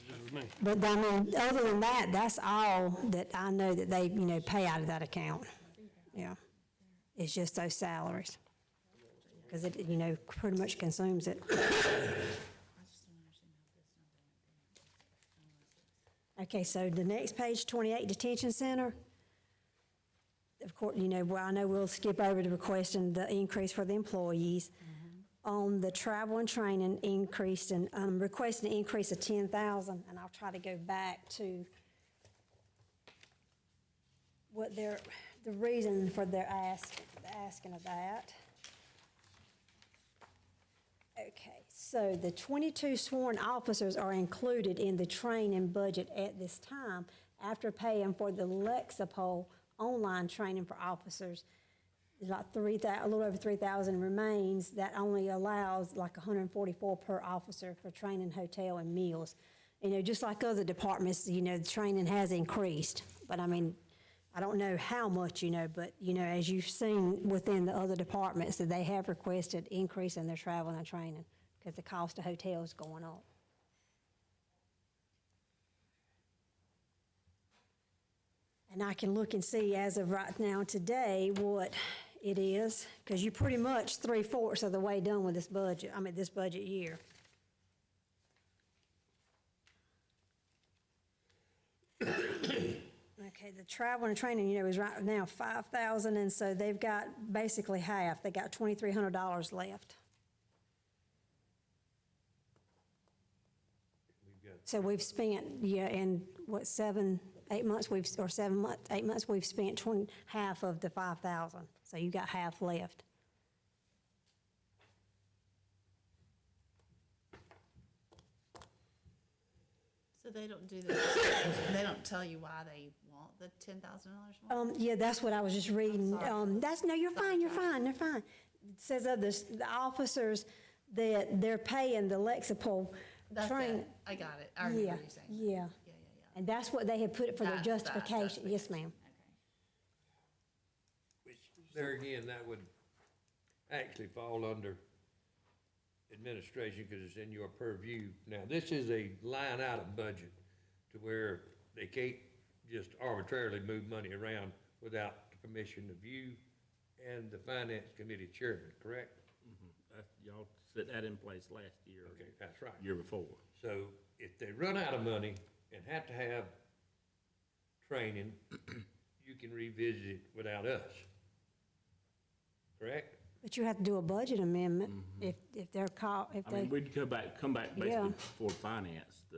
Good with me. But I mean, other than that, that's all that I know that they, pay out of that account. Yeah. It's just those salaries. Because it, pretty much consumes it. Okay, so the next page, 28, detention center. Of course, well, I know we'll skip over to requesting the increase for the employees. On the travel and training increase, and requesting an increase of 10,000, and I'll try to go back to what the reason for their asking of that. Okay, so the 22 sworn officers are included in the training budget at this time after paying for the Lexapol online training for officers. There's like a little over 3,000 remains. That only allows like 144 per officer for training, hotel, and meals. Just like other departments, the training has increased. But I mean, I don't know how much, but, as you've seen within the other departments, that they have requested increase in their travel and training because the cost of hotels is going up. And I can look and see as of right now today what it is, because you're pretty much 3/4 of the way done with this budget, this budget year. Okay, the travel and training, is right now 5,000, and so they've got basically half. They got $2,300 left. So we've spent, in what, 8 months, 8 months, we've spent half of the 5,000. So you got half left. So they don't do this, they don't tell you why they want the $10,000 more? Yeah, that's what I was just reading. No, you're fine, they're fine. It says of the officers that they're paying the Lexapol That's train. it. I got it. I remember Yeah, you saying. that. yeah. Yeah, yeah, yeah. And that's what they had put it for their That's justification. Yes, ma'am. Okay. Which, there again, that would actually fall under administration because it's in your purview. Now, this is a line item budget to where they can't just arbitrarily move money around without the permission of you and the finance committee chairman, correct? Y'all set that in place last year. Okay, that's right. Year before. So if they run out of money and have to have training, you can revisit it without us. Correct? But you have to do a budget amendment if they're caught, if I mean, they, we'd come back Yeah. basically before finance to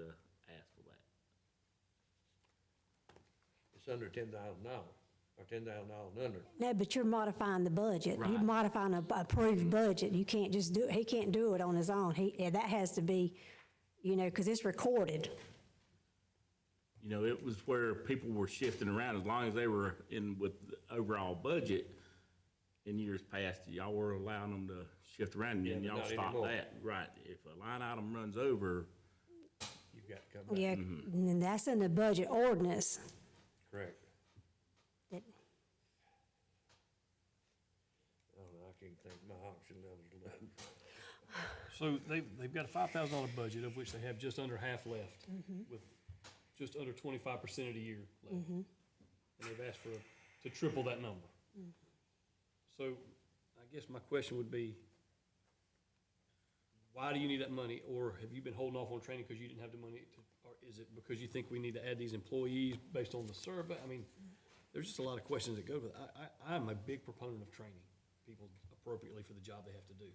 ask for that. It's under $10,000 or $10,000 and under. no, but you're modifying the budget. You're Right. modifying a approved budget. You can't just do, he can't do it on his own. That has to be, because it's recorded. You know, it was where people were shifting around, as long as they were in with the overall budget in years past, y'all were allowing them to shift around, and Yeah, then but y'all not stopped anymore. that. Right, if a line item runs over, You've got to come back. Yeah, and that's in the budget ordinance. Correct. That- I don't know, I can't think my oxygen level's low. So they've got a $5,000 budget, of which they have just under half left, with just under 25% of the year left. And they've asked to triple that number. So I guess my question would be, why do you need that money? Or have you been holding off on training because you didn't have the money to, or is it because you think we need to add these employees based on the survey? I mean, there's just a lot of questions that go with it. I'm a big proponent of training people appropriately for the job they have to do.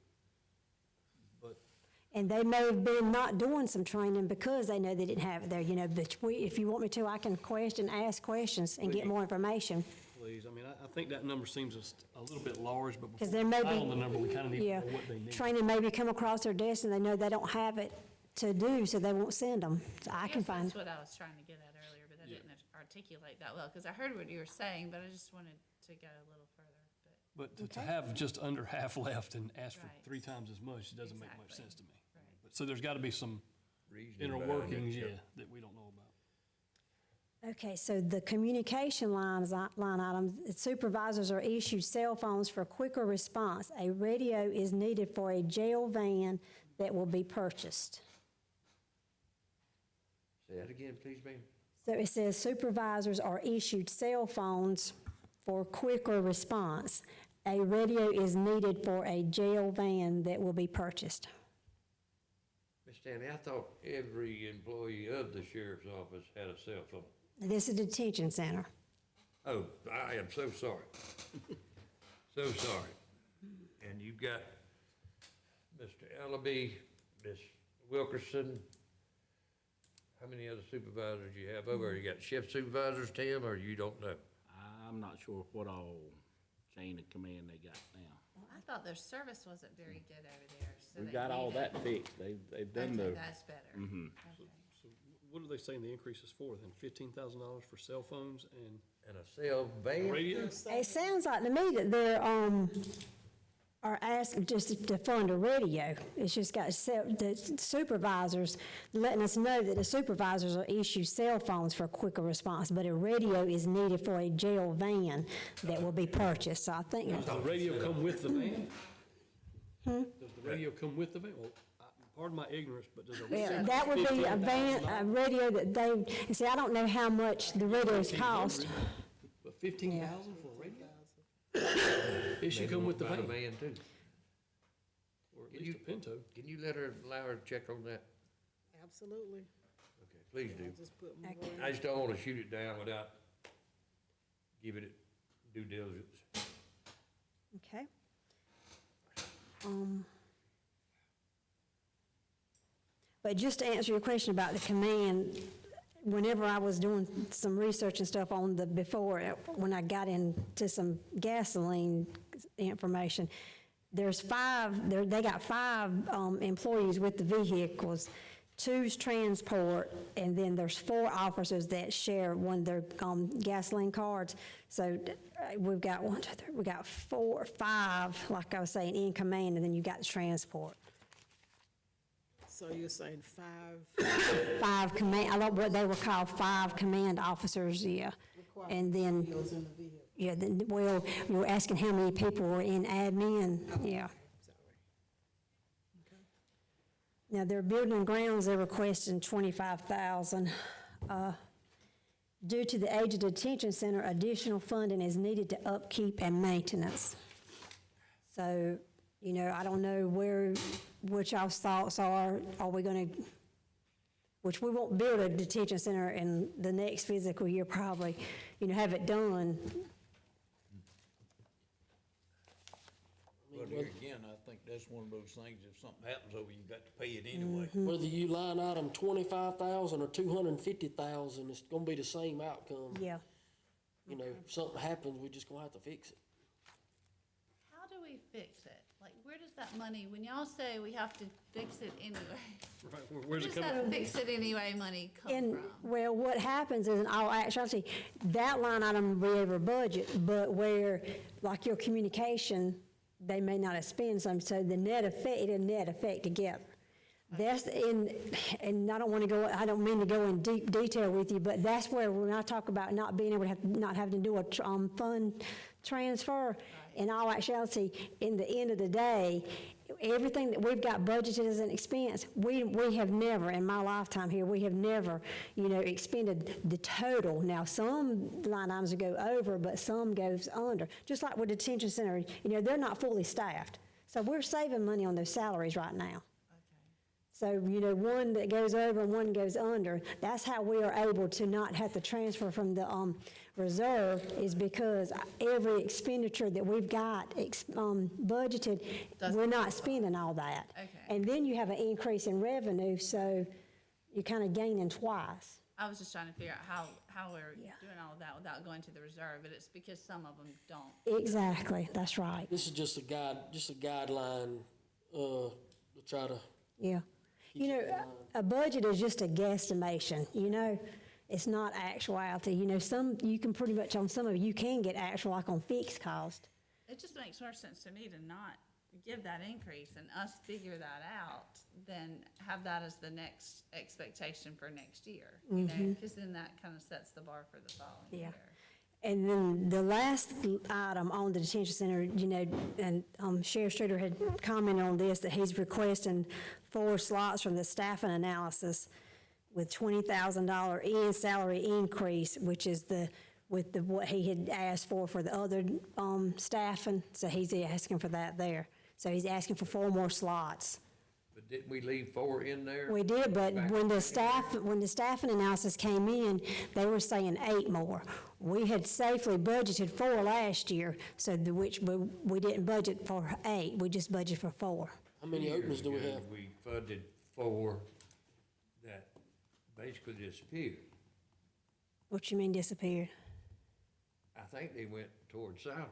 But And they may have been not doing some training because they know they didn't have it there, but if you want me to, I can ask questions and get more information. please, I mean, I think that number seems a little bit large, but before Because we there may decide be. on the number, we kind of need to yeah, know what they need. Training maybe come across their desk and they know they don't have it to do, so they won't send them. So I can guess find. that's what I was trying to get at earlier, but I didn't articulate that well, because I heard what you were saying, but I just wanted to go a little further, but. But to have just under half left and ask for Right. 3 times as much, doesn't make much Exactly. sense to me. Right. But so there's got to be some Reasoning inner behind it, workings, yeah. that we don't know about. Okay, so the communication line items, supervisors are issued cell phones for quicker response. A radio is needed for a jail van that will be purchased. Say that again, please, ma'am. So it says supervisors are issued cell phones for quicker response. A radio is needed for a jail van that will be purchased. Miss Stanley, I thought every employee of the sheriff's office had a cell phone. This is a detention center. Oh, I am so sorry. So sorry. And you've got Mr. Ellaby, Miss Wilkerson. How many other supervisors you have over there? You got shift supervisors, Tim, or you don't know? I'm not sure what all chain of command they got now. I thought their service wasn't very good over there, so We they got all needed- that fixed. They've done Okay, the, that's better. Okay. So what are they saying the increase is for then? $15,000 for cell phones and And a cell van? radio? It sounds like to me that they're, are asking just to fund a radio. It's just got the supervisors letting us know that the supervisors will issue cell phones for quicker response, but a radio is needed for a jail van that will be purchased. So I think, Does the radio come with the van? Does the radio come with the van? Well, pardon my ignorance, but does a radio? yeah, that would be a van, a radio that they, see, I don't know how much the radios cost. But 15,000 for a radio? It should come with the Buy van, van too. or at least a Pinto. Can you allow her to check on that? Absolutely. Okay, please do. Just put more in. I just don't want to shoot it down without giving it due diligence. Okay. But just to answer your question about the command, whenever I was doing some research and stuff on the before, when I got into some gasoline information, there's they got 5 employees with the vehicles. 2's transport, and then there's 4 officers that share one of their gasoline cards. So we've got 1, 2, 3, we got 5, like I was saying, in command, and then you got the transport. So you're saying 5? Five command, I love what they were called, 5 command officers, yeah. And then, Wheels in the vehicle. yeah, then, well, you were asking how many people were in admin, yeah. Now, their building and grounds, they're requesting 25,000. Due to the age of detention center, additional funding is needed to upkeep and maintenance. So, you know, I don't know what y'all's thoughts are. Are we gonna, which we won't build a detention center in the next physical year, probably, you know, have it done. But here again, I think that's one of those things, if something happens over, you got to pay it anyway. Whether you line item 25,000 or 250,000, it's gonna be the same outcome. Yeah. You know, if something happens, we just gonna have to fix it. How do we fix it? Like, where does that money, when y'all say we have to fix it anyway, Right, where's where it does coming that from? fix it anyway money come And, from? well, what happens is, in all actuality, that line item will be over budget, but where, like your communication, they may not have spent some, so the net effect, it'll net effect together. That's in, and I don't want to go, I don't mean to go in deep detail with you, but that's where, when I talk about not being able to have, not having to do a fund transfer, in all actuality, in the end of the day, everything that we've got budgeted as an expense, we have never, in my lifetime here, we have never, you know, expended the total. Now, some line items will go over, but some goes under. Just like with detention center, you know, they're not fully staffed. So we're saving money on those salaries right now. So, you know, one that goes over and one goes under, that's how we are able to not have to transfer from the reserve, is because every expenditure that we've got budgeted, we're not spending all that. Okay. And then you have an increase in revenue, so you're kind of gaining twice. I was just trying to figure out how we're Yeah. doing all of that without going to the reserve, but it's because some of them don't. Exactly, that's right, This is just a guideline, to try to, yeah. You know, a budget is just a guesstimation, you know? It's not actuality. You know, you can pretty much, on some of it, you can get actual, like on fixed cost. It just makes more sense to me to not give that increase and us figure that out than have that as the next expectation for next year, you know? Because then that kind of sets the bar for the following Yeah. year. And then the last item on the detention center, you know, and Sheriff Streeter had commented on this, that he's requesting 4 slots from the staffing analysis with $20,000 in salary increase, which is what he had asked for the other staffing. So he's asking for that there. So he's asking for 4 more slots. But didn't we leave 4 in there? We did, but when the staffing analysis came in, they were saying 8 more. We had safely budgeted 4 last year, so which we didn't budget for 8, we just budgeted for 4. how many openings do we have? We funded 4 that basically disappeared. What you mean disappeared? I think they went towards salaries.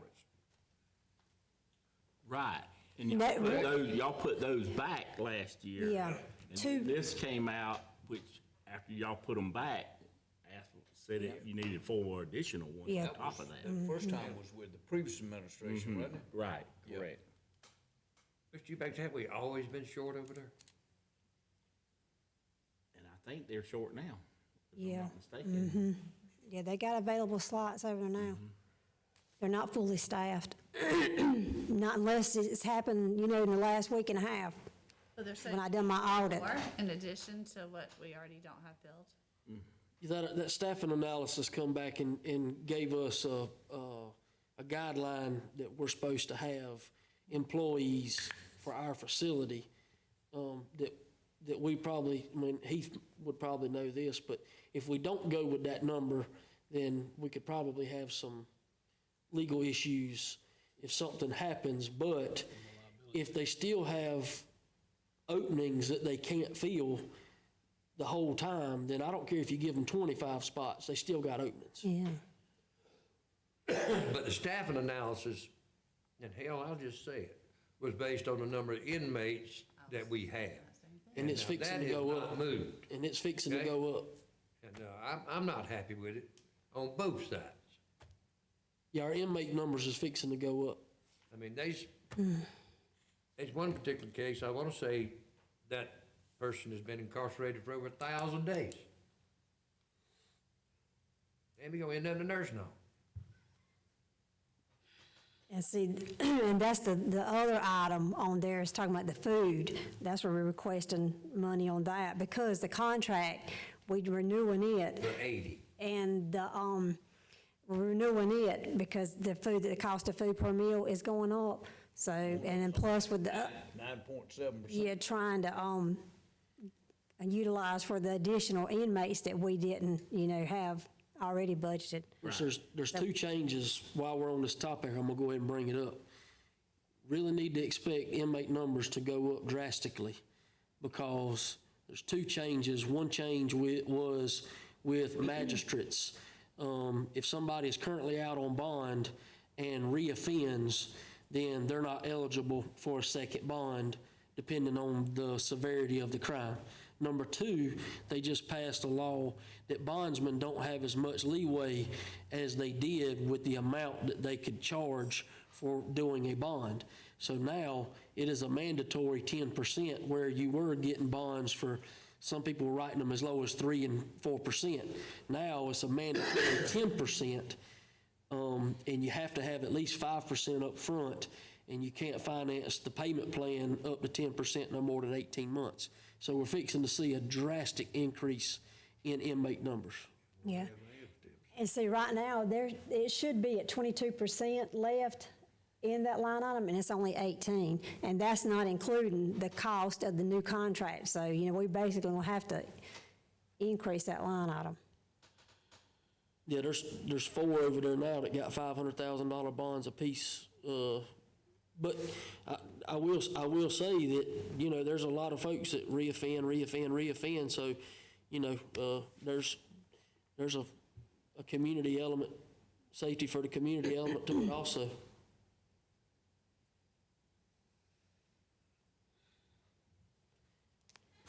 Right. And No, y'all put those back last year. Yeah. And Two- This came out, which after y'all put them back, said that you needed 4 additional ones Yeah. on top of that. The first time was with the previous administration, wasn't it? Right, Yeah. correct. Mr. Eubanks, have we always been short over there? And I think they're short now, if I'm Yeah. not mistaken. Yeah, they got available slots over there now. They're not fully staffed. Not unless it's happened, you know, in the last week and a half, So they're saying when I done my audit. more in addition to what we already don't have filled? That staffing analysis come back and gave us a guideline that we're supposed to have employees for our facility, that we probably, I mean, Heath would probably know this, but if we don't go with that number, then we could probably have some legal issues if something happens. But if they still have openings that they can't fill the whole time, then I don't care if you give them 25 spots, they still got openings. Yeah. But the staffing analysis, and hell, I'll just say it, was based on the number of inmates that we had. And it's Now, fixing to go That has up. not moved, And it's fixing to Okay. go up. and I'm not happy with it on both sides. Yeah, our inmate numbers is fixing to go up. I mean, there's one particular case, I want to say that person has been incarcerated for over 1,000 days. And we gonna end up in the nursing home. And see, and that's the other item on there is talking about the food. That's where we're requesting money on that, because the contract, we renewing it. For 80. And we're renewing it because the cost of food per meal is going up. So, and then plus with the, 9.7%. yeah, trying to, utilize for the additional inmates that we didn't, have already budgeted. There's two changes while we're on this topic. I'm gonna go ahead and bring it up. Really need to expect inmate numbers to go up drastically because there's two changes. One change was with magistrates. If somebody is currently out on bond and reoffends, then they're not eligible for a second bond, depending on the severity of the crime. Number two, they just passed a law that bondsmen don't have as much leeway as they did with the amount that they could charge for doing a bond. So now it is a mandatory 10%, where you were getting bonds for, some people were writing them as low as 3% and 4%. Now it's a mandatory 10%, and you have to have at least 5% up front, and you can't finance the payment plan up to 10% no more than 18 months. So we're fixing to see a drastic increase in inmate numbers. Yeah. And see, right now, it should be at 22% left in that line item, and it's only 18. And that's not including the cost of the new contract. So, we basically will have to increase that line item. Yeah, there's 4 over there now that got $500,000 bonds apiece. But I will say that, there's a lot of folks that reoffend. So, there's a community element, safety for the community element to it also.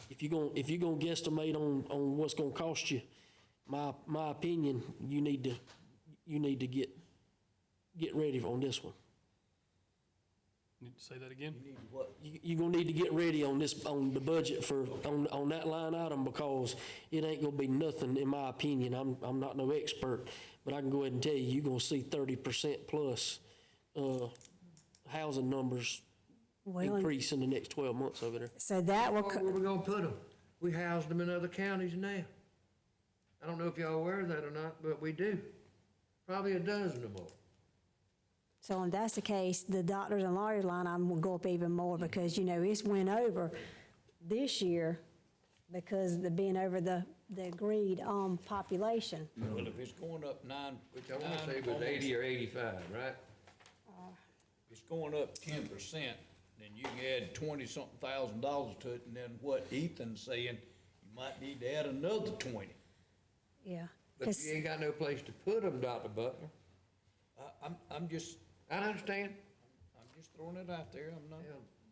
If you're gonna guesstimate on what's gonna cost you, my opinion, you need to get ready on this one. Need to say that again? You're gonna need to get ready on the budget on that line item, because it ain't gonna be nothing, in my opinion. I'm not no expert, but I can go ahead and tell you, you're gonna see 30% plus, housing numbers increase in the next 12 months over there. So that will, Where we gonna put them? We housed them in other counties now. I don't know if y'all aware of that or not, but we do. Probably a dozen or more. so if that's the case, the doctors and lawyers line item will go up even more because, it's went over this year because of being over the agreed, population. Well, if it's going up Which I wanna say was 80 or 85, right? if it's going up 10%, then you can add $20-something thousand to it, and then what Ethan's saying, you might need to add another 20. Yeah. But 'Cause- you ain't got no place to put them, Dr. Butler. I'm just throwing it out there, I'm not.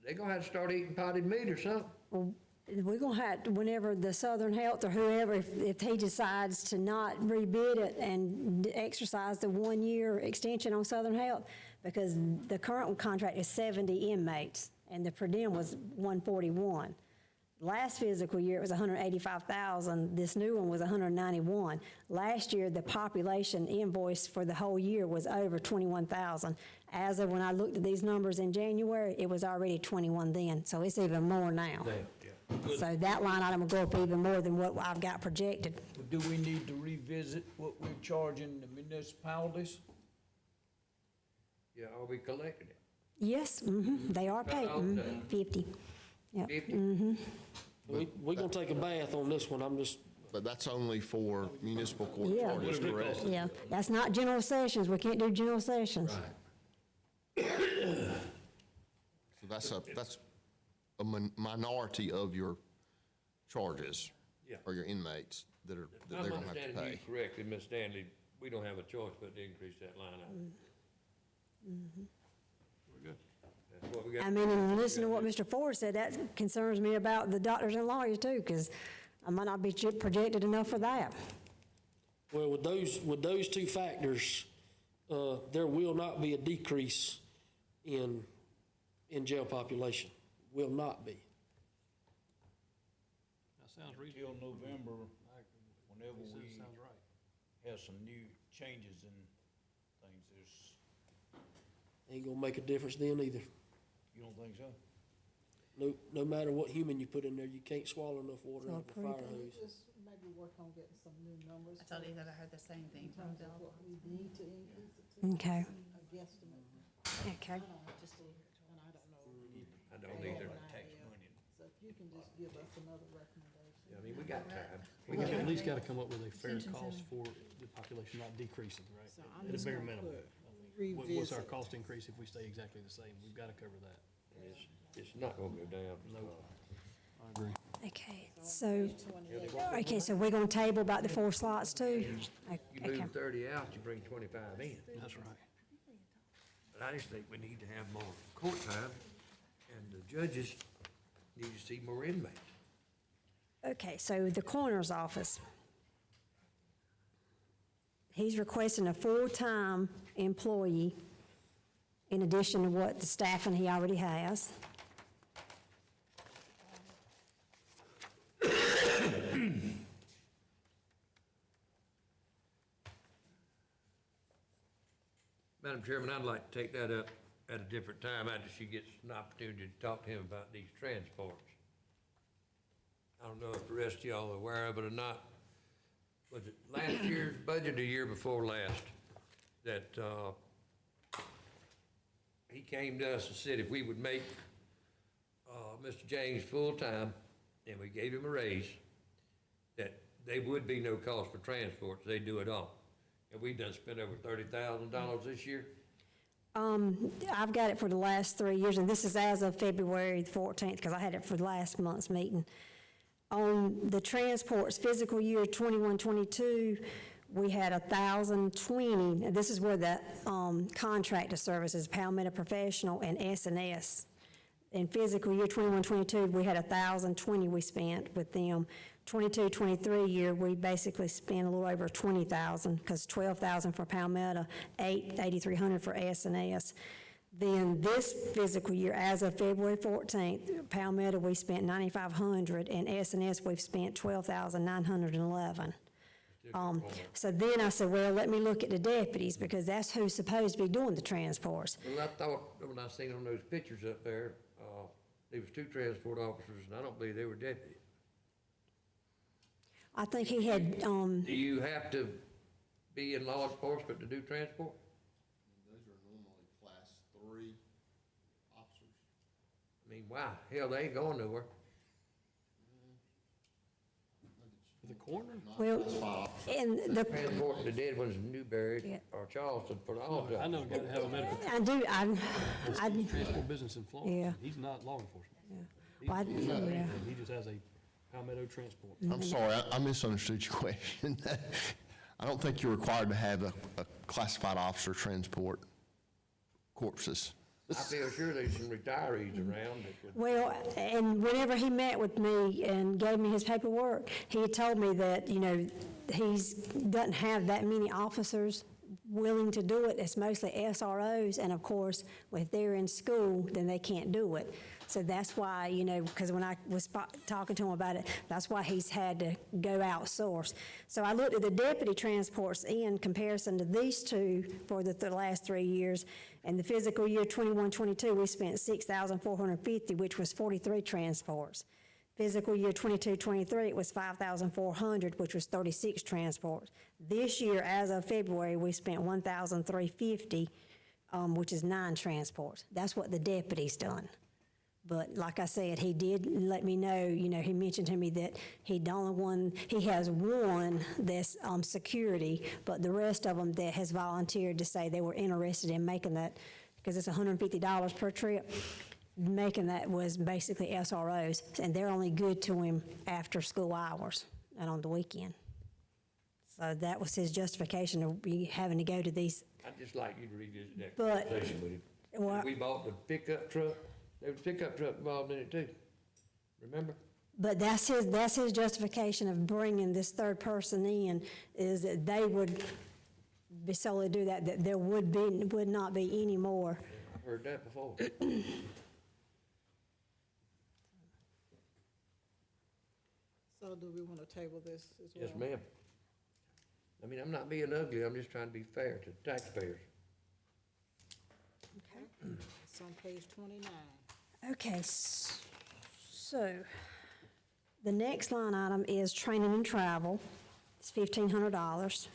They're gonna have to start eating potted meat or something. Well, we're gonna have to, whenever the Southern Health or whoever, if he decides to not rebid it and exercise the 1-year extension on Southern Health, because the current contract is 70 inmates, and the per diem was 141. Last fiscal year, it was 185,000. This new one was 191. Last year, the population invoice for the whole year was over 21,000. As of when I looked at these numbers in January, it was already 21 then, so it's even more now. So that line item will go up even more than what I've got projected. Do we need to revisit what we're charging the municipalities? Yeah, are we collecting it? Yes, they are paid, 50. Yep. 50? We're gonna take a bath on this one. But that's only for municipal court Yeah. charges, correct? Yeah, that's not general sessions, we can't do general sessions. So that's a minority of your charges, Yeah. or your inmates that If they're I'm gonna have to understanding you pay. correctly, Ms. Stanley, we don't have a choice but to increase that line item. We're good. That's what we got. I mean, and listening to what Mr. Ford said, that concerns me about the doctors and lawyers too, because I might not be projected enough for that. Well, with those two factors, there will not be a decrease in jail population. Will not be. Sounds reasonable. Till November, whenever He says we sounds right. have some new changes and things, Ain't gonna make a difference then either. you don't think so? No matter what human you put in there, you can't swallow enough water So out of a approve fire it. hose. Just maybe work on getting some new numbers. I told you that I heard the same thing from Bill. What we need to increase it to. Okay. A guesstimate. Okay. I don't know, just, and I don't know. I don't either. Tax money. So if you can just give us another recommendation. I mean, we got time. We got, at least gotta come up with a fair cost for the population not decreasing, right? So I'm At a just bare gonna minimum. put What's our revisit. cost increase if we stay exactly the same? We've gotta cover that. It's not gonna go down. I agree. Okay, so, okay, so we're gonna table about the 4 slots too? You Okay. move 30 out, you bring 25 in. That's right. But I just think we need to have more court time, and the judges need to see more inmates. Okay, so the coroner's office. He's requesting a full-time employee in addition to what the staffing he already has. Madam Chairman, I'd like to take that up at a different time after she gets an opportunity to talk to him about these transports. I don't know if the rest of y'all are aware of it or not. Was it last year's budget or year before last that, he came to us and said if we would make, Mr. James full-time and we gave him a raise, that there would be no cost for transports, they'd do it all. And we done spent over $30,000 this year. I've got it for the last 3 years, and this is as of February the 14th, because I had it for last month's meeting. On the transports fiscal year 21-22, we had 1,020, and this is where the contractor services, Palmetto Professional and S&S. In fiscal year 21-22, we had 1,020 we spent with them. 22-23 year, we basically spent a little over 20,000, because 12,000 for Palmetto, 8,300 for S&S. Then this fiscal year, as of February 14th, Palmetto, we spent 9,500, and S&S, we've spent 12,911. So then I said, well, let me look at the deputies, because that's who's supposed to be doing the transports. Well, I thought, when I seen on those pictures up there, there was 2 transport officers, and I don't believe they were deputies. I think he had, Do you have to be in law enforcement to do transport? Those are normally class 3 officers. I mean, wow, hell, they ain't going nowhere. For the coroner? well, and the, Transporting the dead ones in Newberry Yeah. or Charleston for all jobs. I know, gotta have a medical I do, transport business in Florence. Yeah. He's not law enforcement. well, yeah. He just has a Palmetto Transport. I'm sorry, I misunderstood your question. I don't think you're required to have a classified officer transport corpses. I feel sure there's some retirees around that would. Well, and whenever he met with me and gave me his paperwork, he had told me that, you know, doesn't have that many officers willing to do it. It's mostly SROs, and of course, if they're in school, then they can't do it. So that's why, you know, because when I was talking to him about it, that's why he's had to go outsource. So I looked at the deputy transports in comparison to these two for the last 3 years. And the fiscal year 21-22, we spent $6,450, which was 43 transports. Fiscal year 22-23, it was 5,400, which was 36 transports. This year, as of February, we spent 1,350, which is 9 transports. That's what the deputy's done. But like I said, he did let me know, you know, he mentioned to me that he has one that's security, but the rest of them that has volunteered to say they were interested in making that, because it's $150 per trip, making that was basically SROs, and they're only good to him after school hours and on the weekend. So that was his justification of be having to go to these. I'd just like you to revisit that But- conversation with him. Well- We bought the pickup truck, there was a pickup truck involved in it too. Remember? But that's his justification of bringing this third person in, is that they would be solely do that there would not be any more. I've heard that before. So or do we want to table this as well? Yes, ma'am. I mean, I'm not being ugly, I'm just trying to be fair to the taxpayers. Okay. It's on page 29. Okay, so the next line item is training and travel. It's $1,500.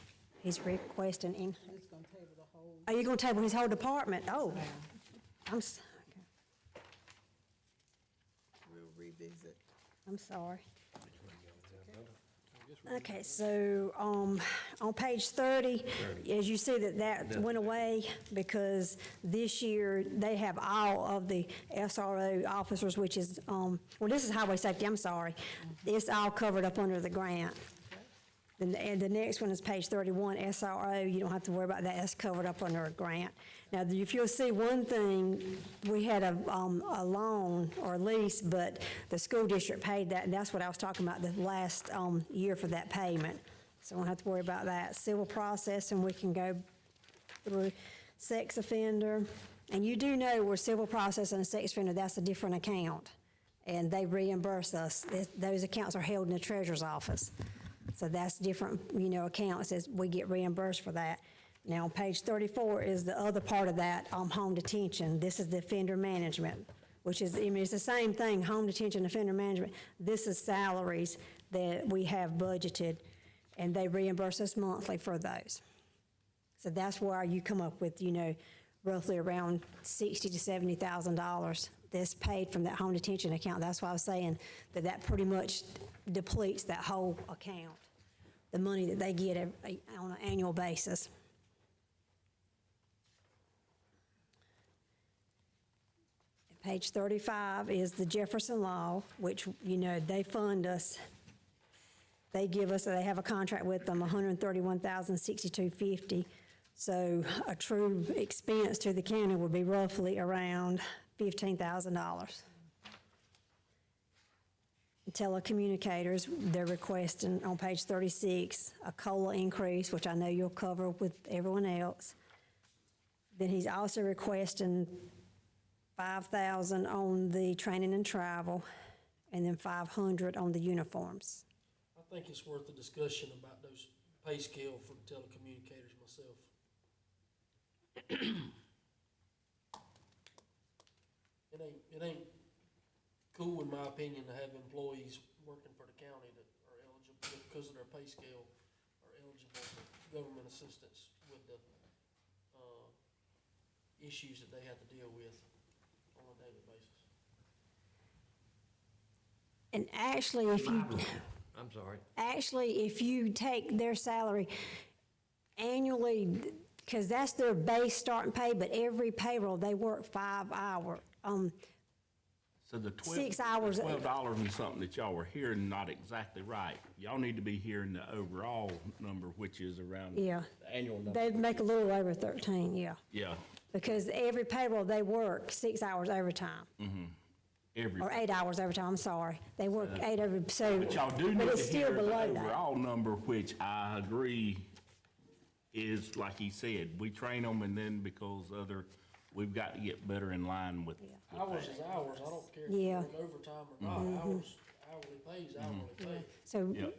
He's requesting in, It's going to table the whole, are you gonna table his whole department? Oh, okay. we'll revisit. I'm sorry. Okay, so, on page 30, as you see that went away because this year they have all of the SRO officers, which is, well, this is highway safety, I'm sorry. It's all covered up under the grant. And the next one is page 31, SRO, you don't have to worry about that, that's covered up under a grant. Now, if you'll see one thing, we had a loan or lease, but the school district paid that, and that's what I was talking about, the last year for that payment. So we don't have to worry about that. Civil processing, we can go through sex offender. And you do know where civil processing and sex offender, that's a different account. And they reimburse us. Those accounts are held in the treasurer's office. So that's different, accounts, as we get reimbursed for that. Now, on page 34 is the other part of that, home detention. This is the offender management, which is, it's the same thing, home detention, offender management. This is salaries that we have budgeted, and they reimburse us monthly for those. So that's where you come up with, roughly around $60,000 to $70,000 that's paid from that home detention account. That's why I was saying that pretty much depletes that whole account, the money that they get on an annual basis. Page 35 is the Jefferson Law, which, they fund us. They have a contract with them, $131,062.50. So a true expense to the county would be roughly around $15,000. Telecommunicators, they're requesting on page 36 a COLA increase, which I know you'll cover with everyone else. Then he's also requesting $5,000 on the training and travel, and then $500 on the uniforms. I think it's worth a discussion about those pay scale for the telecommunicators myself. It ain't cool, in my opinion, to have employees working for the county that are eligible, because of their pay scale, are eligible for government assistance with the, issues that they have to deal with on a daily basis. And actually, if you take their salary annually, because that's their base starting pay, but every payroll, they work 5 hours. So the 6 hours. $12 and something that y'all were hearing, not exactly right. Y'all need to be hearing the overall number, which is around Yeah. the annual number. They'd make a little over 13, yeah. Yeah, Because every payroll, they work 6 hours overtime. every. Or 8 hours overtime, I'm sorry. They work 8 over, so, But y'all do but need it's to still hear the below that. overall number, which I agree is, like he said, we train them and then because we've got to get better in line with. Hours is hours, I don't care if Yeah. you work overtime or not, hours, hourly pay is hourly pay. So, Yep.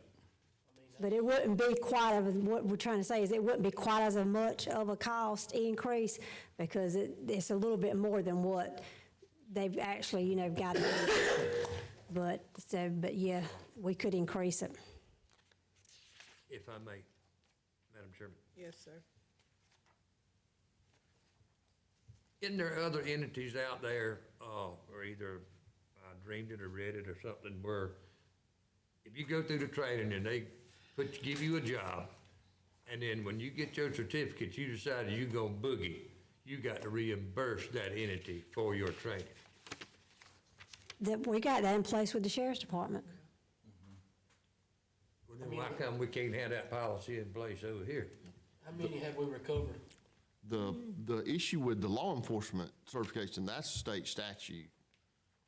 but it wouldn't be quite what we're trying to say is it wouldn't be quite as much of a cost increase because it's a little bit more than what they've actually, got to do. But yeah, we could increase it. If I may, Madam Chairman. Yes, sir. Isn't there other entities out there, or either I dreamed it or read it or something, where if you go through the training and they give you a job, and then when you get your certificate, you decide you gonna boogie, you got to reimburse that entity for your training? We got that in place with the sheriff's department. Well, then why come we can't have that policy in place over here? How many have we recovered? The issue with the law enforcement certification, that's a state statute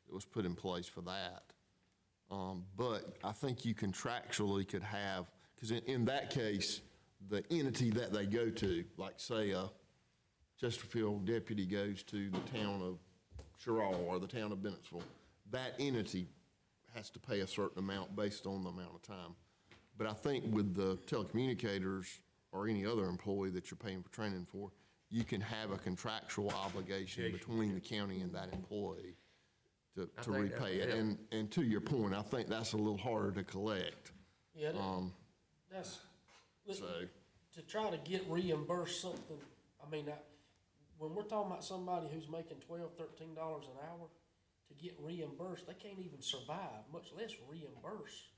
that was put in place for that. But I think you contractually could have, because in that case, the entity that they go to, like say a Chesterfield deputy goes to the town of Sherrill or the town of Bennettsville, that entity has to pay a certain amount based on the amount of time. But I think with the telecommunicators or any other employee that you're paying for training for, you can have a contractual obligation between the county and that employee to I think that repay would it. help. And to your point, I think that's a little harder to collect. Yeah, that's, listen, So- to try to get reimbursed something, I mean, when we're talking about somebody who's making $12, $13 an hour, to get reimbursed, they can't even survive, much less reimburse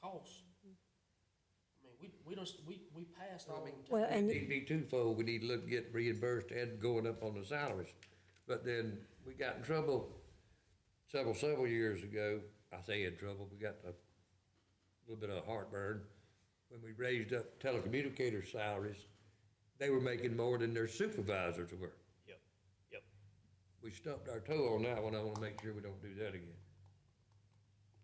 costs. I mean, we passed all. Well, It and need to be twofold. We need to look, get reimbursed and going up on the salaries. But then we got in trouble several years ago. I say in trouble, we got a little bit of heartburn when we raised up telecommunicators' salaries. They were making more than their supervisors were. Yep. We stubbed our toe on that one. I wanna make sure we don't do that again.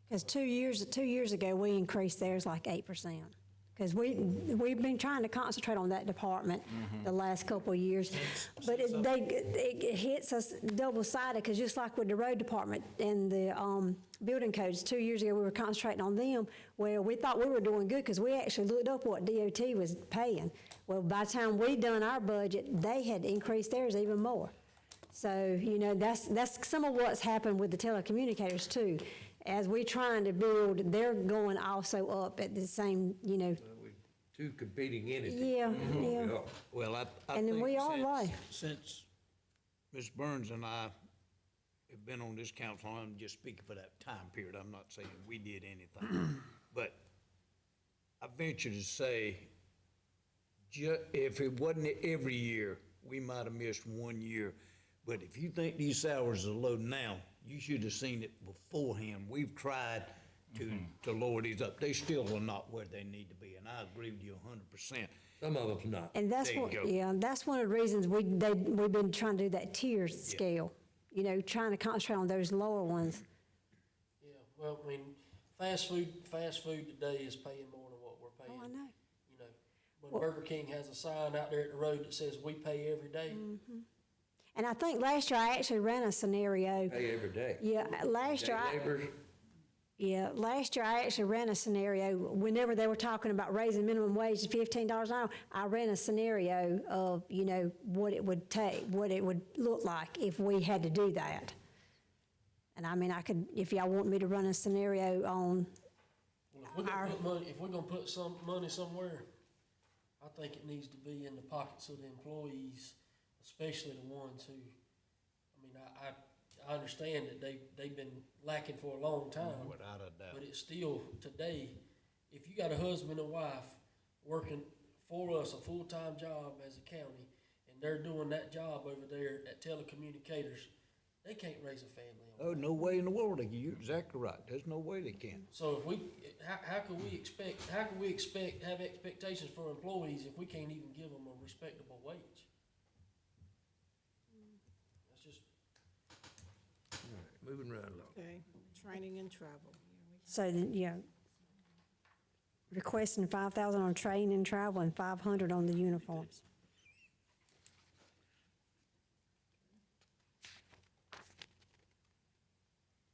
because 2 years ago, we increased theirs like 8%. Because we've been trying to concentrate on that department the last couple of years. But it hits us double-sided, because just like with the road department and the building codes, 2 years ago, we were concentrating on them. Well, we thought we were doing good, because we actually looked up what DOT was paying. Well, by the time we done our budget, they had increased theirs even more. So, you know, that's some of what's happened with the telecommunicators too. As we trying to build, they're going also up at the same, you know, Two competing entities. yeah, yeah. Well, I And then think we all lie. since Ms. Burns and I have been on this council, I'm just speaking for that time period, I'm not saying we did anything. But I venture to say, if it wasn't every year, we might have missed 1 year. But if you think these salaries are low now, you should have seen it beforehand. We've tried to lower these up. They still are not where they need to be, and I agree with you 100%. Some of them's not. And that's There you what, go. yeah, that's one of the reasons we've been trying to do that tier scale. You know, trying to concentrate on those lower ones. Yeah, well, I mean, fast food today is paying more than what we're paying. Oh, I know. You know, when Burger King has a sign out there at the road that says, "We pay every day." And I think last year I actually ran a scenario. Pay every day. Yeah, last year Day laborers, last year I actually ran a scenario, whenever they were talking about raising minimum wage to $15 an hour, I ran a scenario of, you know, what it would take, what it would look like if we had to do that. And I mean, I could, if y'all want me to run a scenario on, Well, if we're gonna put some money somewhere, I think it needs to be in the pockets of the employees, especially the ones who, I mean, I understand that they've been lacking for a long time. Without a doubt. But it's still, today, if you got a husband and wife working for us a full-time job as a county, and they're doing that job over there at Telecommunicators, they can't raise a family on Oh, no way in the world, you're exactly right. There's no way they can. So if how can we expect, have expectations for employees if we can't even give them a respectable wage? That's just, moving right along. Okay, training and travel. so, you know, requesting 5,000 on training and travel and 500 on the uniforms.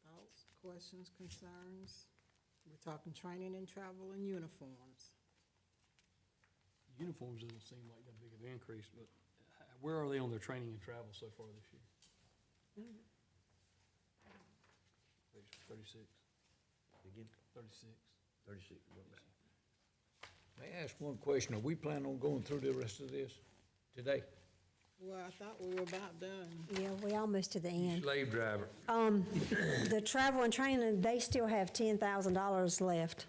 Thoughts, questions, concerns? We're talking training and travel and uniforms. Uniforms doesn't seem like that big of an increase, but where are they on their training and travel so far this year? Page 36. Again? 36. 36, what about? May I ask one question? Are we planning on going through the rest of this today? Well, I thought we were about done. Yeah, we almost to the end. Slave driver. The travel and training, they still have $10,000 left.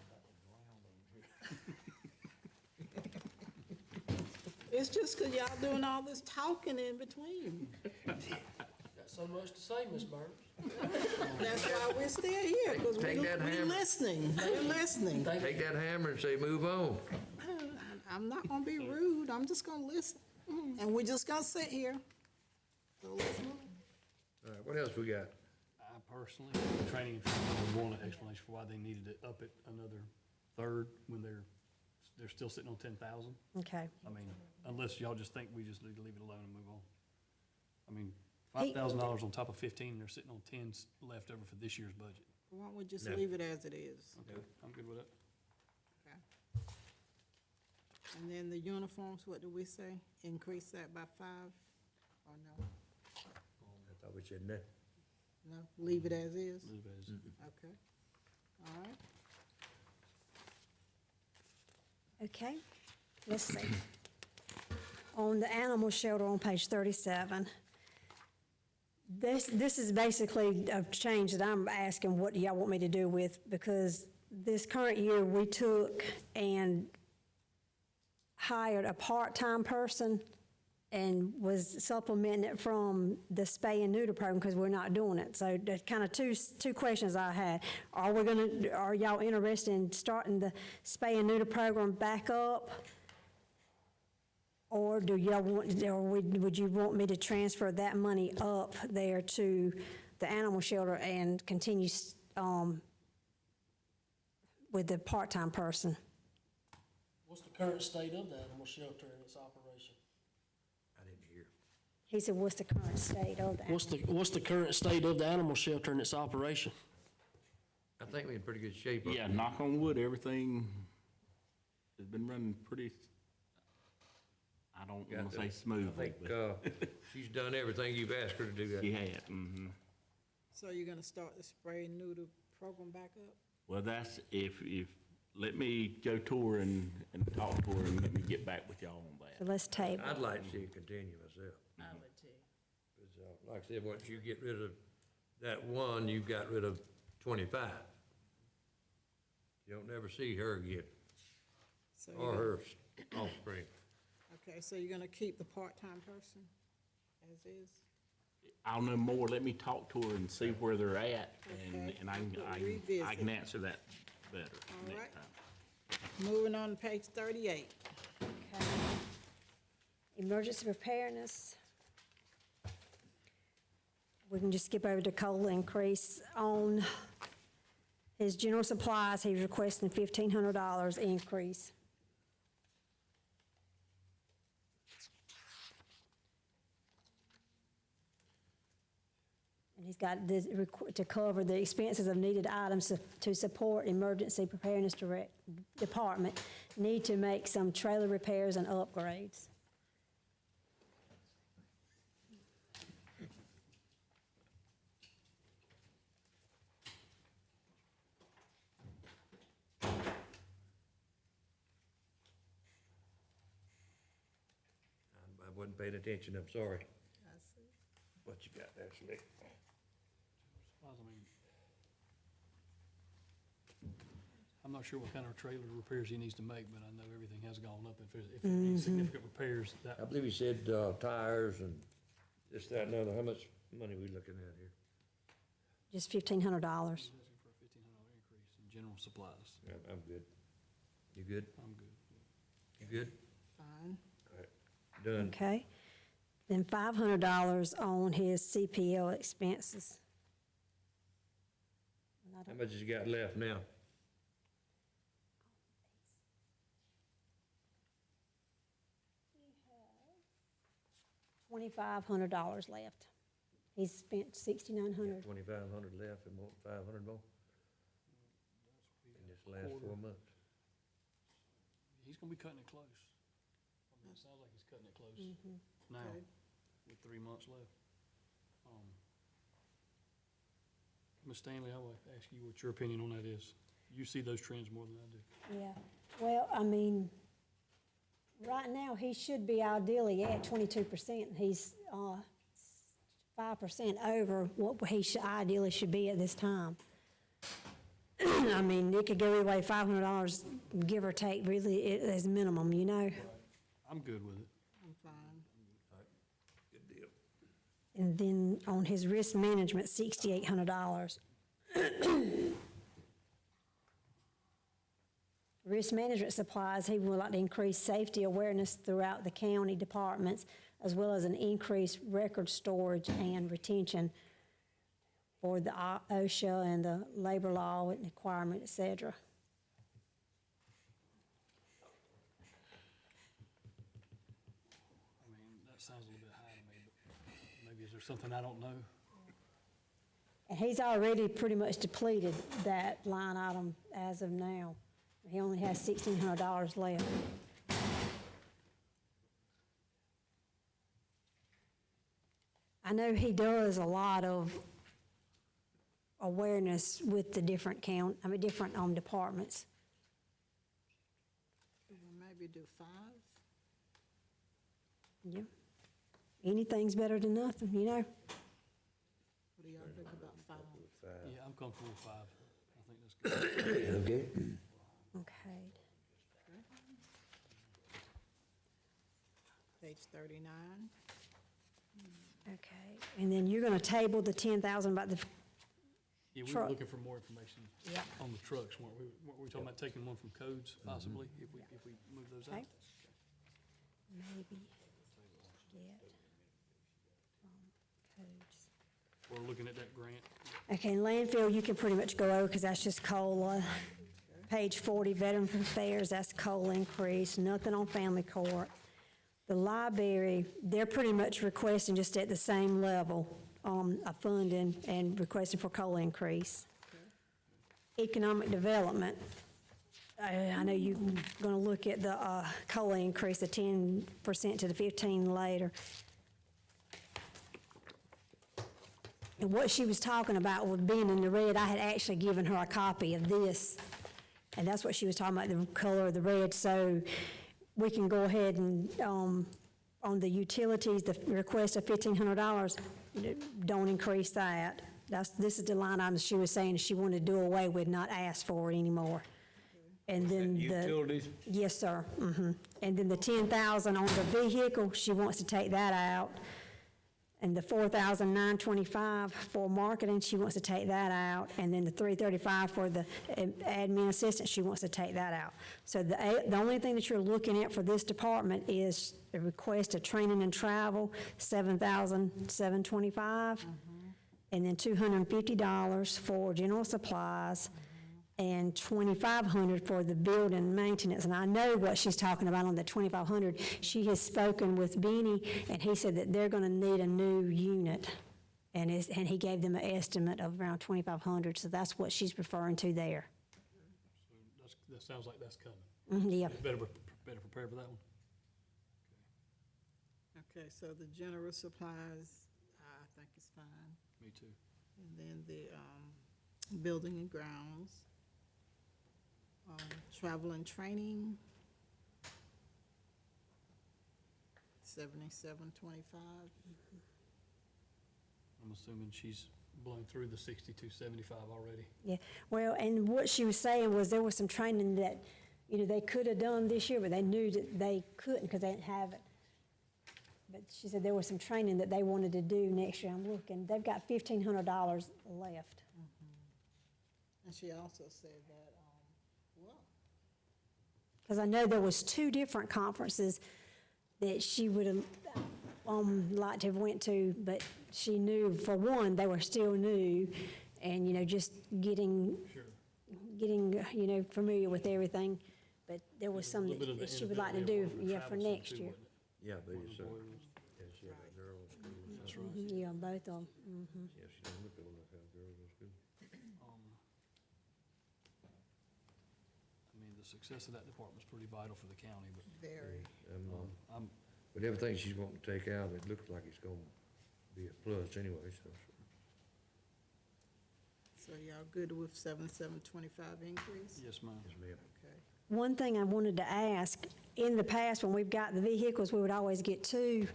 It's just 'cause y'all doing all this talking in between. got so much to say, Ms. Burns. That's why we're still here, 'cause Take that we're hammer. listening. We're listening. Take that hammer and say, move on. I'm not gonna be rude, I'm just gonna listen. And we're just gonna sit here. So let's move. All right, what else we got? I personally, the training and travel would want an explanation for why they needed to up it another third when they're still sitting on 10,000. Okay. I mean, unless y'all just think we just need to leave it alone and move on. I mean, $5,000 on top of 15, they're sitting on 10 left over for this year's budget. Why don't we just No. leave it as it is? Okay, I'm good with that. Okay. And then the uniforms, what do we say? Increase that by 5, or no? I thought we said no. No, leave it as is? Leave it as- Okay. All right. Okay, let's see. On the animal shelter on page 37, this is basically a change that I'm asking, what do y'all want me to do with? Because this current year, we took and hired a part-time person and was supplementing it from the spay and neuter program because we're not doing it. So there's kind of two questions I had. Are y'all interested in starting the spay and neuter program back up? Or do y'all want, or would you want me to transfer that money up there to the animal shelter and continue with the part-time person? What's the current state of the animal shelter and its operation? I didn't hear. He said, what's the current state of that? What's the current state of the animal shelter and its operation? I think we're in pretty good shape. up Yeah, there. knock on wood, everything has been running pretty, I don't Got want to the- say smoothly, I think, but she's done everything you've asked her to do. she had, mm-hmm. So you're gonna start the spray and neuter program back up? Well, that's, if, let me go tour and talk to her and let me get back with y'all on So that. let's table. I'd like to see it continue myself. I would too. 'Cause, like I said, once you get rid of that one, you've got rid of 25. You don't never see her again, So or you're her offspring. Okay, so you're gonna keep the part-time person as is? I'll know more, let me talk to her and see where they're at, Okay. and I can Revisit. answer that better All next right. time. Moving on to page 38. Okay. Emergency preparedness. We can just skip over to COLA increase. On his general supplies, he's requesting $1,500 increase. And he's got this to cover the expenses of needed items to support emergency preparedness department, need to make some trailer repairs and upgrades. I wasn't paying attention, I'm sorry. I see. What you got there, Slick? Supplies, I mean, I'm not sure what kind of trailer repairs he needs to make, but I know everything has gone up. If it needs significant repairs, that, I believe he said, tires and this, that, and other. How much money we looking at here? Just $1,500. he's asking for a $1,500 increase in general supplies. I'm good. You good? I'm good. You good? Fine. All right. Done. Okay. Then $500 on his CPL expenses. And I How don't- much has he got left now? $2,500 left. He's spent $6,900. 2,500 left and want 500 more? In this last 4 months. He's gonna be cutting it close. I mean, it sounds like he's cutting it close now, Okay. with 3 months left. Ms. Stanley, I will ask you what your opinion on that is. You see those trends more than I do. Yeah, well, I mean, right now, he should be ideally at 22%. He's 5% over what he ideally should be at this time. I mean, it could go either way, $500, give or take, really, is minimum, you know? I'm good with it. I'm fine. Good deal. And then on his risk management, $6,800. Risk management supplies, he would like to increase safety awareness throughout the county departments, as well as an increased record storage and retention for the OSHA and the labor law and requirement, et cetera. I mean, that sounds a little bit high to me, but maybe is there something I don't know? And he's already pretty much depleted that line item as of now. He only has $1,600 left. I know he does a lot of awareness with the different different departments. Maybe do 5? Yeah. Anything's better than nothing, you know? What do y'all think about 5? Yeah, I'm comfortable with 5. I think that's good. Okay. Okay. Page 39. Okay, and then you're gonna table the 10,000 about the, Yeah, we were Truck. looking for more information Yep. on the trucks, weren't we? Weren't we talking about taking one from codes possibly, if we move those out? okay? Maybe get from codes. We're looking at that grant. Okay, landfill, you can pretty much go over, because that's just COLA. Page 40, Veteran Affairs, that's COLA increase, nothing on family court. The library, they're pretty much requesting just at the same level, of funding and requesting for COLA increase. Economic development, I know you're gonna look at the, COLA increase, the 10% to the 15 later. And what she was talking about with being in the red, I had actually given her a copy of this, and that's what she was talking about, the color of the red, so we can go ahead and, on the utilities, the request of $1,500, don't increase that. This is the line item she was saying she wanted to do away with, not ask for it anymore. And then the. Utilities? Yes, sir, And then the 10,000 on the vehicle, she wants to take that out. And the 4,925 for marketing, she wants to take that out. And then the 335 for the admin assistant, she wants to take that out. So the only thing that you're looking at for this department is a request of training and travel, 7,725. And then $250 for general supplies, and $2,500 for the building maintenance. And I know what she's talking about on the $2,500. She has spoken with Benny, and he said that they're gonna need a new unit. And he gave them an estimate of around $2,500, so that's what she's referring to there. So that sounds like that's coming. Yeah, Better prepare for that one. Okay, so the general supplies, I think is fine. Me too. And then the building and grounds, travel and training, 7725. I'm assuming she's blown through the 6275 already. yeah. Well, and what she was saying was there was some training that, they could have done this year, but they knew that they couldn't because they didn't have it. But she said there was some training that they wanted to do next year. I'm looking, they've got $1,500 left. And she also said that, Because I know there was 2 different conferences that she would have liked to have went to, but she knew, for one, they were still new, and, just getting, familiar with everything. But there was some little bit of that the she would like to inability do, of for travel next too, year. wasn't it? Yeah, but One of it's, the boy was. yeah, she had that girl in school. That's right. Yeah, both of them. Yeah, she don't look old enough to have girls in school. I mean, the success of that department's pretty vital for the county, but, very. I'm, But everything she's wanting to take out, it looks like it's gonna be a plus anyway, so. So y'all good with 7725 increase? yes, ma'am. Yes, ma'am. Okay. One thing I wanted to ask, in the past, when we've got the vehicles, we would always get 2.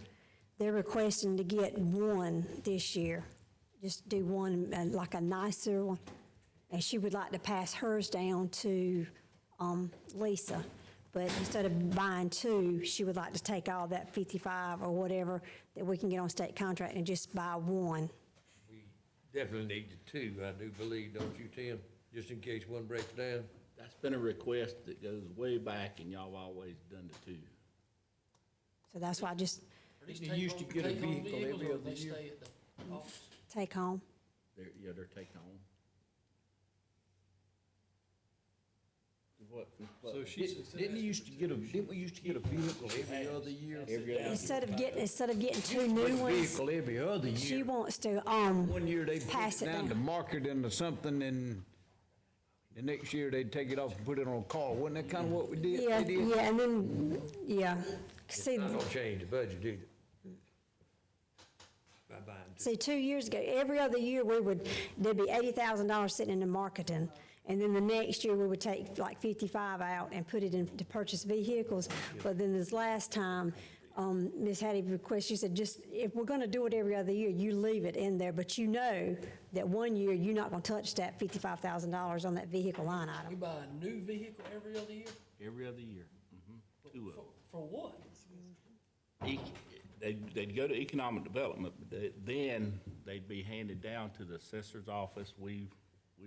They're requesting to get 1 this year. Just do 1, like a nicer one. And she would like to pass hers down to Lisa. But instead of buying 2, she would like to take all that 55 or whatever that we can get on state contract and just buy 1. We definitely need the 2, I do believe, don't you, Tim? Just in case one breaks down. That's been a request that goes way back, and y'all have always done the 2. So that's why I just They used to get a vehicle every other year. take home. They're take home. So she's. Didn't we used to get a vehicle every other year? Instead of getting two new Get a ones, vehicle every other she year. wants to, One year they'd put pass it it down to down. marketing or something, and the next year they'd take it off and put it on a car. Wasn't that kind of what we did? Yeah, they did? yeah, and then, yeah. See, Not gonna change the budget either. By buying two. see, 2 years ago, every other year, there'd be $80,000 sitting in the marketing. And then the next year, we would take like 55 out and put it in to purchase vehicles. But then this last time, Ms. Hattie requested, she said, just, if we're gonna do it every other year, you leave it in there. But you know that one year, you're not gonna touch that $55,000 on that vehicle line We item. buy a new vehicle every other year? Every other year. Two of them. For what? They'd go to economic development, but then they'd be handed down to the assessor's office. We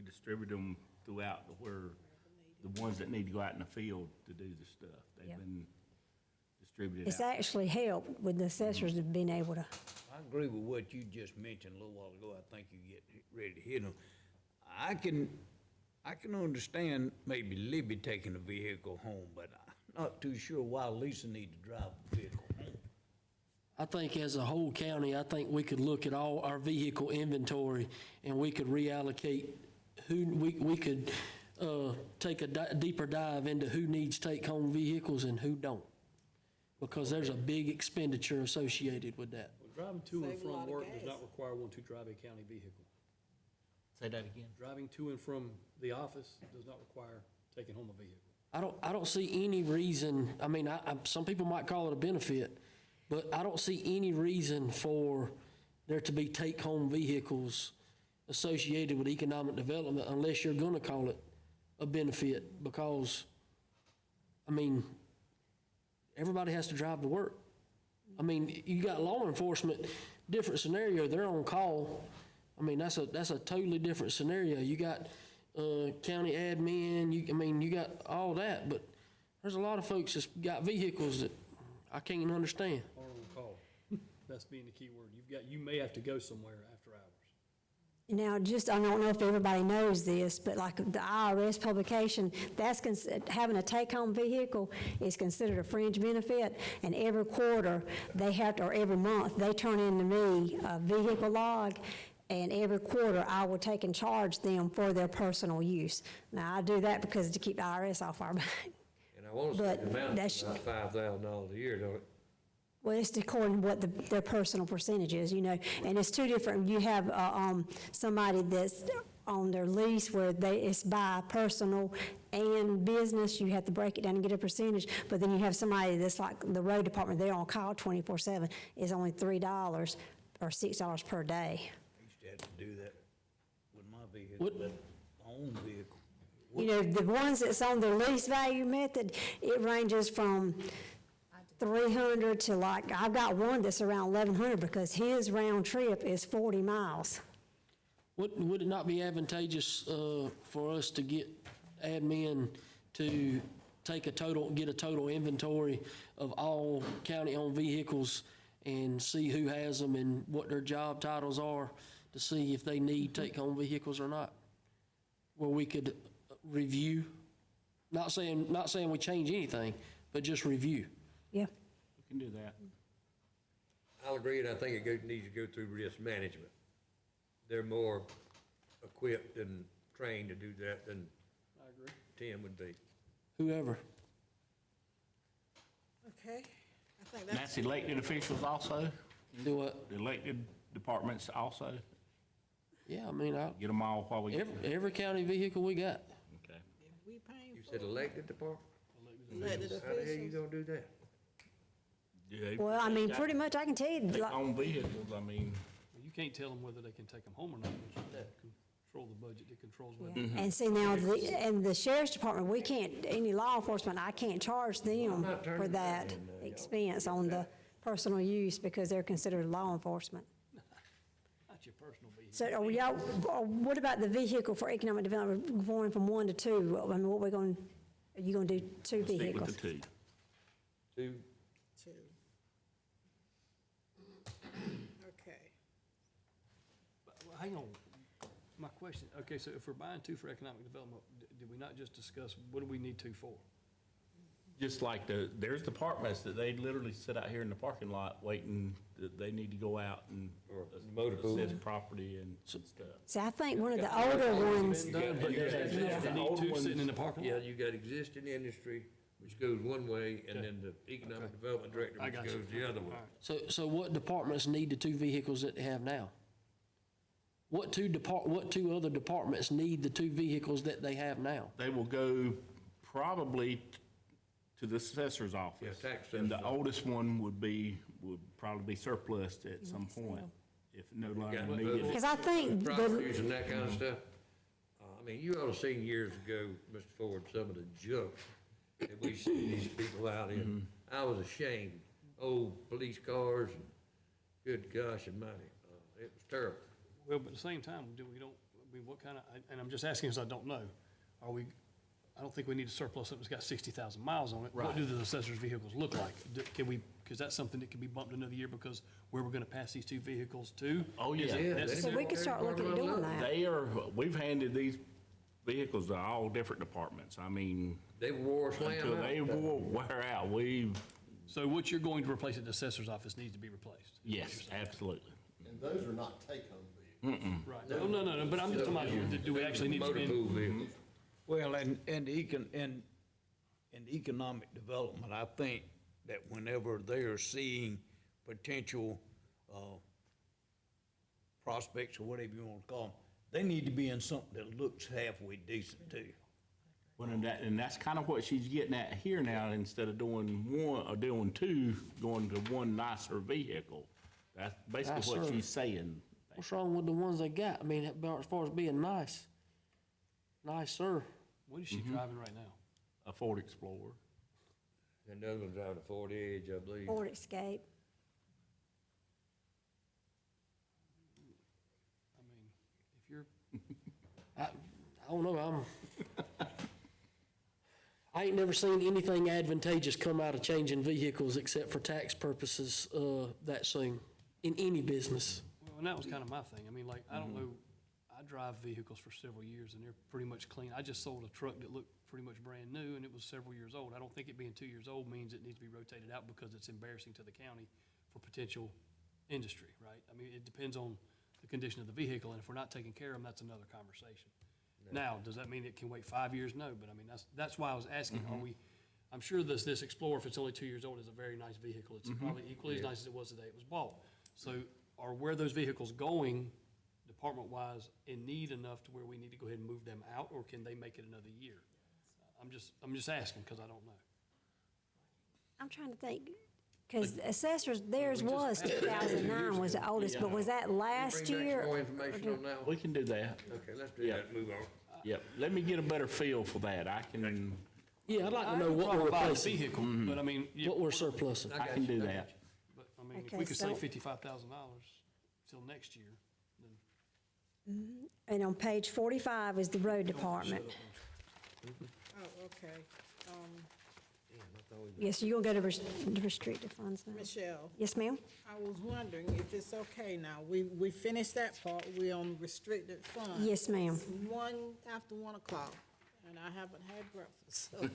distribute them throughout where the ones that need to go out in the field to do the stuff. They've Yep. been distributed It's out. actually helped with the assessors of being able to, I agree with what you just mentioned a little while ago. I think you get ready to hit them. I can understand maybe Libby taking a vehicle home, but I'm not too sure why Lisa need to drive the vehicle home. I think as a whole county, I think we could look at all our vehicle inventory and we could reallocate we could take a deeper dive into who needs take-home vehicles and who don't. Because there's a big expenditure associated with that. Driving to and Save a lot from of work does gas. not require one to drive a county vehicle. Say that again. Driving to and from the office does not require taking home a vehicle. I don't see any reason, I mean, some people might call it a benefit, but I don't see any reason for there to be take-home vehicles associated with economic development unless you're gonna call it a benefit, because, I mean, everybody has to drive to work. I mean, you got law enforcement, different scenario, they're on call. I mean, that's a totally different scenario. You got, county admin, you got all that, but there's a lot of folks that's got vehicles that I can't understand. Or on call. That's being the key word. You may have to go somewhere after hours. now, I don't know if everybody knows this, but like the IRS publication, having a take-home vehicle is considered a fringe benefit, and every quarter, or every month, they turn in to me a vehicle log, and every quarter, I will take and charge them for their personal use. Now, I do that because to keep the IRS off our back. And I wanna say But the amount that's- is about $5,000 a year, don't it? Well, it's according to what their personal percentage is, and it's two different, you have, somebody that's on their lease where it's by personal and business, you have to break it down and get a percentage, but then you have somebody that's like the road department, they're on call 24/7, is only $3 or $6 per day. I used to have to do that with my vehicle, What- my own vehicle. The ones that's on the lease value method, it ranges from 300 to I've got one that's around 1,100 because his round trip is 40 miles. Would it not be advantageous for us to get admin to get a total inventory of all county-owned vehicles and see who has them and what their job titles are to see if they need take-home vehicles or not? Where we could review, not saying we change anything, but just review. Yeah. We can do that. I'll agree, and I think it needs to go through risk management. They're more equipped and trained to do that than I agree. Tim would be. Whoever. Okay, I think And that's, that's elected officials also, Do what? elected departments also, Yeah, I mean, get them all while we. every county vehicle we got. Okay. we paying You for said elected department? elected How the hell you officials. gonna do that? Yeah, Well, I mean, pretty much I can tell you, Take on vehicles, I mean, You can't tell them whether they can take them home or not, but you control the budget that controls whether. and see now, and the sheriff's department, we can't, any law enforcement, I can't charge them not turning for it that down, y'all. expense on the personal use because they're considered law enforcement. Not your personal vehicle. So are y'all, what about the vehicle for economic development going from 1 to 2? I mean, are you gonna do 2 stick with vehicles? the two. Two, Two. Okay. Well, hang on. My question, okay, so if we're buying two for economic development, did we not just discuss, what do we need two for? Just like there's departments that they literally sit out here in the parking lot waiting, that they need to go out and motor pool. assess property and stuff. See, I think one of the older ones, Done, but they need two sitting in the parking Yeah, lot? you got existing industry, which goes one way, and then the economic development director, I which got you. goes the other way. All right. So what departments need the two vehicles that they have now? What two other departments need the two vehicles that they have now? They will go probably to the assessor's office. Yeah, tax And the assessor's office. oldest one would probably be surplus at some point, if no longer Got needed. because I think Properties the, and that kind of stuff. I mean, you ought to seen years ago, Mr. Ford, some of the junk that we see these people out in. I was ashamed. Old police cars, and good gosh almighty, it was terrible. Well, but at the same time, we don't, I mean, what kind of, and I'm just asking because I don't know. I don't think we need to surplus something that's got 60,000 miles on it. What do the assessor's vehicles look like? Can we, because that's something that can be bumped another year because where we're gonna pass these two vehicles to? Oh, yeah. so we could start looking at doing that. We've handed these vehicles to all different departments. I mean, They wore slam until out. they wear out, So what you're going to replace at the assessor's office needs to be replaced? yes, absolutely. And those are not take-home vehicles. Right. No, but I'm just talking about, do we actually need to Motor spend? pool vehicles. Well, and economic development, I think that whenever they are seeing potential, prospects or whatever you want to call them, they need to be in something that looks halfway decent too. Well, and that's kind of what she's getting at here now, instead of doing one, or doing two, going to one nicer vehicle. That's basically what Nicer. she's saying. What's wrong with the ones they got? I mean, as far as being nice. Nicer. What is she driving right now? A Ford Explorer. And the other one's driving a Ford Edge, I believe. Ford Escape. I mean, if you're, I don't know, I ain't never seen anything advantageous come out of changing vehicles except for tax purposes, that soon, in any business. well, and that was kind of my thing. I mean, like, I don't know, I drive vehicles for several years and they're pretty much clean. I just sold a truck that looked pretty much brand new and it was several years old. I don't think it being 2 years old means it needs to be rotated out because it's embarrassing to the county for potential industry, right? I mean, it depends on the condition of the vehicle, and if we're not taking care of them, that's another conversation. Now, does that mean it can wait 5 years? No, but I mean, that's why I was asking, I'm sure this Explorer, if it's only 2 years old, is a very nice vehicle. It's probably equally as nice as it was the day it was bought. So are where those vehicles going, department-wise, in need enough to where we need to go ahead and move them out, or can they make it another year? I'm just asking, because I don't know. I'm trying to think, because assessors, theirs was 2009 was the oldest, but was that last Bring back year? some more information on that We one. can do that. Okay, let's do Yeah. that, move on. Yep. Let me get a better feel for that. I can Yeah, I'd like I to know have a what we're problem buying a replacing, vehicle, but I mean, yeah, what we're surplusing. I can do that. but I mean, if Okay, we could so- save $55,000 till next year, then. And on page 45 is the road department. Oh, okay. Yes, you're going to go to the restricted funds now. Michelle, Yes, ma'am? I was wondering if it's okay now. We finished that part. We're on restricted funds. Yes, ma'am. After 1 o'clock, and I haven't had breakfast, so.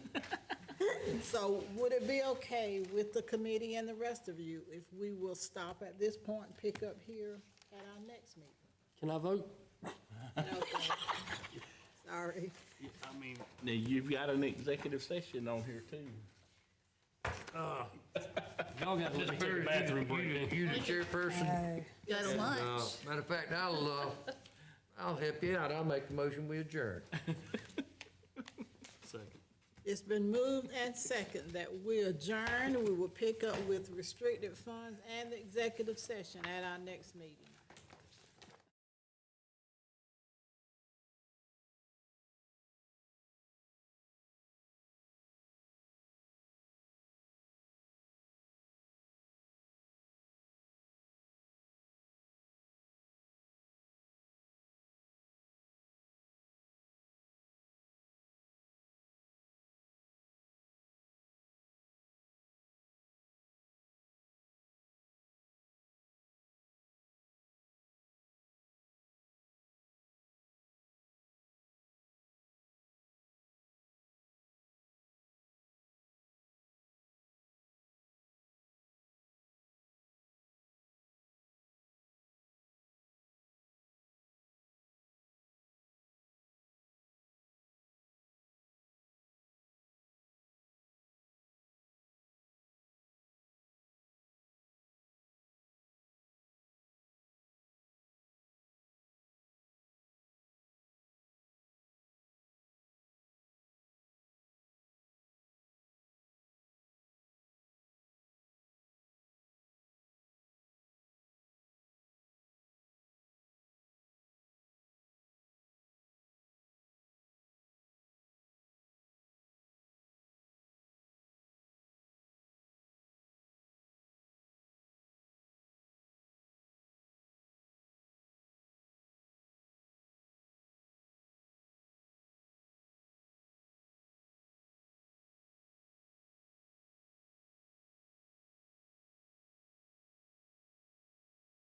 So would it be okay with the committee and the rest of you if we will stop at this point, and pick up here at our next meeting? Can I vote? Okay. Sorry. I mean, Now, you've got an executive session on here too. y'all got to let me take a bathroom break. You the chairperson? Go to lunch. Matter of fact, I'll help you out. I'll make the motion, we adjourn. Second. It's been moved and second that we adjourn. We will pick up with restricted funds and the executive session at our next meeting.